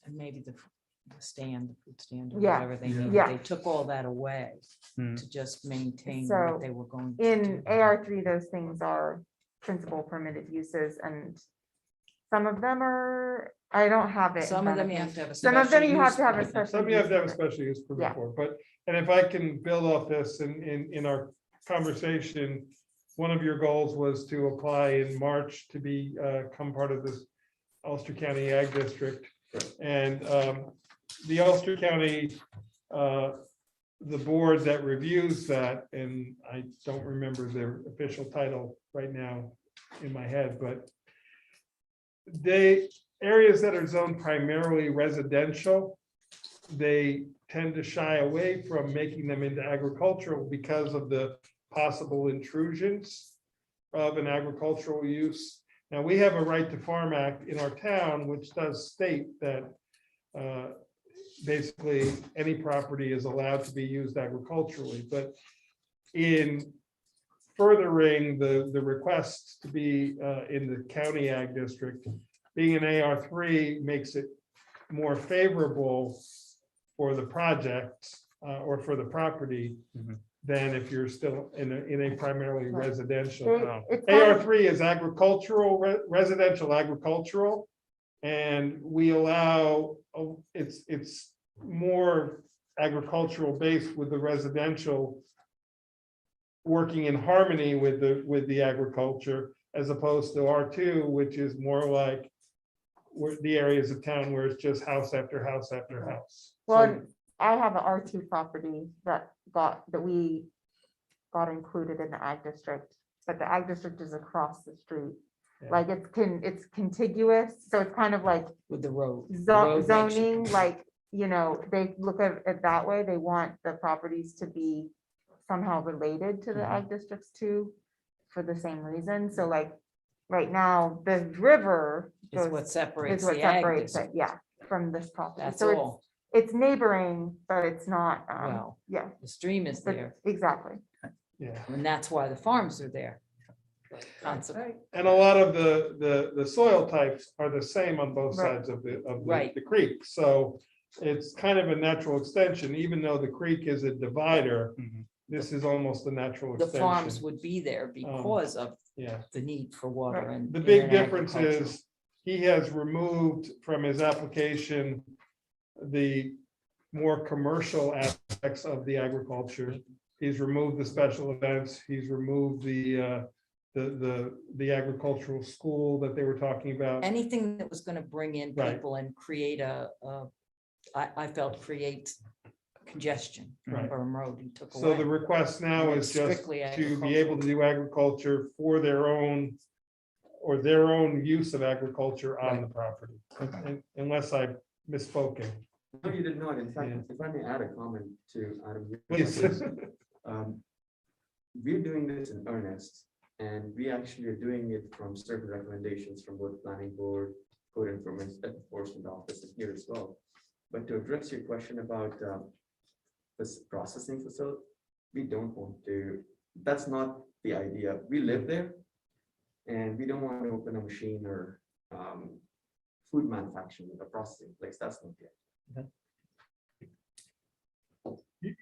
And maybe the stand, the food stand, or Yeah. whatever they needed. Yeah. They took all that away Hmm. to just maintain So, what they were going to in do. AR3, those things are principal permitted uses, and some of them are, I don't have it. in Some of front them me. you have to have a Some of them special you have use to have a permit. special. Some you have to have a use special use permit Yeah. for, but, and if I can build off this in our conversation, one of your goals was to apply in March to become part of this Ulster County Ag District. And the Ulster County, the board that reviews that, and I don't remember their official title right now in my head, but areas that are zoned primarily residential, they tend to shy away from making them into agricultural because of the possible intrusions of an agricultural use. Now, we have a Right to Farm Act in our town, which does state that basically any property is allowed to be used agriculturally, but in furthering the request to be in the county ag district, being an AR3 makes it more favorable for the project or for the property Mhm. than if you're still in a primarily Right. residential. It's kind of- AR3 is agricultural, residential agricultural, and we allow, it's more agricultural based with the residential working in harmony with the agriculture, as opposed to R2, which is more like the areas of town where it's just house after house after house. Well, I have an R2 property that we got included in the ag district, but the ag district is across the street. Yeah. Like it's contiguous, so it's kind of like With the road. The road makes it- zoning, like, they look at it that way. They want the properties to be somehow related to the ag districts too, for the same reason. So like, right now, the river Is goes- what separates is what the ag separates it, district. yeah, from this property. That's So all. it's neighboring, but it's not, Well, yeah, the stream is but there, exactly. Yeah. and that's why the farms are there. Consequently. And a lot of the soil types are the same on both Right. sides of Right. the creek. So it's kind of a natural extension, even though the creek is a divider, Mhm. this is almost a natural The farms extension. would be there because of Yeah, the need for water Right. and. the in big an difference agricultural- is he has removed from his application the more commercial aspects of the agriculture. He's removed the special events, he's removed the agricultural school that they were talking about. Anything that was gonna bring in Right. people and create I felt create congestion Right. on Berm Road, he took So the away. request now And is it's just strictly to be able to do agriculture for their own or their own use of agriculture on the property, unless I misspoken. No, you did not. In fact, Yeah. if I may add a comment to Adam. Please. We're doing this in earnest, and we actually are doing it from certain recommendations from both planning board, code enforcement office is here as well. But to address your question about this processing facility, we don't want to, that's not the idea. We live there, and we don't want to open a machine or food manufacturing, a processing place. That's not the idea.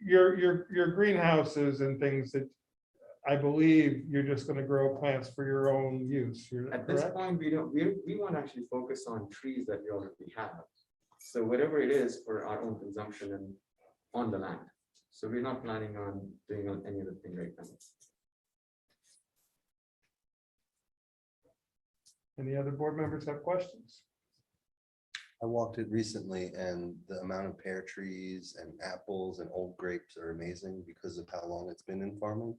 Your greenhouses and things that I believe you're just gonna grow plants for your own use. You're At this correct? point, we want to actually focus on trees that we already have. So whatever it is for our own consumption and on the land. So we're not planning on doing any other thing right now. Any other board members have questions? I walked it recently and the amount of pear trees and apples and old grapes are amazing because of how long it's been in farming.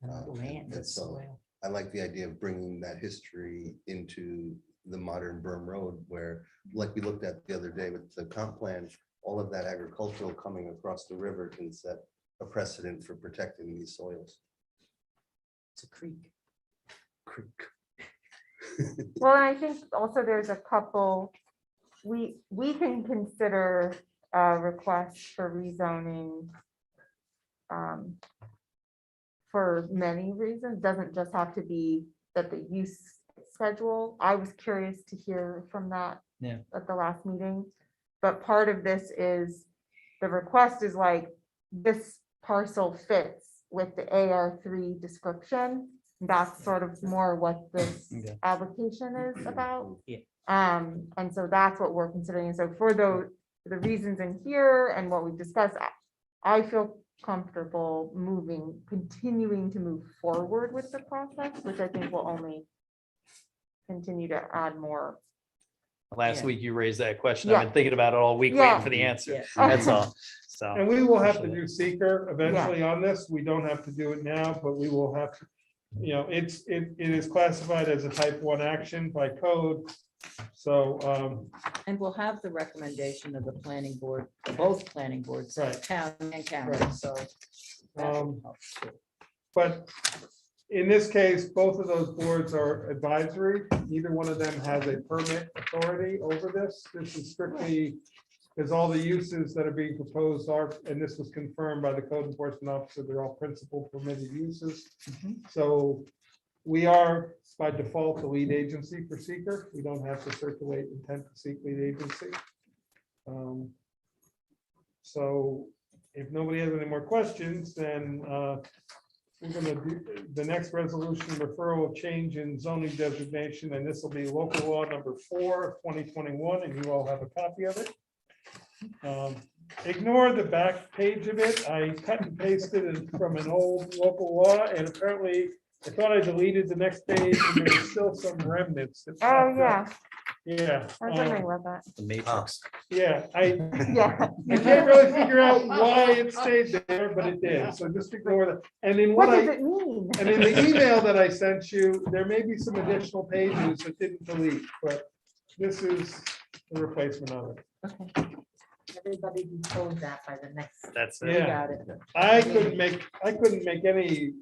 And so I like the idea of bringing that history into the modern Berm Road where, like we looked at the other day with the comp plan, all of that agricultural coming across the river can set a precedent for protecting these soils. It's a creek. Well, I think also there's a couple, we can consider requests for rezoning for many reasons, doesn't just have to be that the use schedule. I was curious to hear from that at the last meeting. But part of this is, the request is like, this parcel fits with the AR3 description. That's sort of more what this Okay. application is about. Yeah. And so that's what we're considering. And so for the reasons in here and what we've discussed, I feel comfortable continuing to move forward with the process, which I think will only continue to add more. Last Yeah. week you raised that question. Yeah. I've been thinking about it all week, Yeah. waiting for the answer. Yeah. That's all. So. And we will have to do seeker eventually on this. We don't have to do it now, but we will have to. It is classified as a type 1 action by code. So, And we'll have the recommendation of the planning board, both planning boards, Right. town and county, Right. so. that will help too. but in this case, both of those boards are advisory. Neither one of them has a permit authority over this. This is strictly, because all the uses that are being proposed are, and this was confirmed by the code enforcement officer, they're all principal permitted uses. So we are by default the lead agency for seeker. We don't have to circulate intent to seek lead agency. So if nobody has any more questions, then we're gonna do the next resolution, referral of change in zoning designation, and this will be local law number 4 of 2021, and you all have a copy of it. Ignore the back page of it. I cut and pasted it from an old local law, and apparently I thought I deleted the next page, and there was still some remnants. that Oh, popped up. yeah, Yeah. I was wondering about that. The matrix. Yeah, Yeah. I can't really figure out why it stayed there, but it did, so just ignore that. And in What what does I, it mean? and in the email that I sent you, there may be some additional pages that didn't delete, but this is the replacement of it. Okay. Everybody be told that by the next. That's We it. Yeah. got it. I couldn't make any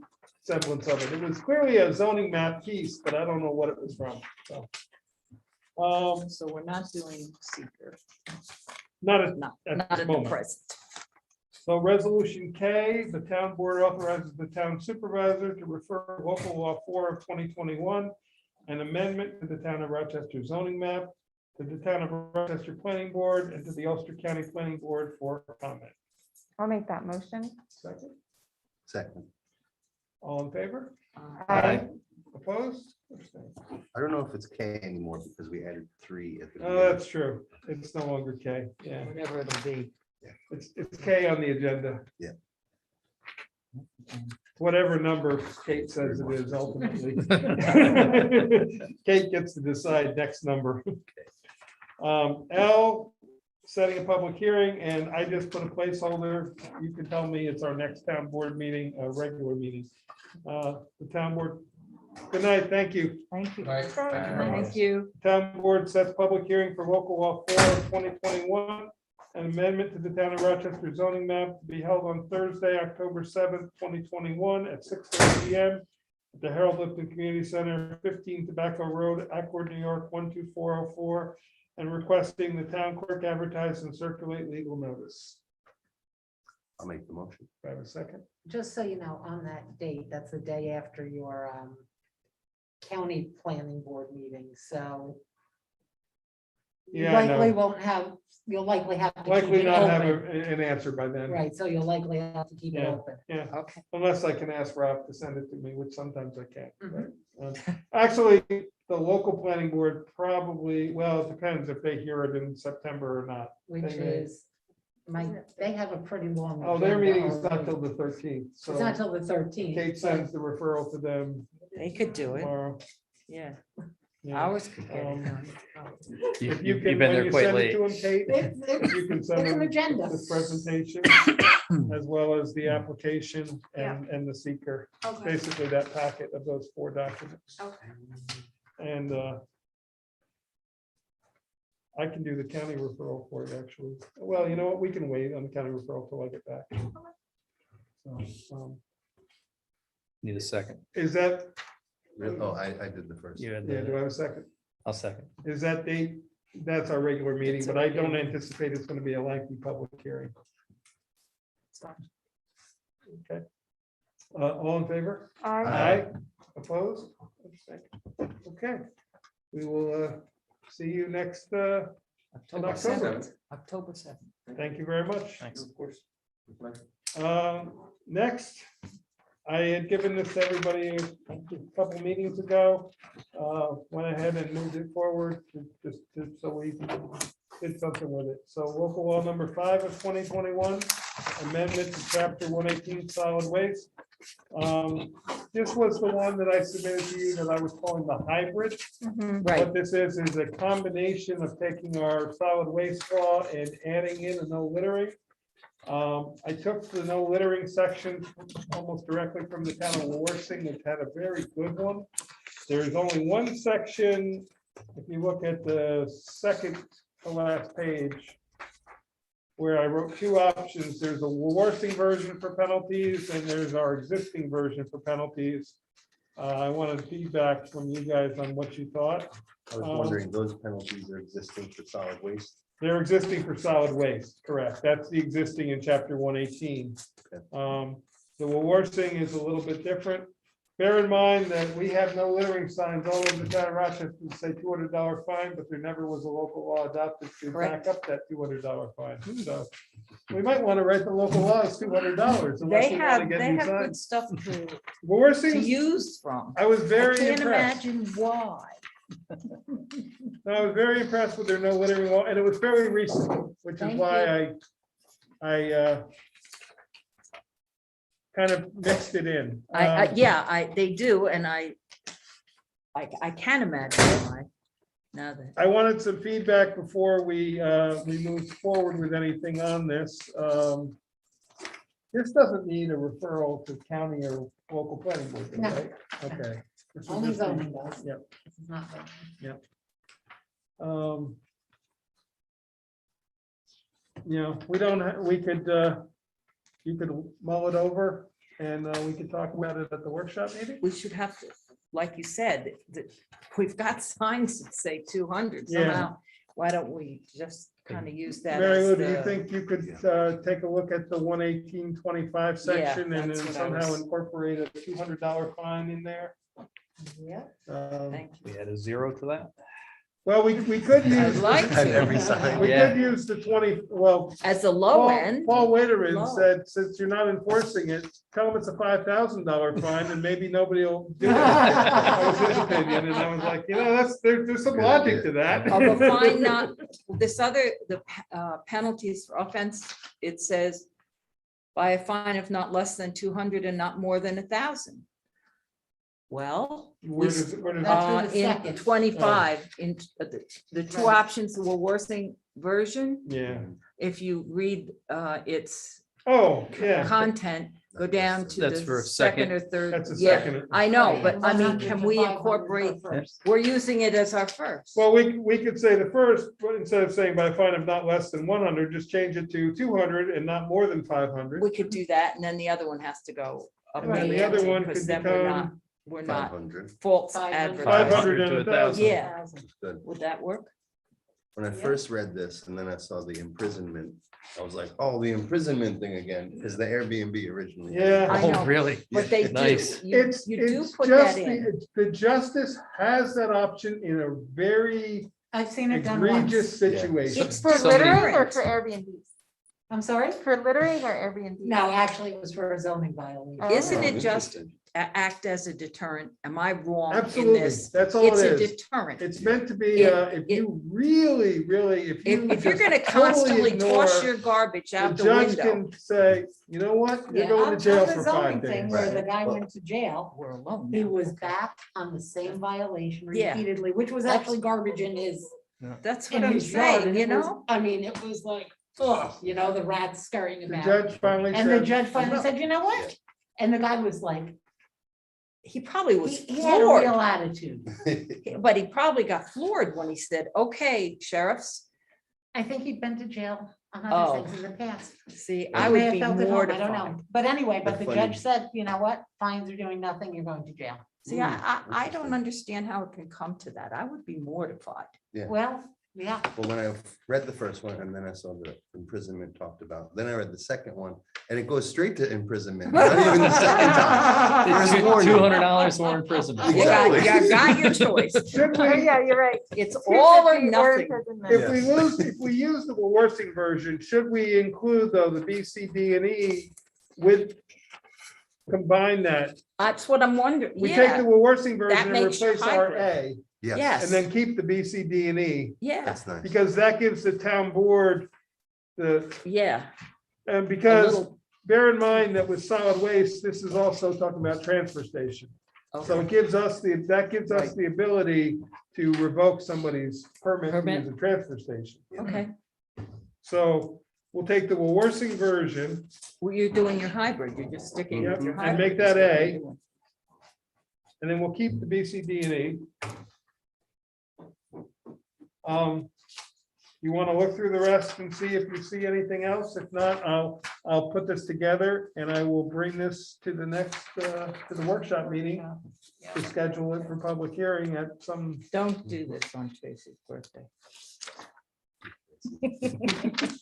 semblance of it. It was clearly a zoning map piece, but I don't know what it was from, so. So we're not doing seeker, Not at not at at this the moment. present. So resolution K, the town board authorizes the town supervisor to refer local law 4 of 2021, an amendment to the town of Rochester zoning map, to the town of Rochester planning board, and to the Ulster County Planning Board for comment. I'll make that motion. Second, All in favor? Aye. Opposed? Abstained. I don't know if it's K anymore because we added 3 at the Oh, beginning. that's true. It's no longer K. Yeah, Whatever it'll be. it's K on the agenda. Yeah. Whatever number Kate says it is ultimately. Kate gets to decide next number. L, setting a public hearing, and I just put a placeholder. You can tell me it's our next town board meeting, a regular meeting. The town board, good night, thank you. Thank you. Right, thank you very much. Thank you. Town board sets public hearing for local law 4 of 2021, an amendment to the town of Rochester zoning map to be held on Thursday, October 7th, 2021 at 6:30 p.m. at the Harold Lipton Community Center, 15 Tobacco Road, Accord, New York, 12404, and requesting the town clerk advertise and circulate legal notice. I'll make the motion. Do I have a second? Just so you know, on that date, that's the day after your county planning board meeting, so You Yeah, I likely know. won't have, you'll likely have to keep Likely it not have open. an answer by then. Right, so you'll likely have to keep it Yeah. open. Yeah, Okay. unless I can ask Rob to send it to me, which sometimes I can't. Mhm. Actually, the local planning board probably, well, it depends if they hear it in September or not. Which They may. is, they have a pretty long. Oh, their agenda meeting is not already. till the 13th, It's not so till the 13th. Kate but- sends the referral to them They could do it, tomorrow. yeah. Yeah. Ours could get it Um, done. If You've can, been when there you quite send it late. to them, Kate, It's, if you can send it's an them agenda. this presentation as well as the application and the seeker, Okay, basically that packet of those 4 documents. okay. And I can do the county referral for it, actually. Well, you know what, we can wait on the county referral till I get back. So, Need a second. is that, Oh, I did the first. You had yeah, do I the, have a second? I'll second. Is that date, that's our regular meeting, It's but a I regular don't meeting. anticipate it's gonna be a lengthy public hearing. Okay. All in favor? I, Opposed? Okay, we will see you next, in October October. 7th. October 7th. Thank you very much. Thanks. Of course. Next, I had given this to everybody a couple meetings ago. Went ahead and moved it forward so we did something with it. So local law number 5 of 2021, amendment to chapter 118 solid waste. This was the one that I submitted to you that I was calling the hybrid. What this is a combination of taking our solid waste law and adding in a no littering. I took the no littering section almost directly from the town of Warsing. It had a very good one. There's only one section, if you look at the second to last page, where I wrote 2 options. There's a Warsing version for penalties and there's our existing version for penalties. I wanted feedback from you guys on what you thought. I was wondering, those penalties are existing for solid waste. They're existing for solid waste, correct. That's the existing in chapter 118. The Warsing is a little bit different. Bear in mind that we have no littering signs all over the town of Rochester that say $200 fine, but there never was a local law adopted to back up that $200 fine. So we might want to write the local law as $200 unless They we want to have, get they new have good signs. stuff to Warsing, use from. I was I very can't impressed. imagine why. I was very impressed with their no littering law, and it was very recent, which is Thank why I kind of mixed it in. They do, and I can imagine why. Now that, I wanted some feedback before we moved forward with anything on this. This doesn't need a referral to county or local planning board, No. right? Okay. This is Only just the- zoning does. Yep. This is not zoning. We don't, we could, you could mull it over and we could talk about it at the workshop meeting. we should have to, like you said, that we've got signs that say 200 Yeah. somehow. Why don't we just kind of use that Mary as Lou, do you the, think you could take a look at the 118.25 section and then that's what I somehow was- incorporate a $200 fine in there? Yeah. thank you. We had a 0 to that. Well, we could I'd use, like At to, every sign. we Yeah. could use the 20, well, as the low Paul end. Waiterin low. said, since you're not enforcing it, tell them it's a $5,000 fine and maybe nobody will do it. That was his opinion, and I was like, there's some Good logic idea. to that. Of a fine not, this other, the penalties for offense, it says by a fine of not less than 200 and not more than 1,000. Well, Where does That's it- for the in second. 25, in the 2 Right. options were worsening version. Yeah, If you read its oh, yeah, content, go down to That's the for a second or third. that's a Yeah, second. I know, Right, but I mean, 100 can to we 500 incorporate, for first. we're using it as our first. Well, we could say the first, but instead of saying by a fine of not less than 100, just change it to 200 and not more than 500. We could do that, and then the other one has to go up. And then in the other ante, one because could then become we're not 500. false 500. advertising. 500 and 1,000. Yeah, Good. would that work? When I first read this and then I saw the imprisonment, I was like, oh, the imprisonment thing again, because the Airbnb originally. had Yeah. I Oh, know. really? But they do, Nice. It's, you do it's put that just, in. the justice has that option in a very I've seen it done once. egregious situation. It's For So many- littering or for Airbnbs? I'm sorry? For littering or Airbnb? No, actually, it was for a zoning violation. Oh. Isn't it Oh, just interesting. act as a deterrent? Am I wrong in Absolutely, this? that's all It's it a is. deterrent. It's meant to be, if you really, if you If you're just gonna totally constantly toss ignore, your garbage the out the judge window. can say, you know what, you're Yeah, going on to jail the for zoning 5 thing days. Where the Right. guy went to jail, We're alone he now. was Okay. back on the same violation Yeah. repeatedly, which was actually garbage in his, That's in what I'm his yard. saying, and you it was- know? I mean, it was like, ugh, you know, the rats scurrying The about. judge finally And the said. judge finally "No." said, you know what? And the guy was like, He probably was he had a real floored, attitude. but he probably got floored when he said, okay, sheriffs. I think he'd been to jail on Oh. other things in the past. See, He I may would have be felt at home, I don't mortified. know. But anyway, but the That's judge funny. said, you know what? Fines are doing nothing, you're going to jail. See, I don't understand how it can come to that. I would be mortified. Yeah. Well, yeah. Well, when I read the first one and then I saw the imprisonment talked about, then I read the second one and it goes straight to imprisonment. Not even the second time. First warning. $200 more imprisonment. You got, Exactly. you got your choice. Should Oh, we, yeah, you're right. It's all or 250 nothing. imprisonment. if we use the Warsing version, should we include though the B, C, D, and E with, combine that? That's what I'm wondering. We take the Yeah, Warsing version and makes your replace our hybrid. A, Yes. Yes. and then keep the B, C, D, and E, yeah, That's nice. because that gives the town board the, yeah. and because little- bear in mind that with solid waste, this is also talking about transfer station. So Okay. it gives us that gives us Right. the ability to revoke somebody's permit to Permit. use a transfer station. Okay, So we'll take the Warsing version well, you're doing your hybrid. You're just sticking Yep, with your and hybrid. make that That's what A. you're doing. and then we'll keep the B, C, D, and E. You want to look through the rest and see if you see anything else? If not, I'll put this together and I will bring this to the next, to the workshop meeting to schedule it for public hearing at some, Don't do this on Tracy's birthday.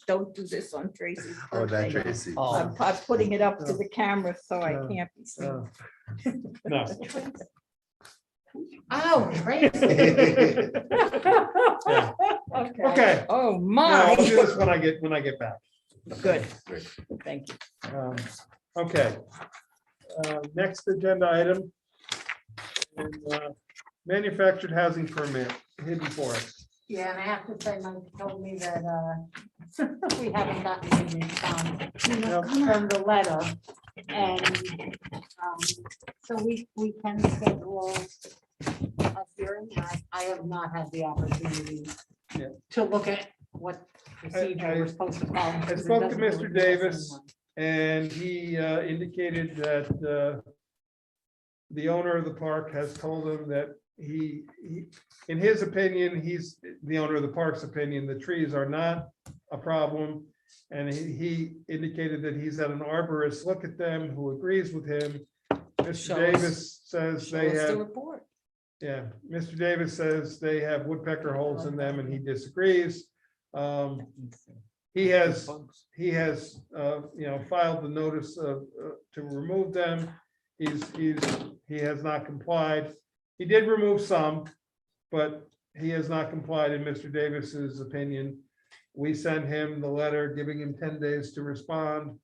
Don't do this on Tracy's Oh, that birthday. Tracy. Oh. I'm putting it up to the camera so I No. can't be seen. no. Oh, Tracy. Okay, Oh, no, my. I'll do this when I get back. Good, Great. thank you. Okay. Next agenda item. Manufactured housing permit, Hidden Forest. Yeah, and I have to say, Mike told me that, we haven't gotten any response from the letter. And, so we can schedule a hearing. I have not had the opportunity Yeah. to look at what procedure we're supposed to follow. I because it spoke to doesn't Mr. really give us Davis. anyone. And he indicated that the owner of the park has told him that he, in his opinion, he's the owner of the park's opinion, the trees are not a problem. And he indicated that he's had an arborist look at them who agrees with him. Mr. Show us- Davis says Show they us the have, report. yeah, Mr. Davis says they have woodpecker holes in them and he disagrees. He has, filed the notice of, to remove them. He has not complied. He did remove some, but he has not complied in Mr. Davis's opinion. We sent him the letter giving him 10 days to respond.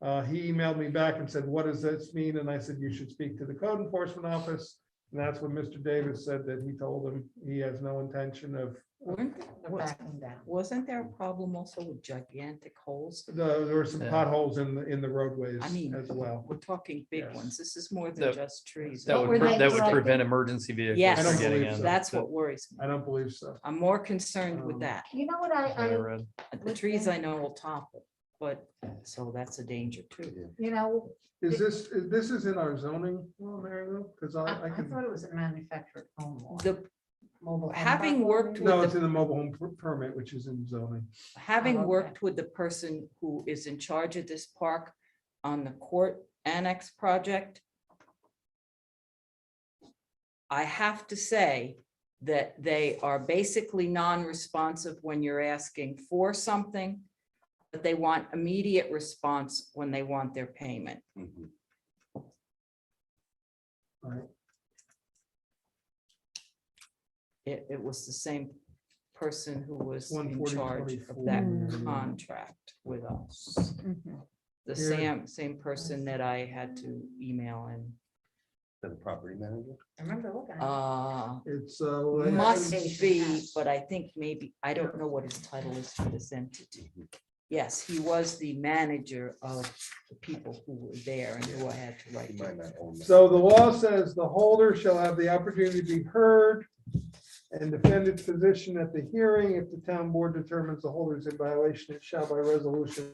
He emailed me back and said, what does this mean? And I said, you should speak to the code enforcement office. And that's what Mr. Davis said, that he told him he has no intention of, They're backing down. Wasn't there a problem also with gigantic holes? there were some Yeah. potholes in the roadways I mean, as well. we're talking big Yes. ones. This is more than That- just trees. That What would, were they that would correcting? prevent emergency vehicles Yes. from I don't getting believe in. so. That's what worries me. I don't believe so. I'm more concerned with Um, that. You know what I I, read. The trees I know will topple, but so that's a danger too. you know, This is in our zoning, Mary Lou? Because I I can, thought it was a manufactured home. law. The, Mobile home having park worked law. no, with it's the, in the mobile home permit, which is in zoning. having okay. worked with the person who is in charge of this park on the court annex project, I have to say that they are basically non-responsive when you're asking for something, but they want immediate response when they want their payment. Mhm. It was the same person who was in 140, charge of 24. that contract with us. The Here. same person that I had to email and, The property manager. I remember looking at it. It's, must be, but I think maybe, I don't know what his title is for this entity. Yes, he was the manager of the people who were there and who I had to write. You might not own that. so the law says the holder shall have the opportunity to be heard and defend its position at the hearing. If the town board determines the holder is in violation, it shall by resolution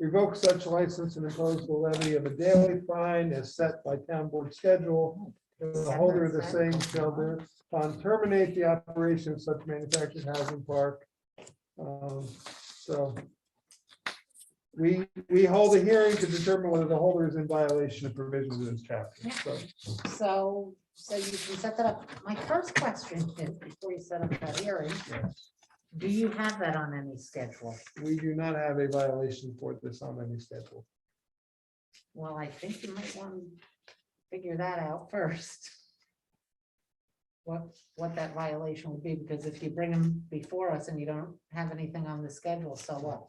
revoke such license and impose the levy of a daily fine as set by town board schedule. And the holder of the same shall terminate the operation of such manufactured housing park. So we hold a hearing to determine whether the holder is in violation of provisions of this chapter. So So you can set that up. My first question is, before you set up that hearing, do you have that on any schedule? we do not have a violation for this on any schedule. Well, I think you might want to figure that out first. What that violation would be, because if you bring them before us and you don't have anything on the schedule, so what?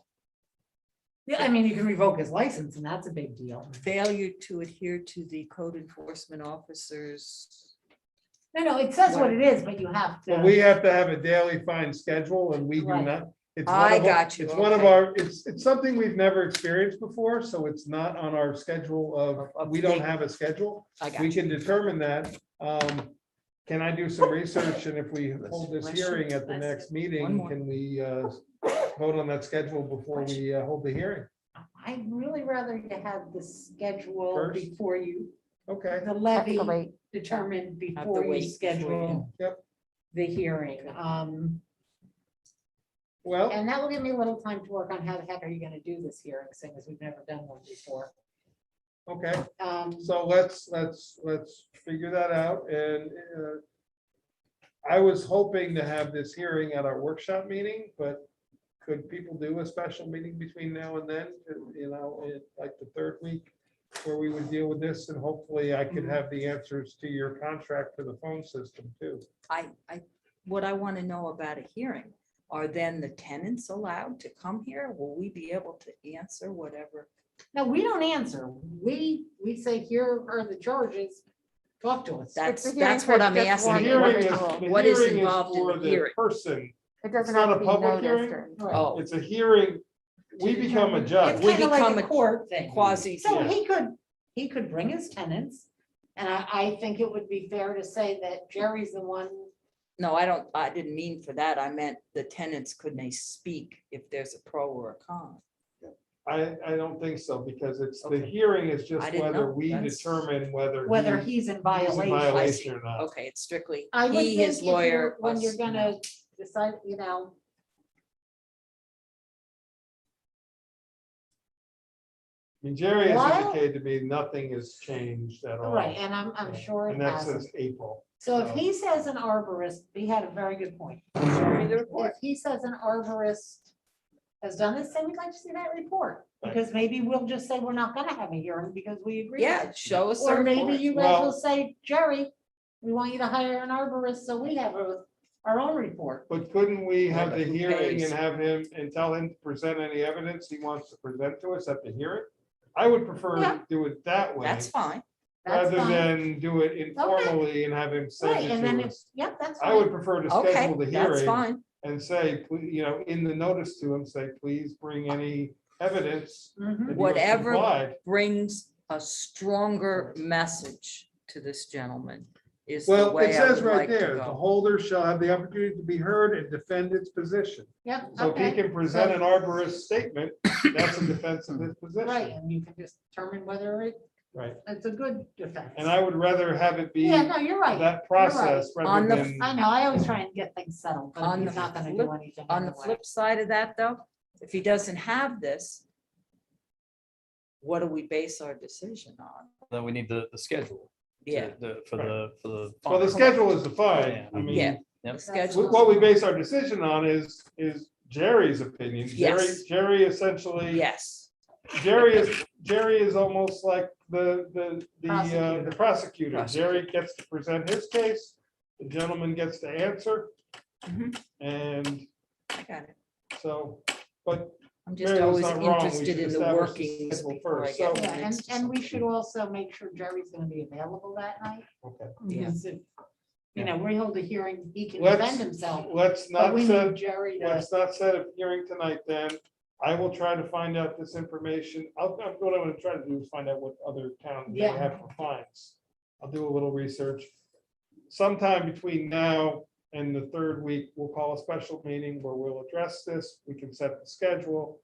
Yeah, I mean, you can revoke his license and that's a big deal. Failure to adhere to the code enforcement officers. No, it says what it is, but you have But to. we have to have a daily fine schedule and we do Right. not. It's one I of our- got you, It's one of okay. our, it's something we've never experienced before, so it's not on our schedule Of we don't the- have a schedule. I got We you. can determine that. Can I do some research, and if we hold this hearing at the next One meeting, more. can we vote on that schedule before we hold the hearing? I'd really rather you have the schedule First? before you, Okay, the levy Escalate. determined Have to before you wait before schedule Yep. the hearing. well, And that will give me a little time to work on how the heck are you gonna do this hearing, seeing as we've never done one before. okay, Um, so let's figure that out, and I was hoping to have this hearing at our workshop meeting, but could people do a special meeting between now and then, like the third week, where we would deal with this, and hopefully I could have the answers to your contract for the phone system too. What I want to know about a hearing, are then the tenants allowed to come here? Will we be able to answer whatever? No, we don't answer. We say, here are the charges. Talk to us. That's the hearing what for I'm just The asking. one hearing is, individual. the What is hearing is involved in for the the hearing? person. It doesn't not have a to be public noticed hearing? or. Oh, It's a hearing, we become a judge. It's We kind of like become a a court thing. quasi. So he could bring his tenants. And I think it would be fair to say that Jerry's the one. No, I didn't mean for that. I meant the tenants, couldn't they speak if there's a pro or a con? I don't think so, because it's, the Okay. hearing is I just didn't whether know. we That's- determine whether. Whether he- he's in he's in violation. violation or not. Okay, it's strictly I would he, think his if you're- lawyer. when us, you're gonna no. decide, I mean, Jerry has Well- indicated to me nothing has changed at all. right, and I'm sure And it that hasn't. says April. So if he says an arborist, he had a very good point. If he says an arborist has done this, then we'd like to see that report. Because maybe we'll just say we're not gonna have a hearing because we agree. with Yeah, it. show us. the Or maybe report. you guys Well- will say, Jerry, we want you to hire an arborist, so we have our own report. But couldn't we have the Who hearing pays? and have him, and tell him to present any evidence he wants to present to us at the hearing? I would prefer Yeah. to do it that way, That's fine. That's rather fine. than do it informally and have him Right, send and it then to if, us. yep, that's I would fine. prefer to Okay, schedule the that's hearing fine. and say, in the notice to him, say, please bring any evidence. Mhm. that you have Whatever complied." brings a stronger message to this gentleman is the Well, it way I says would right like to there, the go. holder shall have the opportunity to be heard and defend its position. Yep, So if he okay. can present So- an arborist statement, that's a defense of his Right, position. and you can just determine whether Right. it's a good defense. And I would rather have it be Yeah, no, you're right. that process On rather the- than, I know, I always try and get things settled, but On he's the not gonna flip- do anything. On the anyway. flip side of that, though, if he doesn't have this, what do we base our decision on? Then we need the schedule. Yeah. For the. well, the schedule is defined. I Yeah. mean, Yeah. Yep. The schedule. what we base our decision on is Jerry's opinion. Yes. Jerry essentially, Yes, Jerry is almost like the Prosecutor. prosecutor. Prosecutor. Jerry gets to present his case, the gentleman gets to answer. Mhm. And I got it. So, but I'm just Mary Lou's always not wrong. We interested should in the establish the workings schedule before I first. get So- Yeah, mixed. and we should also make sure Jerry's gonna be available that night. okay. Yeah. Because if, you know, we hold a hearing, he can Let's- defend himself, Let's but not we set, need Jerry to, let's not set a hearing tonight then. I will try to find out this information. What I'm gonna try to do is find out what other towns may Yeah. have for fines. I'll do a little research. Sometime between now and the third week, we'll call a special meeting where we'll address this. We can set the schedule.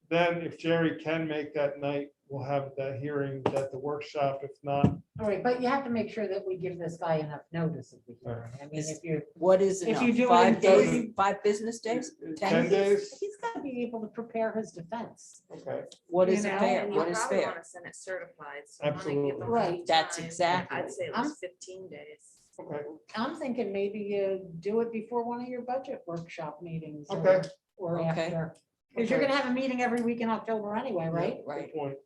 Then if Jerry can make that night, we'll have that hearing at the workshop. If not, all right, but you have to make sure that we give this guy enough notice of the hearing. I mean, if you, What is If enough? you do it in 5 days, three- 5 business days? 10 days, he's gotta be able to prepare his defense. okay. What You is know, fair? and What is fair? to send it certified. so you wanna give Absolutely. them Right. That's exactly. I'd say at I'm- least 15 days. Okay, I'm thinking maybe you do it before one of your budget workshop meetings. or- okay, Or Okay. after, because you're Okay. gonna have a meeting every week in October anyway, right? Right. good point.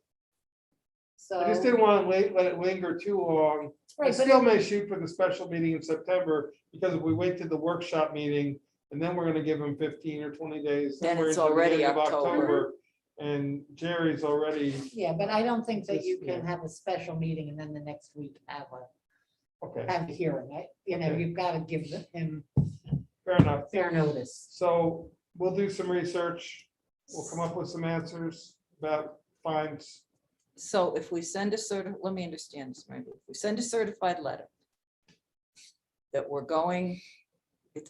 So. I just didn't want to let it linger too long. I Right, but still may shoot for the special meeting in September, because if we wait to the workshop meeting, and then we're gonna give them 15 or 20 days. Then we're it's into the already end of October. And Jerry's already, Yeah, but I don't think that you Just, yeah. can have a special meeting and then the next week have okay, a hearing. You know, Okay. you've got to give him fair enough. fair notice. So we'll do some research. We'll come up with some answers about fines. So if we send let me understand this, Mary Lou. If we send a certified letter that we're going,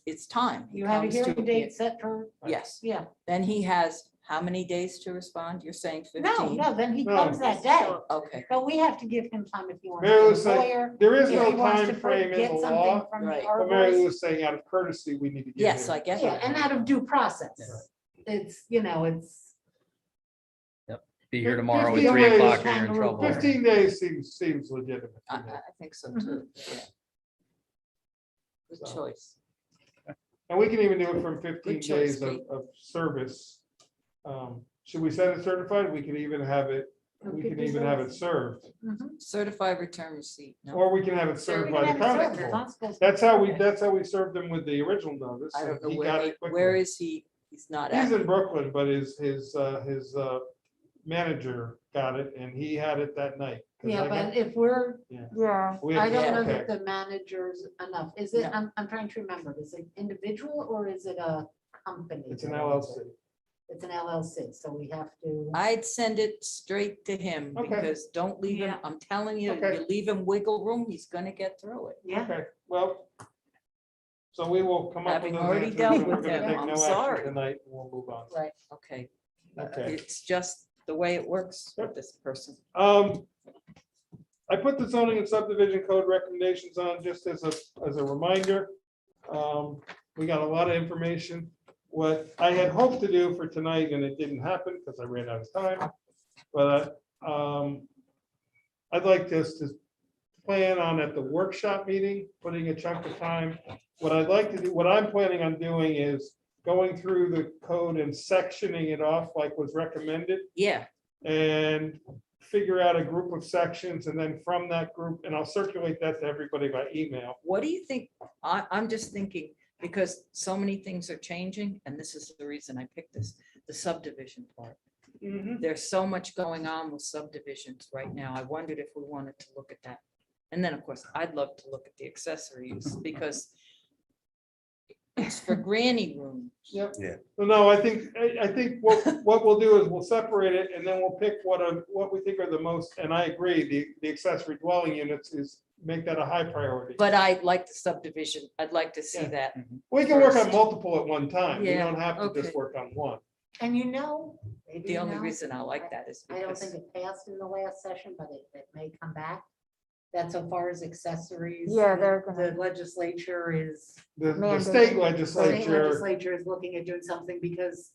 it's time. He You have a comes to hearing appear. date set for, Yes, yeah. then he has how many days to respond? You're saying 15? No, then he No. comes that day. Okay, But we have to give him time if he wants Mary to Lou's get a saying, lawyer. there is If no he wants to time frame in get the something law, from the Right. but Mary Lou arborist. was saying out of courtesy, we need to give yes, him. I get Yeah, that. and out of due process. It's, you know, it's. Be here tomorrow at 15 3 days, o'clock, or you're in kangaroo trouble. court. 15 days seems legitimate. to I me. I think so too, yeah. Good So. choice. And we can even do it from 15 Good choice, days of, Kate. of service. Should we send it certified? We could even have it, We we could can do even have it both. served, Mhm. Certified return receipt, no? or we can have it We served can by the have it served. constable. The constable's gonna That's how we, serve it. that's how we served him with the original notice. I don't know He where, got he- it quickly. where is he? He's not He's at. in Brooklyn, but his manager got it and he had it that night. 'Cause Yeah, I got- but if we're, Yeah, we I had- don't know okay. that the manager's enough. Is it, No. I'm trying to remember, is it individual or is it a company? It's an that owns LLC. it? It's an LLC, so we have to. I'd send it straight to him Okay. because don't leave him, Yeah. I'm telling you, Okay. you leave him wiggle room, he's gonna get through it. Yeah, Okay, well, so we will come up with Having those already answers, dealt and we're with gonna him, take I'm no sorry. action tonight, and we'll move on. right. Okay. Okay. It's just the way it works with this person. I put the zoning and subdivision code recommendations on just as a reminder. We got a lot of information. What I had hoped to do for tonight, and it didn't happen because I ran out of time, but I'd like us to plan on at the workshop meeting, putting a chunk of time. What I'd like to do, what I'm planning on doing is going through the code and sectioning it off like was recommended, Yeah, and figure out a group of sections, and then from that group, and I'll circulate that to everybody by email. what do you think? I'm just thinking, because so many things are changing, and this is the reason I picked this, the subdivision part. There's so much going on with subdivisions right now. I wondered if we wanted to look at that. And then, of course, I'd love to look at the accessory use because it's for granny room. Well, no, I think what we'll do is we'll separate it, and then we'll pick what we think are the most, and I agree, the accessory dwelling units is, make that a high priority. But I like the subdivision. I'd like to see Yeah. that. We can work on first. multiple at one time. We Yeah, don't have to just okay. work on one. And you know, maybe The you only know, reason I like that is I don't because, think it passed in the last session, but it may come back. That so far as accessories. Yeah, they're The gonna- legislature is, The Mandated. state state legislature, legislature is looking at doing something because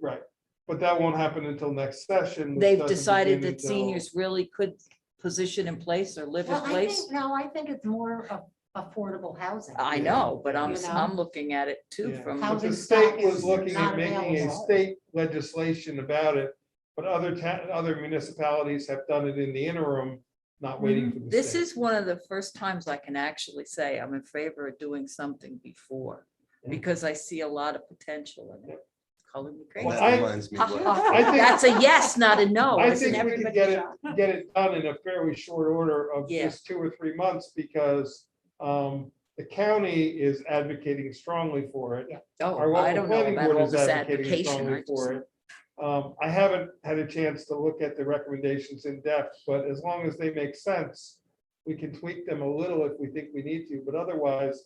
right, but that won't happen until next session. which they've doesn't decided begin that until- seniors really could position in place or live in Well, I place. think, no, I think it's more of affordable housing. I know, but You know? I'm looking at it too Yeah. from. But Housing the state stock was is looking at not making a available. state legislation about it, but other municipalities have done it in the interim, not waiting for the This state. is one of the first times I can actually say I'm in favor of doing something before. because I see a lot of potential in it. It's calling me And crazy. that reminds me, what- I think, That's a yes, not a no. I It's in think we could everybody's get it done in a fairly short order of Yeah. just 2 or 3 months because the county is advocating strongly for it. Our Oh, I local don't know planning about board all is this advocating advocation. strongly I for just- it. I haven't had a chance to look at the recommendations in depth, but as long as they make sense, we can tweak them a little if we think we need to, but otherwise,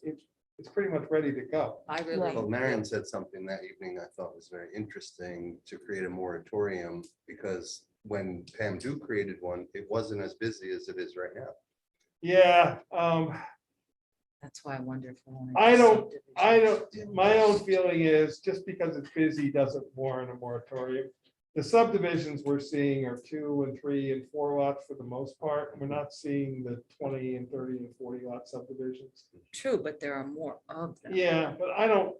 it's pretty much ready to go. I really. Well, Marion said something that evening I thought was very interesting, to create a moratorium, because when Pam Du created one, it wasn't as busy as it is right now. Yeah, That's why I wonder if. we wanna do I don't, subdivisions. my own feeling is just because it's busy doesn't warrant a moratorium. The subdivisions we're seeing are 2 and 3 and 4 lots for the most part. We're not seeing the 20 and 30 and 40 lot subdivisions. True, but there are more of them. Yeah, but I don't,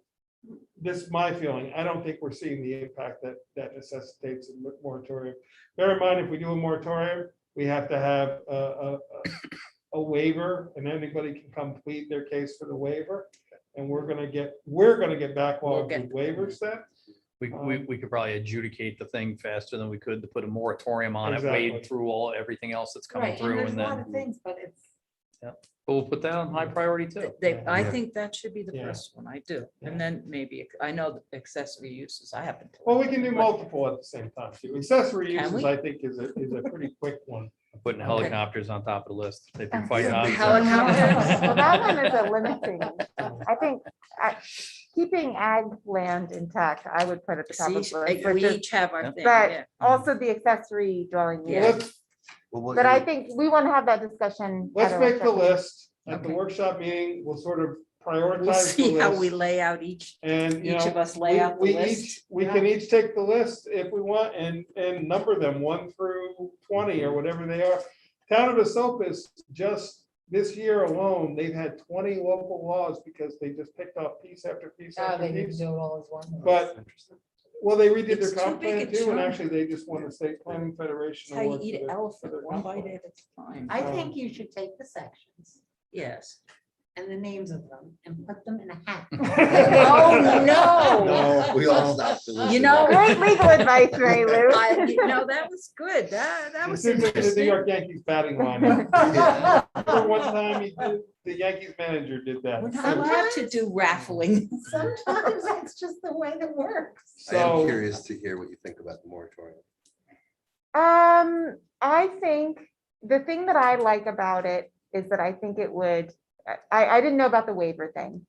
this is my feeling. I don't think we're seeing the impact that necessitates a moratorium. Bear in mind, if we do a moratorium, we have to have a waiver, and anybody can come plead their case for the waiver. And we're gonna get backlogged get with waivers then. We could probably adjudicate the thing faster than we could to put a moratorium on it, Exactly. wade through everything else that's coming Right, and through, there's and a lot then of things, but it's, but we'll put that on high priority too. I Yeah. think that should be the Yeah. first one. I do. And then maybe, I know the accessory uses, I haven't. Well, we can do multiple at the same time too. Accessory Can uses, we? I think, is a pretty quick one. Putting Okay. helicopters on top of the list. They've been fighting. Well, Helicopters. that one is a limiting. I think keeping ag land intact, I would put at the top of the See, list. we which is- each have our thing, But yeah. also the accessory dwelling Yeah. unit. Let's, Well, what But I you- think we want to have that discussion. at let's a make the workshop meeting. list. At the Okay. workshop meeting, we'll sort of We'll prioritize the see how we list. lay out each, And, you each of know, us lay out the we list. each, we can each take the list if we want and number them 1 through 20 or whatever they are. Town of Esopus, just this year alone, they've had 20 local laws because they just picked off piece after piece oh, after they didn't piece. do it all as one. But, Interesting. well, they redid It's their too comp big plan a too, and chunk. actually they just won the State Planning Federation How you award. eat for an their- for elephant, their one comp bite plan. at a time. I think you should take the sections Yes. and the names of them and put them in a hat. Oh, no. No, we all stopped. to You listen. know- Great legal advice, Ray Lou. No, that was good. That was It's in the New interesting. York Yankees batting lineup. Remember one time the Yankees manager did that. We're not allowed to do raffling. Sometimes that's just the way it works. I am So, curious to hear what you think about the moratorium. I think the thing that I like about it is that I think it would, I didn't know about the waiver thing,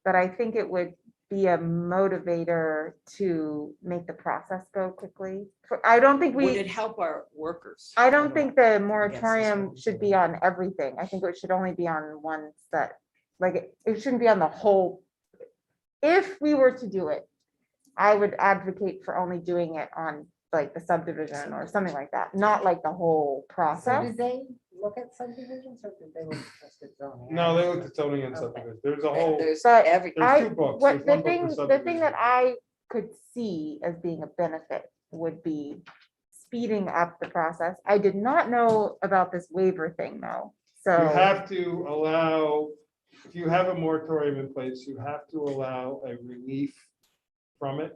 but I think it would be a motivator to make the process go quickly. I don't think Would it we, help our workers? I don't at think all? the moratorium should be on everything. I think it should only be on one set. Like, it shouldn't be on the whole. If we were to do it, I would advocate for only doing it on like the subdivision or something like that, not like the whole So process. did they look at subdivisions or did they look just at zoning? no, they looked at zoning and Okay. subdivision. There's a whole, There's But every, there's I, 2 books. what, There's the one book for thing that subdivision. I could see as being a benefit would be speeding up the process. I did not know about this waiver thing though, You so. have to allow, if you have a moratorium in place, you have to allow a relief from it.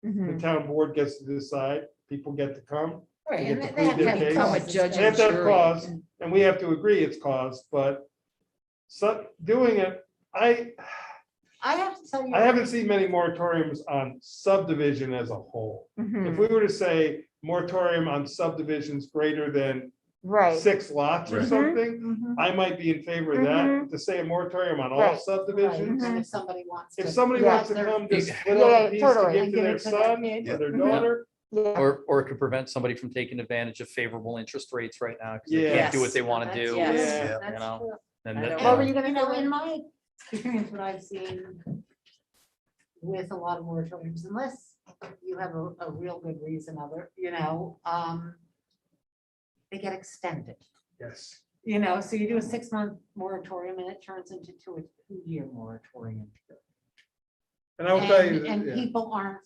The Mhm. town board gets to decide, people get to come. Right, They and get to they have plead to their have case. Become a causes, judge They don't have to have jury. cause, and we have to agree it's cause, but doing it, I have to tell you. I haven't seen many moratoriums on subdivision as a whole. Mhm. If we were to say moratorium on subdivisions greater than Right. 6 lots or Right. something, Mhm. I might be in favor of that. To say a moratorium on all Right. Right, subdivisions, and if somebody wants to. if somebody Yeah. wants to come to split Yeah, up yeah, a piece to totally. give And to give their it to their son kid. or their Mhm. daughter, Yeah. Or it could prevent somebody from taking advantage of favorable interest rates right now, because they Yeah. can't do what they Yes. want to That's- do. Yes. Yeah. That's You know, true. And I that- don't What were And, you gonna you know, say, in Lynn? my experience, what I've seen with a lot of moratoriums, unless you have a real good reason of it, they get extended. yes. So you do a 6-month moratorium and it turns into a 2-year moratorium. And I will tell you, And yeah. people aren't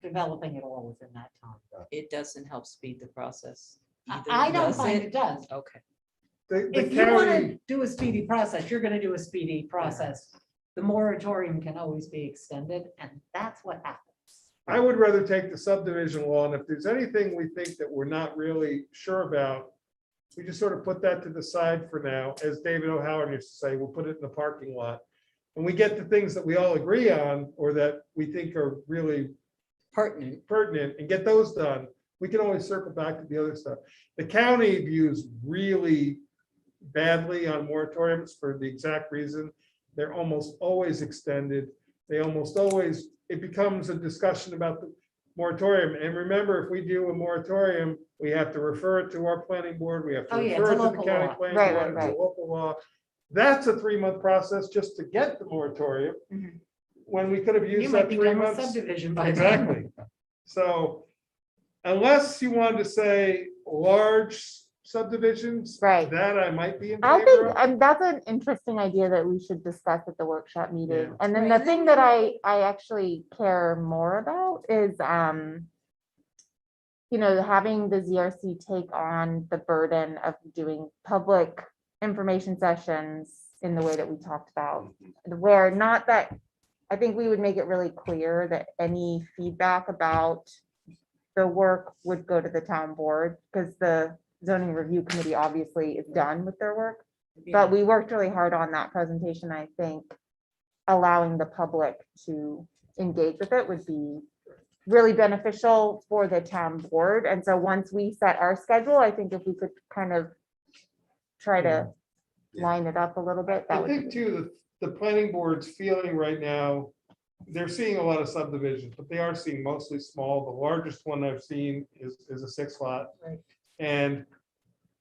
developing it all within that time. It doesn't help speed the process. I either, I don't does find it? it does. Okay. The If you want county, to do a speedy process, you're going to do a speedy process. the moratorium can always be extended, and that's what happens. I would rather take the subdivision law, and if there's anything we think that we're not really sure about, we just sort of put that to the side for now. As David O'Halloran used to say, we'll put it in the parking lot. When we get the things that we all agree on, or that we think are really pertinent and get those done, we can always circle back to the other stuff. The county views really badly on moratoriums for the exact reason. They're almost always extended. They almost always, it becomes a discussion about the moratorium. And remember, if we do a moratorium, we have to refer it to our planning board. We have to Oh, yeah, it's refer a it to the local county law. planning Right, board. right, It's a local law. That's a 3-month process just to get the moratorium. Mhm. When we could have You used might that be 3 done with months. subdivision by then. Exactly. So unless you wanted to say large subdivisions. Right. That I might be in I favor think, of. and that's an interesting idea that we should discuss at the workshop meeting. Yeah. And then Right, the and thing then that I actually care more about is, having the ZRC take on the burden of doing public information sessions in the way that we talked about, where not that, I think we would make it really clear that any feedback about the work would go to the town board, because the zoning review committee obviously is done with their work. But we worked really hard on that presentation. I think allowing the public to engage with it would be really beneficial for the town board. And so once we set our schedule, I think if we could kind of try to Yeah. line it up a little bit, that I would think be. too, the planning board's feeling right now, they're seeing a lot of subdivisions, but they are seeing mostly small. The largest one I've seen is a 6-lot. Right. And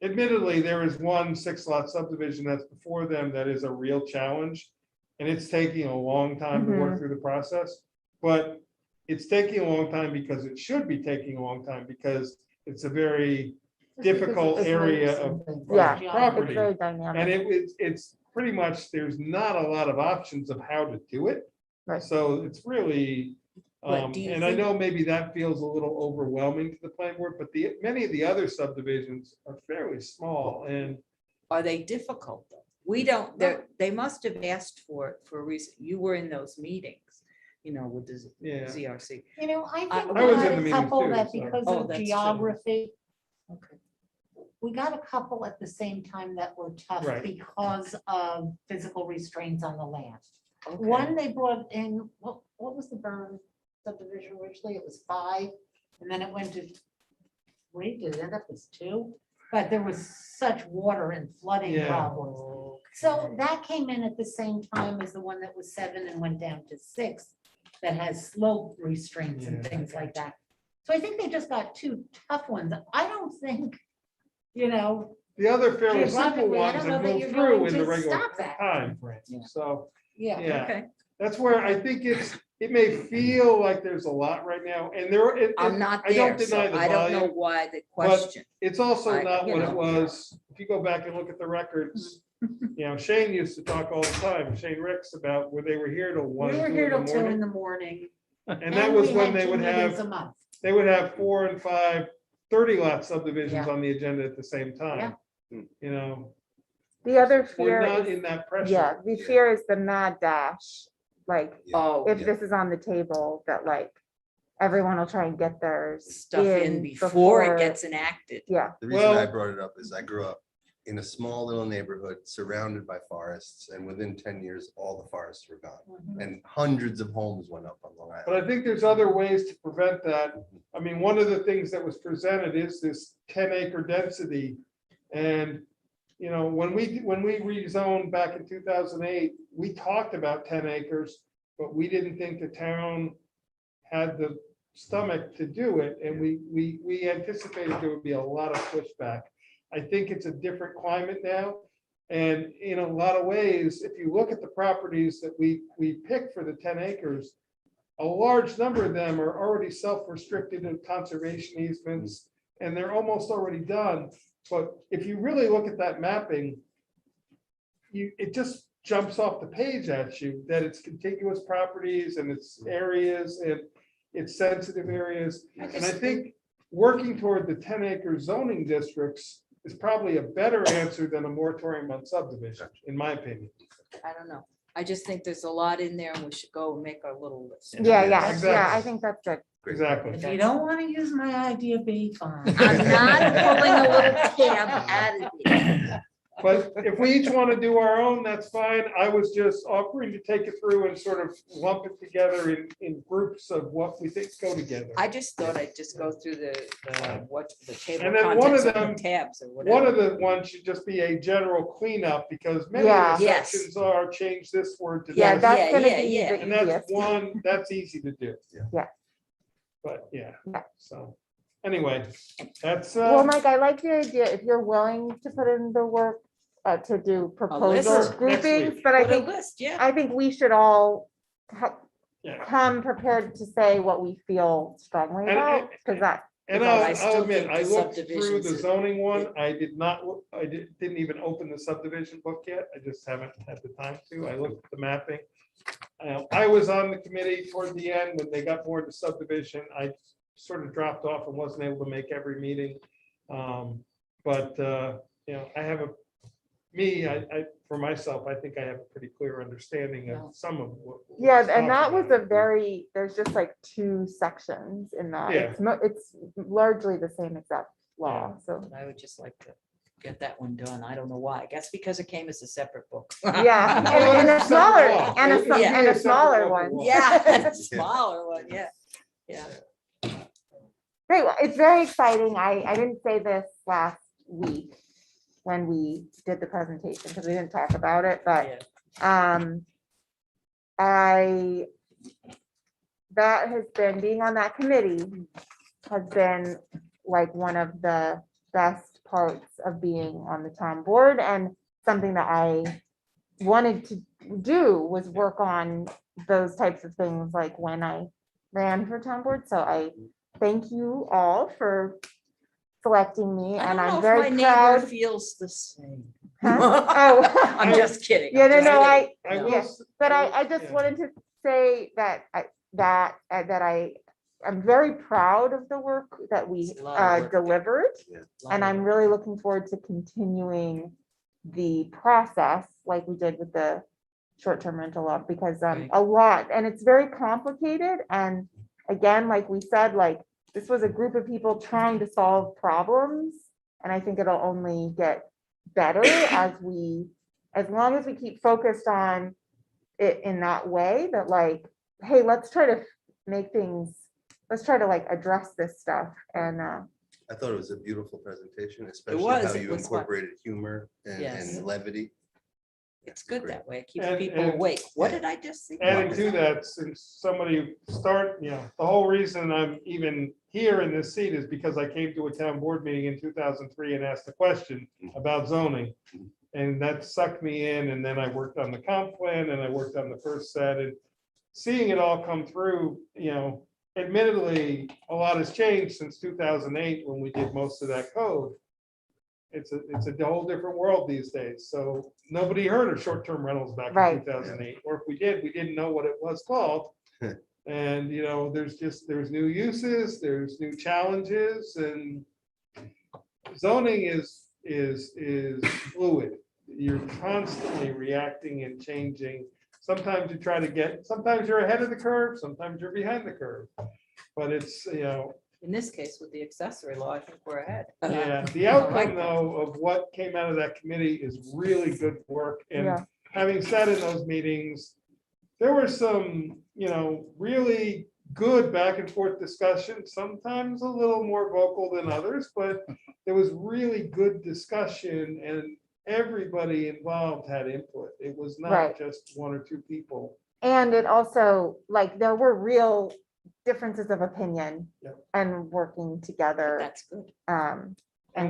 admittedly, there is one 6-lot subdivision that's before them that is a real challenge. And it's taking a long time to work through the process, but it's taking a long time because it should be taking a long time, because it's a very difficult area of Yeah, it's property. very And dynamic. it's pretty much, there's not a lot of options of how to do it. Right. So it's really, But do you and I think- know maybe that feels a little overwhelming to the planning board, but many of the other subdivisions are fairly small and. Are they difficult though? We don't, they must have asked for it for a reason. You were in those meetings, with the Yeah. ZRC. I think I we was had in the a meetings couple too, that so. because Oh, of that's true. geography, Okay. we got a couple at the same time that were tough Right. because of physical restraints on the land. Okay. One, they brought in, what was the Berm subdivision originally? It was 5, and then it went to 3, did it end up as 2? But there was such water and flooding Yeah. problems. So that came in at the same time as the one that was 7 and went down to 6, that has slope restraints and Yeah. things like that. So I think they just got 2 tough ones. I don't think, The other fairly simple geographically, I ones don't know have that moved you're through going in the to regular stop that. time. Yeah. So, yeah. yeah, Okay, that's where I think it may feel like there's a lot right now, and I'm not I don't there, so deny the I don't know volume, why the question. it's also I- not you what it know. was. If you go back and look at the records, Shane used to talk all the time, Shane Ricks, about where they were here till 1, We 2 were in here the till 2 in morning. the morning. And that was we when had they 2 would meetings have, a month. 4 and 5 30-lot subdivisions Yeah. on the agenda at the same time. The other We're fear not is, in that pressure. yeah, the fear is the mad dash. Like, Oh, if Yeah. this is on the table, that like, everyone will try and get theirs stuff in before it gets enacted. Yeah, The reason I Well- brought it up is I grew up in a small little neighborhood surrounded by forests, and within 10 years, all the forests were gone. And hundreds of homes went up on Long But Island. I think there's other ways to prevent that. I mean, one of the things that was presented is this 10-acre density. And, when we rezoned back in 2008, we talked about 10 acres, but we didn't think the town had the stomach to do it. And we anticipated there would be a lot of pushback. I think it's a different climate now. And in a lot of ways, if you look at the properties that we picked for the 10 acres, a large number of them are already self-restricted in conservation easements, and they're almost already done. But if you really look at that mapping, it just jumps off the page at you that it's contiguous properties and it's areas and it's sensitive areas. And I think working toward the 10-acre zoning districts is probably a better answer than a moratorium on subdivision, in my opinion. I don't know. I just think there's a lot in there and we should go and make our little list. Yeah, Exactly. I think that's good. Exactly. If you don't want to use my idea, be fine. I'm not pulling a little tab out of it. But if we each want to do our own, that's fine. I was just offering to take it through and sort of lump it together in groups of what we think go together. I just thought I'd just go through what the table And of then one of contents of the them- tabs or One whatever. of the ones should just be a general cleanup because many Yeah. of the Yes. sections are change this word to Yeah, this. that's gonna yeah, be yeah. the And that's easiest. one, that's easy to do. Yeah. But yeah, Yeah. so anyway, that's, Well, Mike, I like the idea, if you're willing to put in the work to do proposal list? groupings, Next but I Put a think, list, yeah. I think we should all yeah. come prepared to say what we feel strongly And- about, because that, And Because I I'll still admit, think I the looked through subdivisions the is- zoning one. I did not, didn't even open the subdivision book yet. I just haven't had the time to. I looked at the mapping. I was on the committee toward the end when they got more into subdivision. I sort of dropped off and wasn't able to make every meeting. But you know, I have for myself, I think I have a pretty clear understanding Yeah. of some of what. yeah, was and that talked was about. a very, there's just like 2 sections in that. Yeah. It's largely the same exact law, so. I would just like to get that one done. I don't know why. I guess because it came as a separate book. Yeah, Well, and a it's a smaller, separate law. and It would be and a a separate smaller local one. law. Yeah, a smaller one, yeah. Yeah. Great, well, it's very exciting. I didn't say this last week when we did the presentation, because we didn't talk about it, but that has been, being on that committee has been like one of the best parts of being on the town board, and something that I wanted to do was work on those types of things, like when I ran for town board. So I thank you all for selecting me, I and don't know I'm if very my neighbor proud. feels the same. Huh? Oh. I'm just kidding. Yeah, I'm no, just no, kidding. I No. will Yes, s- but will- I just yeah. wanted to say that I'm very proud of the work that we It's a lot of work. delivered. Lot And of I'm work. really looking forward to continuing the process like we did with the short-term rental law, because Right. a lot, and it's very complicated. And again, like we said, like this was a group of people trying to solve problems. And I think it'll only get better as long as we keep focused on it in that way, that like, hey, let's try to like address this stuff. And I thought it was a beautiful presentation, especially was, how it you was fun. incorporated humor Yes. and levity. It's good that way. It keeps And- people and- awake. What did I just see? Adding to that, since somebody the whole reason I'm even here in this seat is because I came to a town board meeting in 2003 and asked a question about zoning. And that sucked me in, and then I worked on the comp plan, and I worked on the first set, and seeing it all come through, admittedly, a lot has changed since 2008 when we did most of that code. It's a whole different world these days. So nobody heard of short-term rentals back in Right. 2008, or if we did, we didn't know what it was called. And, there's new uses, there's new challenges, and zoning is fluid. You're constantly reacting and changing. Sometimes sometimes you're ahead of the curve, sometimes you're behind the curve. But it's, In this case, with the accessory law, I think we're ahead. yeah, the I like outcome that. though of what came out of that committee is really good work. And Yeah. having sat in those meetings, there were some, really good back and forth discussion, sometimes a little more vocal than others, but there was really good discussion, and everybody involved had input. It was not Right. just 1 or 2 people. And it also, like, there were real differences of opinion Yep. and working together. That's good. And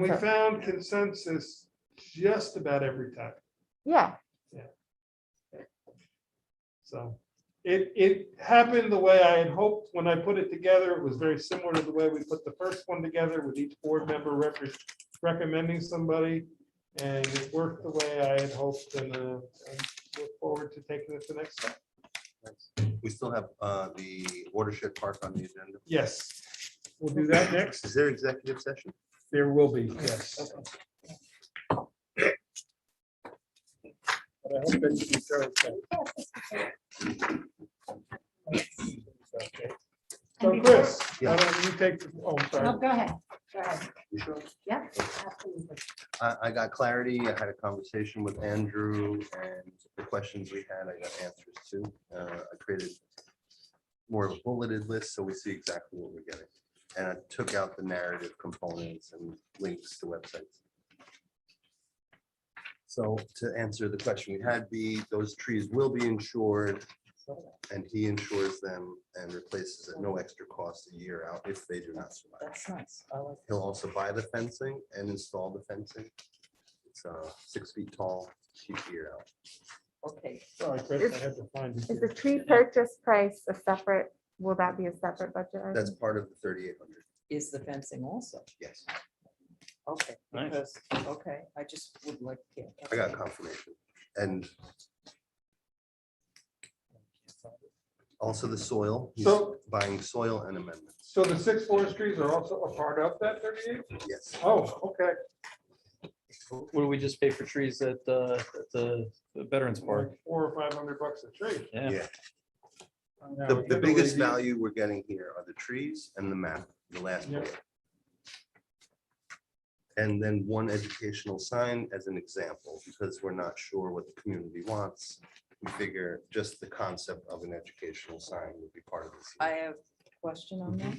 we so- found consensus just about every time. Yeah, So it happened the way I had hoped when I put it together. It was very similar to the way we put the first one together, with each board member recommending somebody. And it worked the way I had hoped, and look forward to taking it to the next step. We still have the watershed park on the agenda. Yes, we'll do that next. Is there executive session? There will be, yes. But I hope that you can So And Chris, Yeah. why don't you take, oh, I'm No, sorry. go ahead. Go ahead. You sure? Yeah, absolutely. I got clarity. I had a conversation with Andrew and the questions we had, I got answers to. I created more of a bulleted list so we see exactly what we're getting. And I took out the narrative components and links to websites. So to answer the question we had, those trees will be insured and he insures them and replaces at no extra cost a year out if they do not survive. That's nice. I like He'll also buy the fencing and install the fencing. It's 6 feet tall, keep the year out. Okay, Sorry, Chris, I had to find it. Is the here. tree purchase price a separate, will that be a separate budget? item? That's part of the 3,800. is the fencing also? Yes, Okay, Nice. because, okay, I just would like to. I got confirmation. And also the soil, he's So- buying soil and amendments. So the 6 forestries are also a part of that 38? Yes. Oh, okay. What do we just pay for trees at the Veterans Park? Like $400 or $500 a tree. Yeah. Yeah, Now, the literally biggest these- value we're getting here are the trees and the map, the last Yep. bullet. And then one educational sign as an example, because we're not sure what the community wants. We figure just the concept of an educational sign would be part of this. I have a question on that.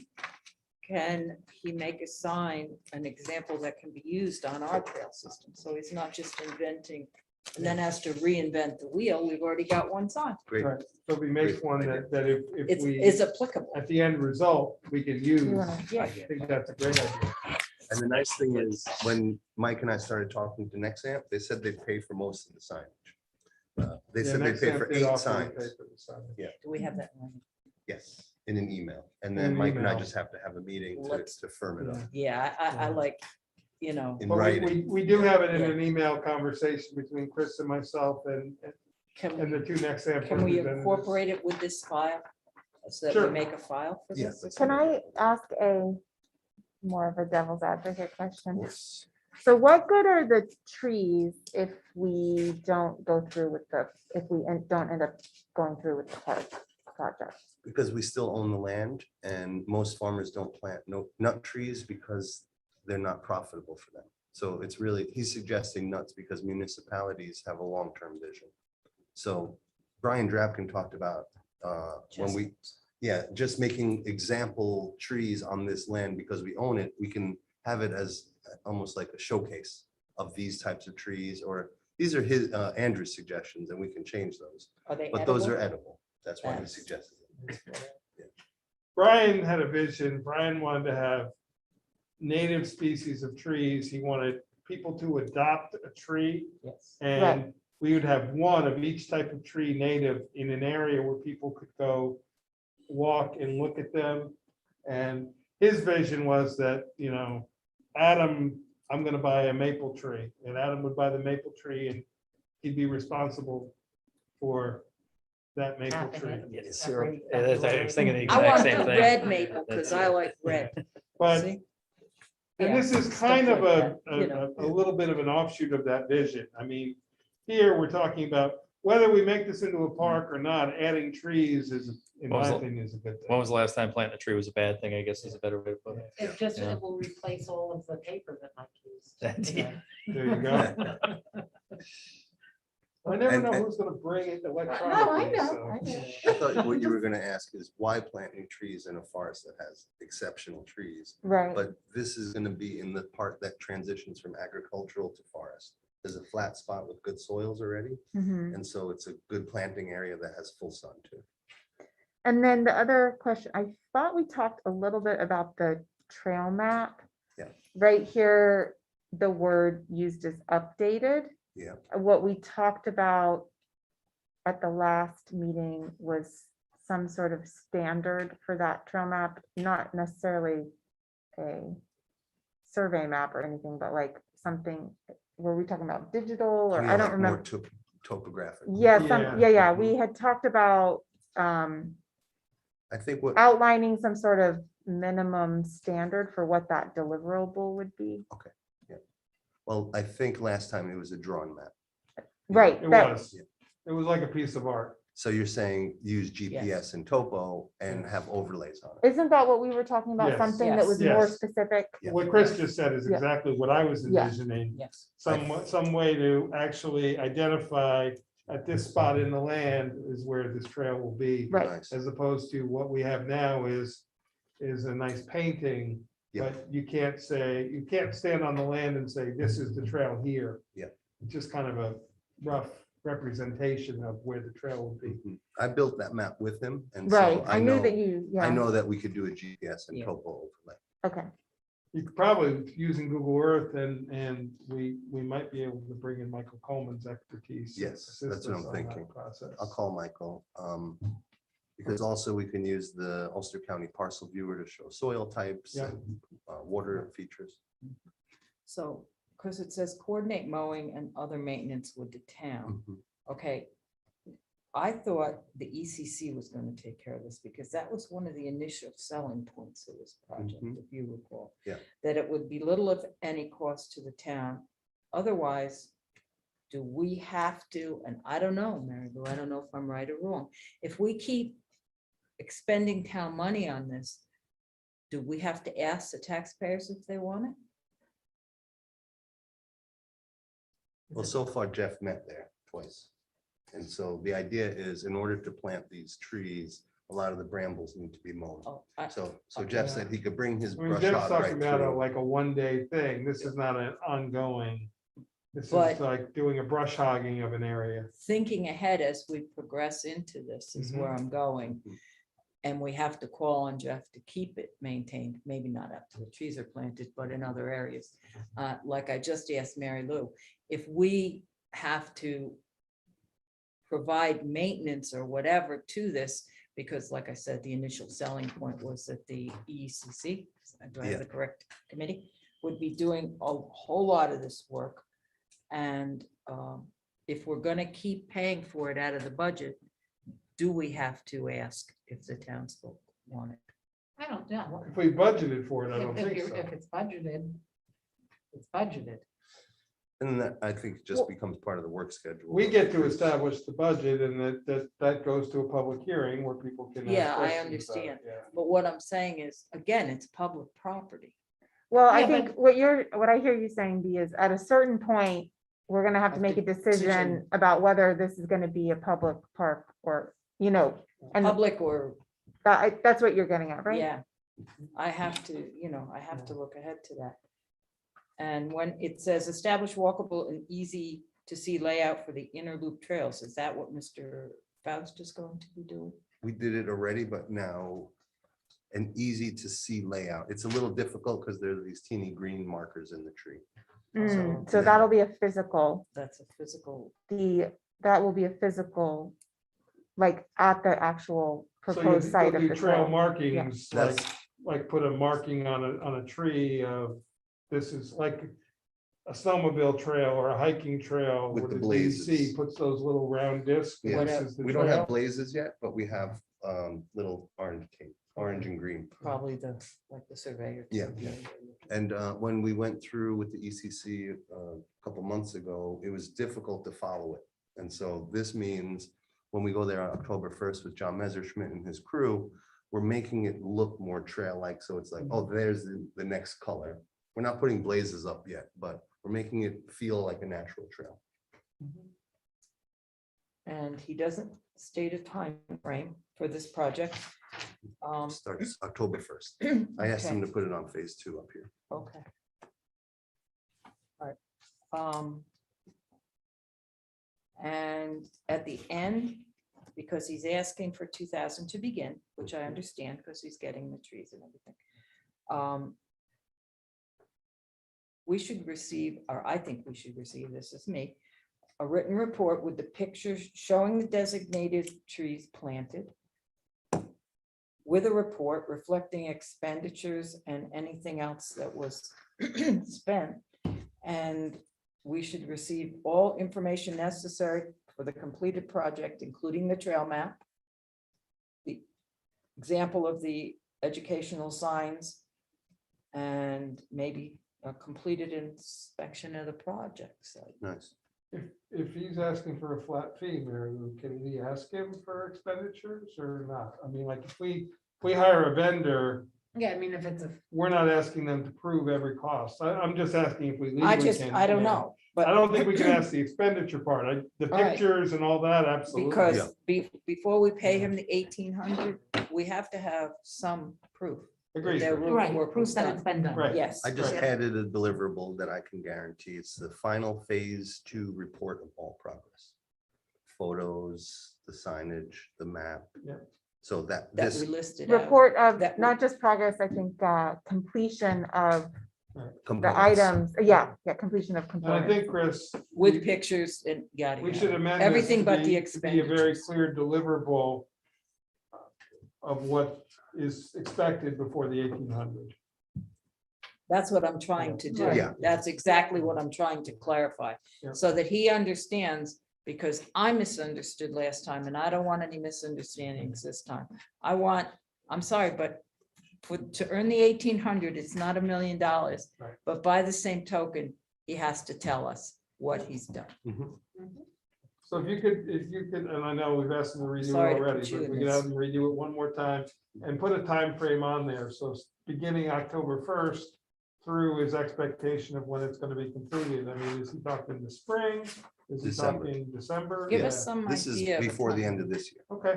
Can he make a sign, an example that can be used on our trail system? So he's not just inventing and then has to reinvent the wheel. We've already got one sign. Great. Right, so we make one that if It's, we, is applicable. at the end result, we can use. You wanna- I Yeah, think that's a great idea. And the nice thing is, when Mike and I started talking to Nexamp, they said they'd pay for most of the signage. They Yeah, said they next pay step, for they'd 8 offer to signs. pay for the sign. do we have that? one? Yes, in an email. And In then an Mike and I email. just have to have a meeting to Let's- firm it up Yeah, I like, you know, in But writing. we do have it in an email conversation between Chris and myself and can, the two next examples. can we incorporate it with this file? So that Sure. we make a file for Yes. this? Can I ask a more of a devil's advocate question? Yes. So what good are the trees if we don't go through with if we don't end up going through with the park project? Because we still own the land and most farmers don't plant nut trees because they're not profitable for them. So it's really, he's suggesting nuts because municipalities have a long-term vision. So Brian Drapkin talked about when we, just making example trees on this land because we own it, we can have it as almost like a showcase of these types of trees, or these are his, Andrew's suggestions and we can change those. Are they But those edible? are edible. That's why he That's- suggested it. Brian had a vision. Brian wanted to have native species of trees. He wanted people to adopt a tree. Yes. And we would have one of each type of tree native in an area where people could go walk and look at them. And his vision was that, Adam, I'm gonna buy a maple tree, and Adam would buy the maple tree and he'd be responsible for that maple Tapping tree. it. Yeah, the That's syrup. right. Yeah, I was thinking the I exact want same the thing. red maple because I like red. But, See? and Yeah, this is stuff kind of like that, you know. a little bit of an offshoot of that vision. I mean, here we're talking about whether we make this into a park or not, adding trees is, in What was my the- opinion, is a good When thing. was the last time planting a tree was a bad thing, I guess is a better way to put it. It just, Yeah. it will replace all of the paper that Mike used. That- There you go. I never And- know and- who's gonna bring it No, I electronically. know, so- I know. I thought what you were gonna ask is why planting trees in a forest that has exceptional trees? Right. But this is gonna be in the part that transitions from agricultural to forest. There's a flat spot with good soils already, Mhm. and so it's a good planting area that has full sun too. And then the other question, I thought we talked a little bit about the trail map. Yeah. Right here, the word used is updated. Yeah. What we talked about at the last meeting was some sort of standard for that trail map, not necessarily a survey map or anything, but like something, were we talking about digital or You I know, don't like more remember. Topographic. Yeah, Yeah. yeah, we had talked about I think what, outlining some sort of minimum standard for what that deliverable would be. well, I think last time it was a drawn map. Right, It that, was. It was like a piece of art. So you're saying use GPS and topo and have overlays on it? isn't that what we were talking about? Yes. Something that was more Yes. specific? Yeah. What Chris just said is Yeah. exactly what I was Yeah. envisioning. Yes. Some way to actually identify at this spot in the land is where this trail will be. Right, Nice. As opposed to what we have now is a nice painting. Yeah. But you can't stand on the land and say, this is the trail here. Yeah. It's just kind of a rough representation of where the trail will be. Mhm. I built that map with him, and right. so I knew that you, I yeah, know that we could do a GPS and Yeah. topo overlay. okay. You could probably using Google Earth and we might be able to bring in Michael Coleman's expertise. to Yes, assist that's what us I'm on that thinking. Process. I'll call Michael. Because also we can use the Ulster County parcel viewer to show soil types Yeah. and water features. So, because it says coordinate mowing and other maintenance with the town. Mhm. Okay. I thought the ECC was going to take care of this because that was one of the initial selling points of this project, Mhm. if you recall. Yeah. That it would be little if any cost to the town. Otherwise, do we have to, and I don't know, Mary Lou, I don't know if I'm right or wrong. If we keep expending town money on this, do we have to ask the taxpayers if they want it? Well, so far Jeff met there twice. And so the idea is in order to plant these trees, a lot of the brambles need to be mown. Oh, So Jeff said he could bring his I mean, brush Jeff's hog talking right about through. like a one-day thing. This is not an ongoing. This is But- like doing a brush hogging of an area. thinking ahead as we progress into this is where I'm going. Mhm. And we have to call on Jeff to keep it maintained, maybe not up to the trees are planted, but in other areas. Like I just asked Mary Lou, if we have to provide maintenance or whatever to this, because like I said, the initial selling point was that the ECC, do I have the correct committee, would be doing a whole lot of this work. And if we're gonna keep paying for it out of the budget, do we have to ask if the townsfolk want it? I don't know. If we budgeted for it, I don't If think you, so. if it's budgeted, it's budgeted. And that, I think, just becomes part of the work schedule. We get to establish the budget and that goes to a public hearing where people can. ask Yeah, I questions about it, understand. yeah. But what I'm saying is, again, it's public property. Well, I Yeah, think what I hear you saying, B, is at a certain point, we're gonna have to make a decision about whether this is gonna be a public park or, and Public or, that's what you're getting at, right? yeah. I have to, I have to look ahead to that. And when it says establish walkable and easy to see layout for the inner loop trails, is that what Mr. Faust is going to be doing? We did it already, but now an easy to see layout. It's a little difficult because there are these teeny green markers in the tree. So that'll be a physical, That's a physical, that will be a physical, like at the actual So proposed you'll site of do the trail trail. markings, That's- like put a marking on a tree of, this is like a snowmobile trail or a hiking trail. With where the DEC blazes. Puts those little round discs. and Yeah. this is the We don't trail. have blazes yet, but we have little orange tape, orange and green. probably like the surveyor. Yeah. And when we went through with the ECC a couple months ago, it was difficult to follow it. And so this means when we go there on October 1st with John Messerschmidt and his crew, we're making it look more trail-like. So it's like, oh, there's the next color. We're not putting blazes up yet, but we're making it feel like a natural trail. And he doesn't state a time frame for this project. Starts October 1st. I asked him to put it on phase 2 up here. Okay. All right. And at the end, because he's asking for 2,000 to begin, which I understand because he's getting the trees and everything. We should receive, or I think we should receive, this is me, a written report with the pictures showing the designated trees planted, with a report reflecting expenditures and anything else that was spent. And we should receive all information necessary for the completed project, including the trail map, the example of the educational signs, and maybe a completed inspection of the project site. Nice. If he's asking for a flat fee, Mary Lou, can we ask him for expenditures or not? I mean, like, if we hire a vendor, Yeah, I mean, if it's a, we're not asking them to prove every cost. I'm just asking if we legally can. I don't yeah. know, but. I don't think we can ask the expenditure part. The All right. pictures and all that, absolutely. Because before we pay him the 1,800, we have to have some proof. that Agreed. their roof right, work proof was that done. it's been done. Right. Yes. I just Right. added a deliverable that I can guarantee. It's the final phase 2 report of all progress. Photos, the signage, the map. Yeah. So that That this, we listed out. Report of That not just progress, I think, completion of the components. items, yeah, completion of And I components. think, Chris, With pictures and yada, we yada. should amend this Everything to but the be a very expenditures. clear deliverable of what is expected before the 1,800. That's what I'm trying to do. Right. Yeah. That's exactly what I'm trying to clarify, Yeah. so that he understands, because I misunderstood last time, and I don't want any misunderstandings this time. I'm sorry, but to earn the 1,800, it's not $1 million. Right. But by the same token, he has to tell us what he's done. Mhm. So if you could, and I know we've asked them to redo it Sorry to already, put you but in we could this. have them redo it one more time and put a time frame on there. So beginning October 1st through his expectation of when it's going to be completed. I mean, is he talking the spring? Is he December. talking December? Give Yeah. us some This is idea. of a before the time. end of this year. Okay.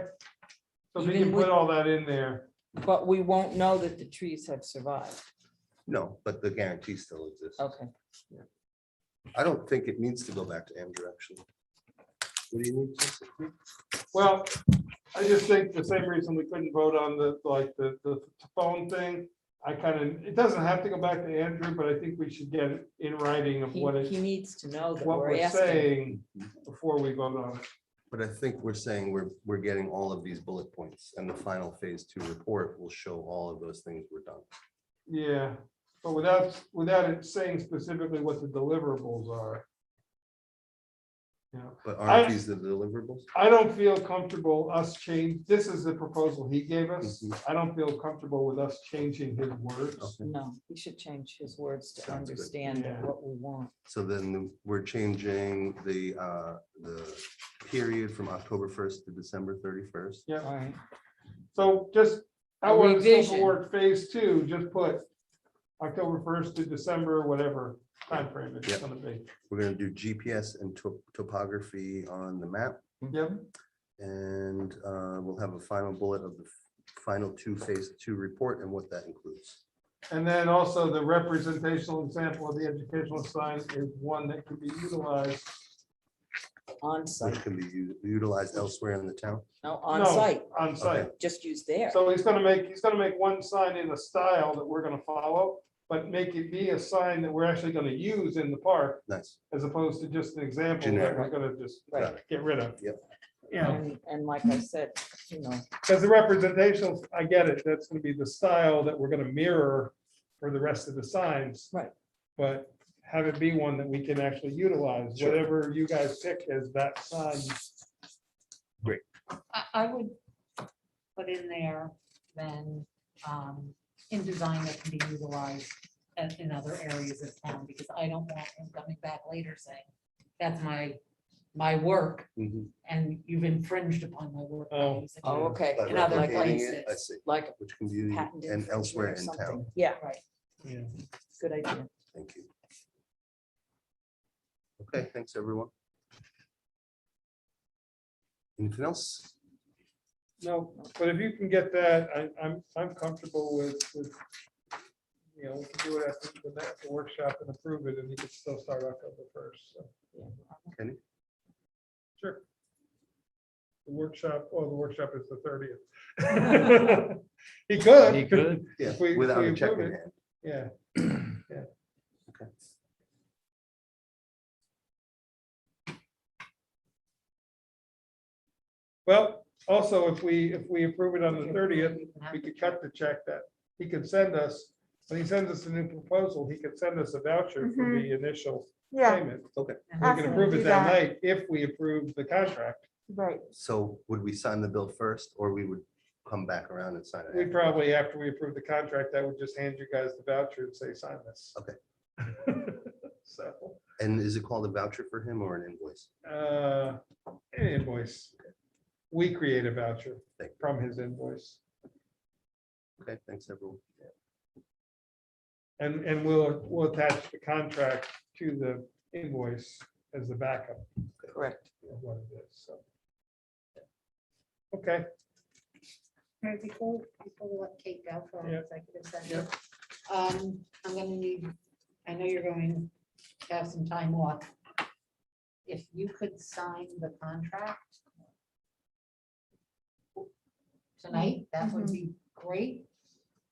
So if we Even can with- put all that in there. But we won't know that the trees have survived. No, but the guarantee still exists. Okay. I don't think it needs to go back to Andrew, actually. What do you need? Jessica? Well, I just think the same reason we couldn't vote on the phone thing. It doesn't have to go back to Andrew, but I think we should get it in writing of He what needs to know that what we're we're asking. saying before we vote on it. But I think we're saying we're getting all of these bullet points, and the final phase 2 report will show all of those things were done. Yeah, but without it saying specifically what the deliverables are. Yeah, But I- aren't these the deliverables? I don't feel comfortable us this is the proposal he gave us. Mhm. I don't feel comfortable with us changing his words. Okay. No, he should change his words to Sounds good. understand Yeah. what we want. So then we're changing the period from October 1st to December 31st. Yeah, All right. so just, I A want to revision. work phase 2, just put October 1st to December, whatever timeframe it's Yep. gonna be. We're gonna do GPS and topography on the map, Yep, and we'll have a final bullet of the final phase 2 report and what that includes. and then also the representational example of the educational sign is one that can be utilized. On Which site, can be utilized elsewhere in the town. no, on No, site, On site. just use there. So he's gonna make one sign in a style that we're gonna follow, but make it be a sign that we're actually gonna use in the park, Nice. as opposed to just an example that Generic. we're gonna just Right. get rid of. Yep. Yeah, And like I said, because the representational, I get it, that's gonna be the style that we're gonna mirror for the rest of the signs. Right. But have it be one that we can actually utilize, Sure. whatever you guys pick as that sign. I would put in there then, in design that can be utilized in other areas of town, because I don't want him coming back later saying, that's my work, Mhm. and you've infringed upon my work. by Oh. using it." oh, okay, By In other replicating it, places. I see, like which can be patent and elsewhere in infringement or town. something. Yeah, Right. Yeah. good idea. Thank you. Okay, thanks, everyone. Anything else? No, but if you can get that, I'm comfortable with, we can do it at the workshop and approve it, and you can still start October 1st. So. Kenny? Sure. The workshop is the 30th. He could. He could. Yeah, If we without a approve check in it. hand. Yeah. Okay. Well, also, if we approve it on the 30th, we could cut the check that he could send us. When he sends us a new proposal, he could send us a voucher for the initial Yeah, payment. Okay, We can Absolutely, approve do it that that. night if we approve the contract. right. so would we sign the bill first, or we would come back around and sign it? We after? probably, after we approve the contract, I would just hand you guys the voucher and say, sign this. Okay. So, And is it called a voucher for him or an invoice? An invoice. We create a voucher from his invoice. Okay, thanks, everyone. And we'll attach the contract to the invoice as the backup Correct. of what it is, so. Okay, All right, before we let Kate go for Yeah. our executive session, I'm gonna need, I know you're going to have some time off. If you could sign the contract tonight, that would be great.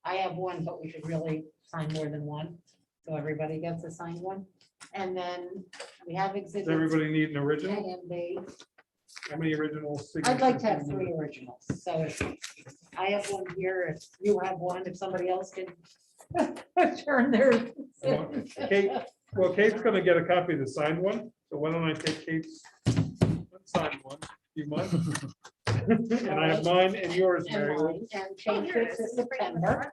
I have one, but we should really sign more than one, so everybody gets a signed one. And then we have does exhibits. everybody need an A original? and B. How many originals? I'd like to have signatures do you 3 originals, so if I have one here, if you have one, if somebody else can turn their. need? Kate, well, Kate's gonna get a copy of the signed one, so why don't I take Kate's signed one? You mind? And I have mine and yours, And Mary. mine, and change it to September.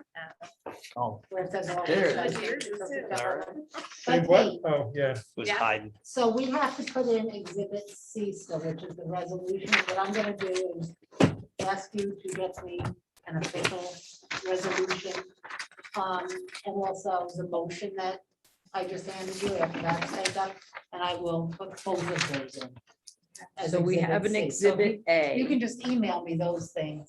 Oh, Where it says all There it the- is. September. Say But what? Kate, Oh, yeah. was Yeah. hiding. so we have to put in exhibit C still, which is the resolution. What I'm gonna do is ask you to get me an official resolution. And also the motion that I just handed you after that's typed up, and I will put both of those in. as So we have an C. So exhibit You A. can just email me those things,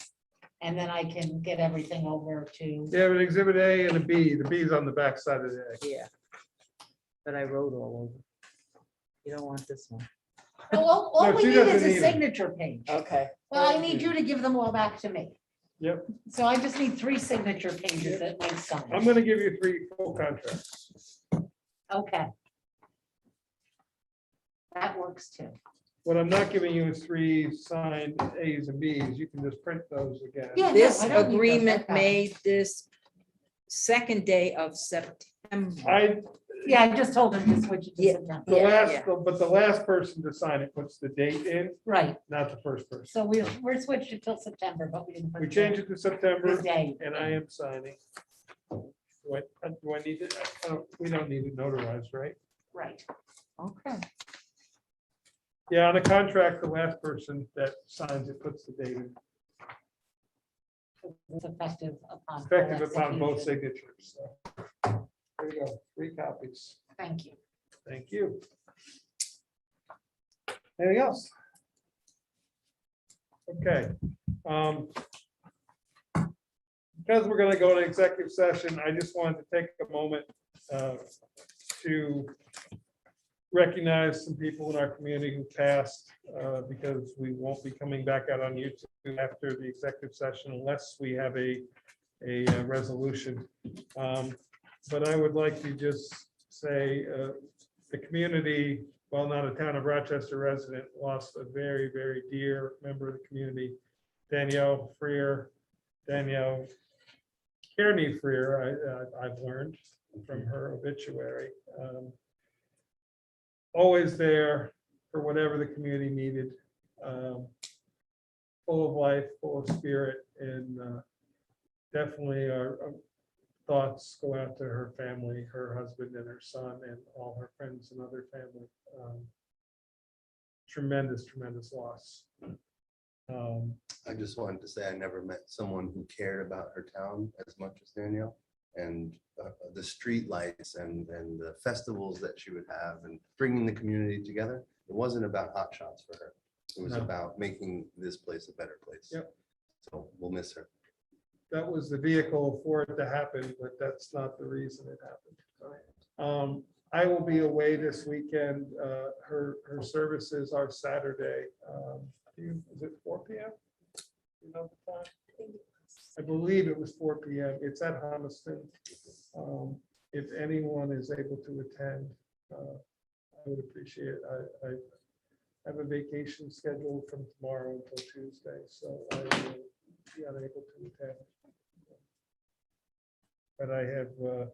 and then I can get everything over to. You have an exhibit A and a B. The B is on the back side of the A. Yeah. That I wrote all over. You don't want this one. All No, we she need doesn't is a need 'em. signature page. Okay. Well, I need you to give them all back to me. Yep. So I just need 3 signature pages that might I'm sign. gonna give you 3 full contracts. Okay. That works too. What I'm not giving you is 3 signed As and Bs. You can just print those again. Yeah, no, This I don't need those. agreement Okay. made this second day of September. Yeah, I just told them to switch it to Yeah. September. The Yeah, last, yeah. but the last person to sign it puts the date in, Right, not the first person. so we're switched it till September, but we didn't. put We the- change it to the September day. and I am signing. Do I need it? We don't need it notarized, right? Right. Okay. Yeah, on the contract, the last person that signs it puts the date in, It's effective upon. full effective upon both execution. signatures. So, there you go, 3 copies. Thank you. Thank you. Anything else? Okay. Because we're gonna go to executive session, I just wanted to take a moment to recognize some people in our community who passed, because we won't be coming back out on YouTube after the executive session unless we have a resolution. But I would like to just say, the community, while not a town of Rochester resident, lost a very, very dear member of the community, Danielle Kearney Freer, I've learned from her obituary. Always there for whatever the community needed. Full of life, full of spirit, and definitely our thoughts go out to her family, her husband and her son, and all her friends and other family. Tremendous, tremendous loss. I just wanted to say I never met someone who cared about her town as much as Danielle. And the street lights and the festivals that she would have and bringing the community together. It wasn't about hot shots for her. It was No. about making this place a better place. Yep. So we'll miss her. That was the vehicle for it to happen, but that's not the reason it happened. I will be away this weekend. Her services are Saturday. Is it 4 p.m.? You know the time? I believe it was 4 p.m. It's at Honiston. If anyone is able to attend, I would appreciate it. I have a vacation scheduled from tomorrow until Tuesday, so I will be unable to attend. But I have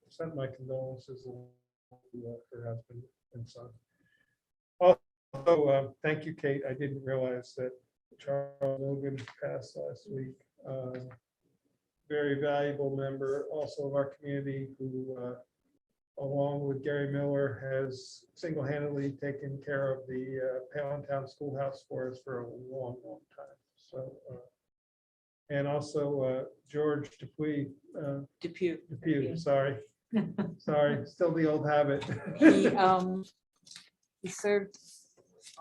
sent my condolences to her husband and son. Also, thank you, Kate. I didn't realize that Charles Logan passed last week. Very valuable member also of our community who along with Gary Miller, has single-handedly taken care of the Palentown Schoolhouse for us for a long, long time. So, and also George Dupuy, Depew. sorry, still the old habit. He served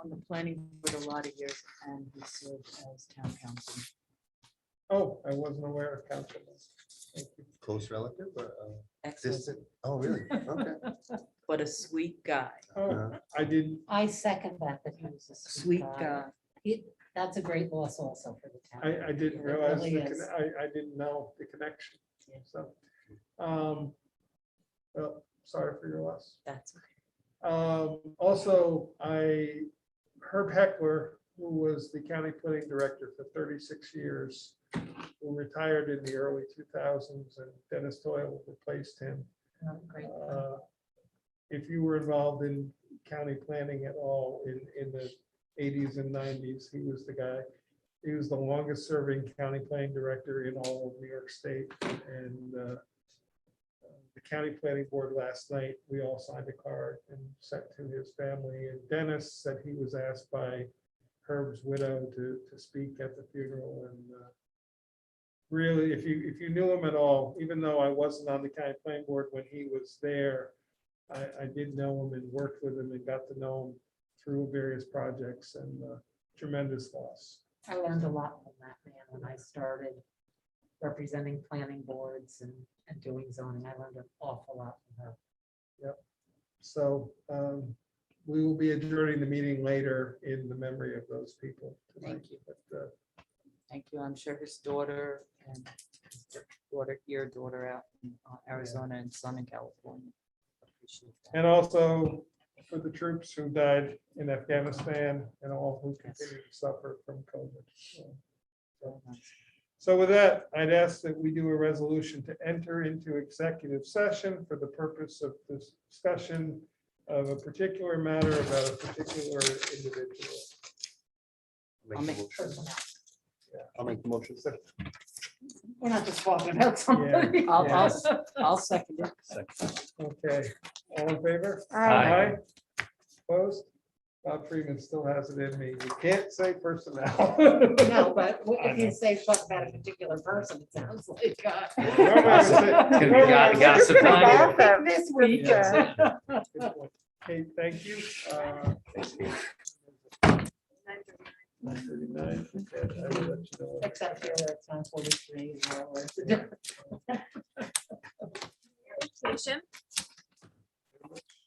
on the planning board a lot of years and he served as town council. Oh, I wasn't aware of council. Thank you. Close relative or Excellent, distant? Oh, really? Okay. but a sweet guy, Oh, I didn't, I second that he was a sweet guy. That's a great loss also for the town. I didn't It realize, really is. I didn't know the connection. So, well, sorry for your loss. That's okay. Also, Herb Heckler, who was the county planning director for 36 years, who retired in the early 2000s, and Dennis Doyle replaced him. Oh, great. If you were involved in county planning at all in the 80s and 90s, he was the guy. He was the longest serving county planning director in all of New York State. And the county planning board last night, we all signed a card and sent to his family. And Dennis said he was asked by Herb's widow to speak at the funeral. And really, if you knew him at all, even though I wasn't on the county planning board when he was there, I did know him and worked with him and got to know him through various projects, and tremendous loss. I learned a lot from that man when I started representing planning boards and doing zoning. I learned an awful lot from her. So we will be adjourning the meeting later in the memory of those people tonight. Thank you. But, Thank you. I'm sure his daughter and his daughter out in Arizona and son in California. Appreciate that. and also for the troops who died in Afghanistan and all who continue to suffer from COVID. So with that, I'd ask that we do a resolution to enter into executive session for the purpose of this discussion of a particular matter about a particular individual. Make the motion. I'll make the motion. We're not just talking about somebody. I'll second it. Okay, all in favor? Aye. Opposed? Bob Freeman still has it in me. You can't say personnel. No, but if you say something about a particular person, it sounds like. Gossip time. This week. Yeah. Okay, thank you. 9:39. Okay, I will let you know. Except here, it's 9:43. Station.